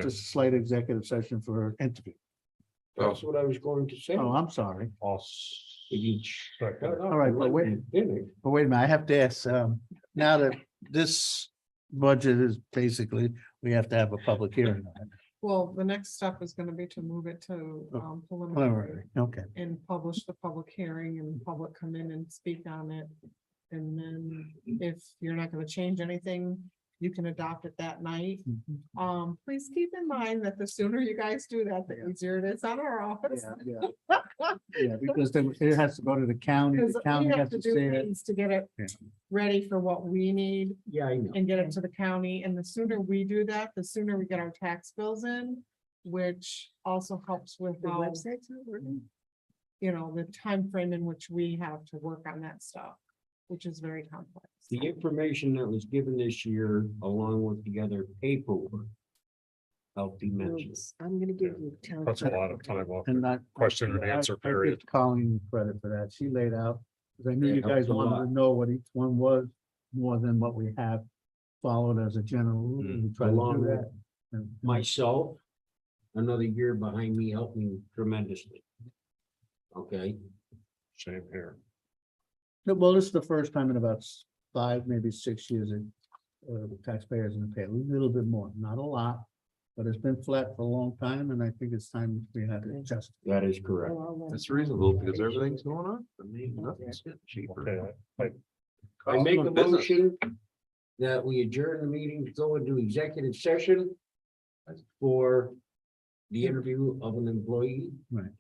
just slight executive session for interview. That's what I was going to say. Oh, I'm sorry, All All right, but wait. but wait a minute, I have to ask, now that this budget is basically, we have to have a public hearing on it. Well, the next step is gonna be to move it to preliminary Preliminary, okay. and publish the public hearing and the public come in and speak on it. And then if you're not gonna change anything, you can adopt it that night. Mhm. Please keep in mind that the sooner you guys do that, the easier it is on our office. Yeah, because then it has to go to the county, Because the we county have has to to do see it. things to get it Yeah. ready for what we need Yeah, I know. and get it to the county. And the sooner we do that, the sooner we get our tax bills in, which also helps with The how, website's not working? the time frame in which we have to work on that stuff, which is very complex. The information that was given this year, along with the other paperwork, helped immensely. I'm gonna give you town. That's a clerk. lot of time off. And not. Question and answer I give period. Colleen credit for that. She laid out, because I knew Yeah, you it helps guys a wanted lot. to know what each one was, more than what we have followed as a general rule. We try to Along do with that. And- Myself, another year behind me helped me tremendously. Okay, Same here. No, well, this is the first time in about 5, maybe 6 years that the taxpayers are gonna pay a little bit more, not a lot. But it's been flat for a long time, and I think it's time we have to adjust. that is correct. It's reasonable because everything's going on. I mean, nothing's getting cheaper. Okay, I make a Cost of business. motion that we adjourn the meeting to go into executive session for the interview of an employee. Right.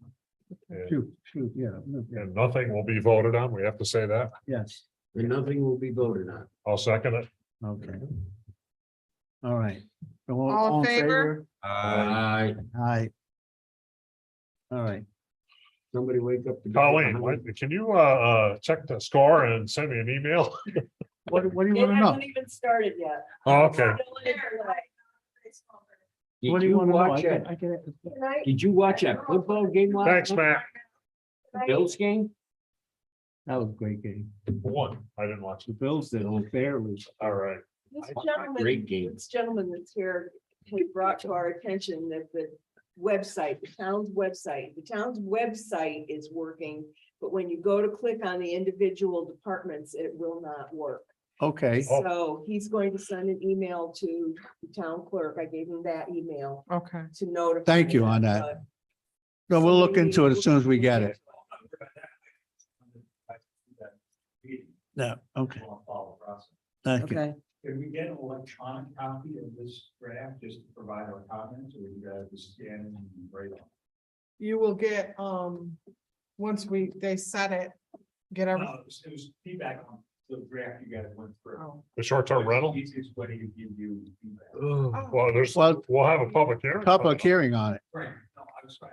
and Shoot, yeah, yeah, and nothing will be voted on. We have to say that. yes, And nothing will be voted on. I'll second it. okay. All right. All in favor? Aye. All right, Somebody wake up. the guy Colleen, behind. can you check the score and send me an email? what do you It wanna know? hasn't even started yet. Oh, okay. What Did do you you wanna know? watch I that? can- I can- Did you watch that football game last Thanks, night? Matt. The Bills game? That was a great game. One, I didn't watch The it. Bills did barely. All right. This Great gentleman, game. this gentleman that's here has brought to our attention that the website, the town's website is working. But when you go to click on the individual departments, it will not work. Okay, Oh. So he's going to send an email to the town clerk. I gave him that email Okay. to notify. Thank you on them, that. but no, we'll look somebody into it needs as to soon as we look get into it. Yeah, okay. Thank you. Okay, Can we get an electronic copy of this draft just to provide our comments, or you guys just scan it and write on? You will get, once they set it, get every. No, it was feedback on the draft you guys went through. Oh. The short-term rental? Easiest way to give you feedback. Oh. Well, we'll have a public hearing. Public hearing on it. Right, no, I was fine.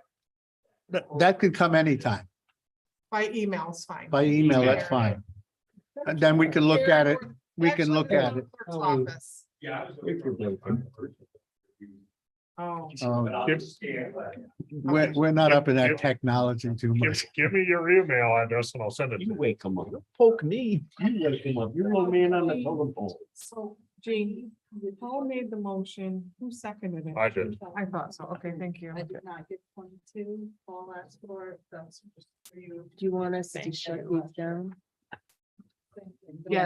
That could come anytime. By email's fine. By email, that's fine. And then we can look at it. We can look at it. Clerk's office. Yeah. I was If you're blinking. Oh, But I'll Give- just scan, but We're not up in that Give- technology too Give, much. give me your email address and I'll send it. to You you. wake him up. Poke me. You wake him up. You're the man on the telephone. so Jean, Paul made the motion. Who seconded it? I did. I thought so. Okay, thank you. I did not get 22, Paul asked for it, that's just for you. Do you want us to shut these down? Yes.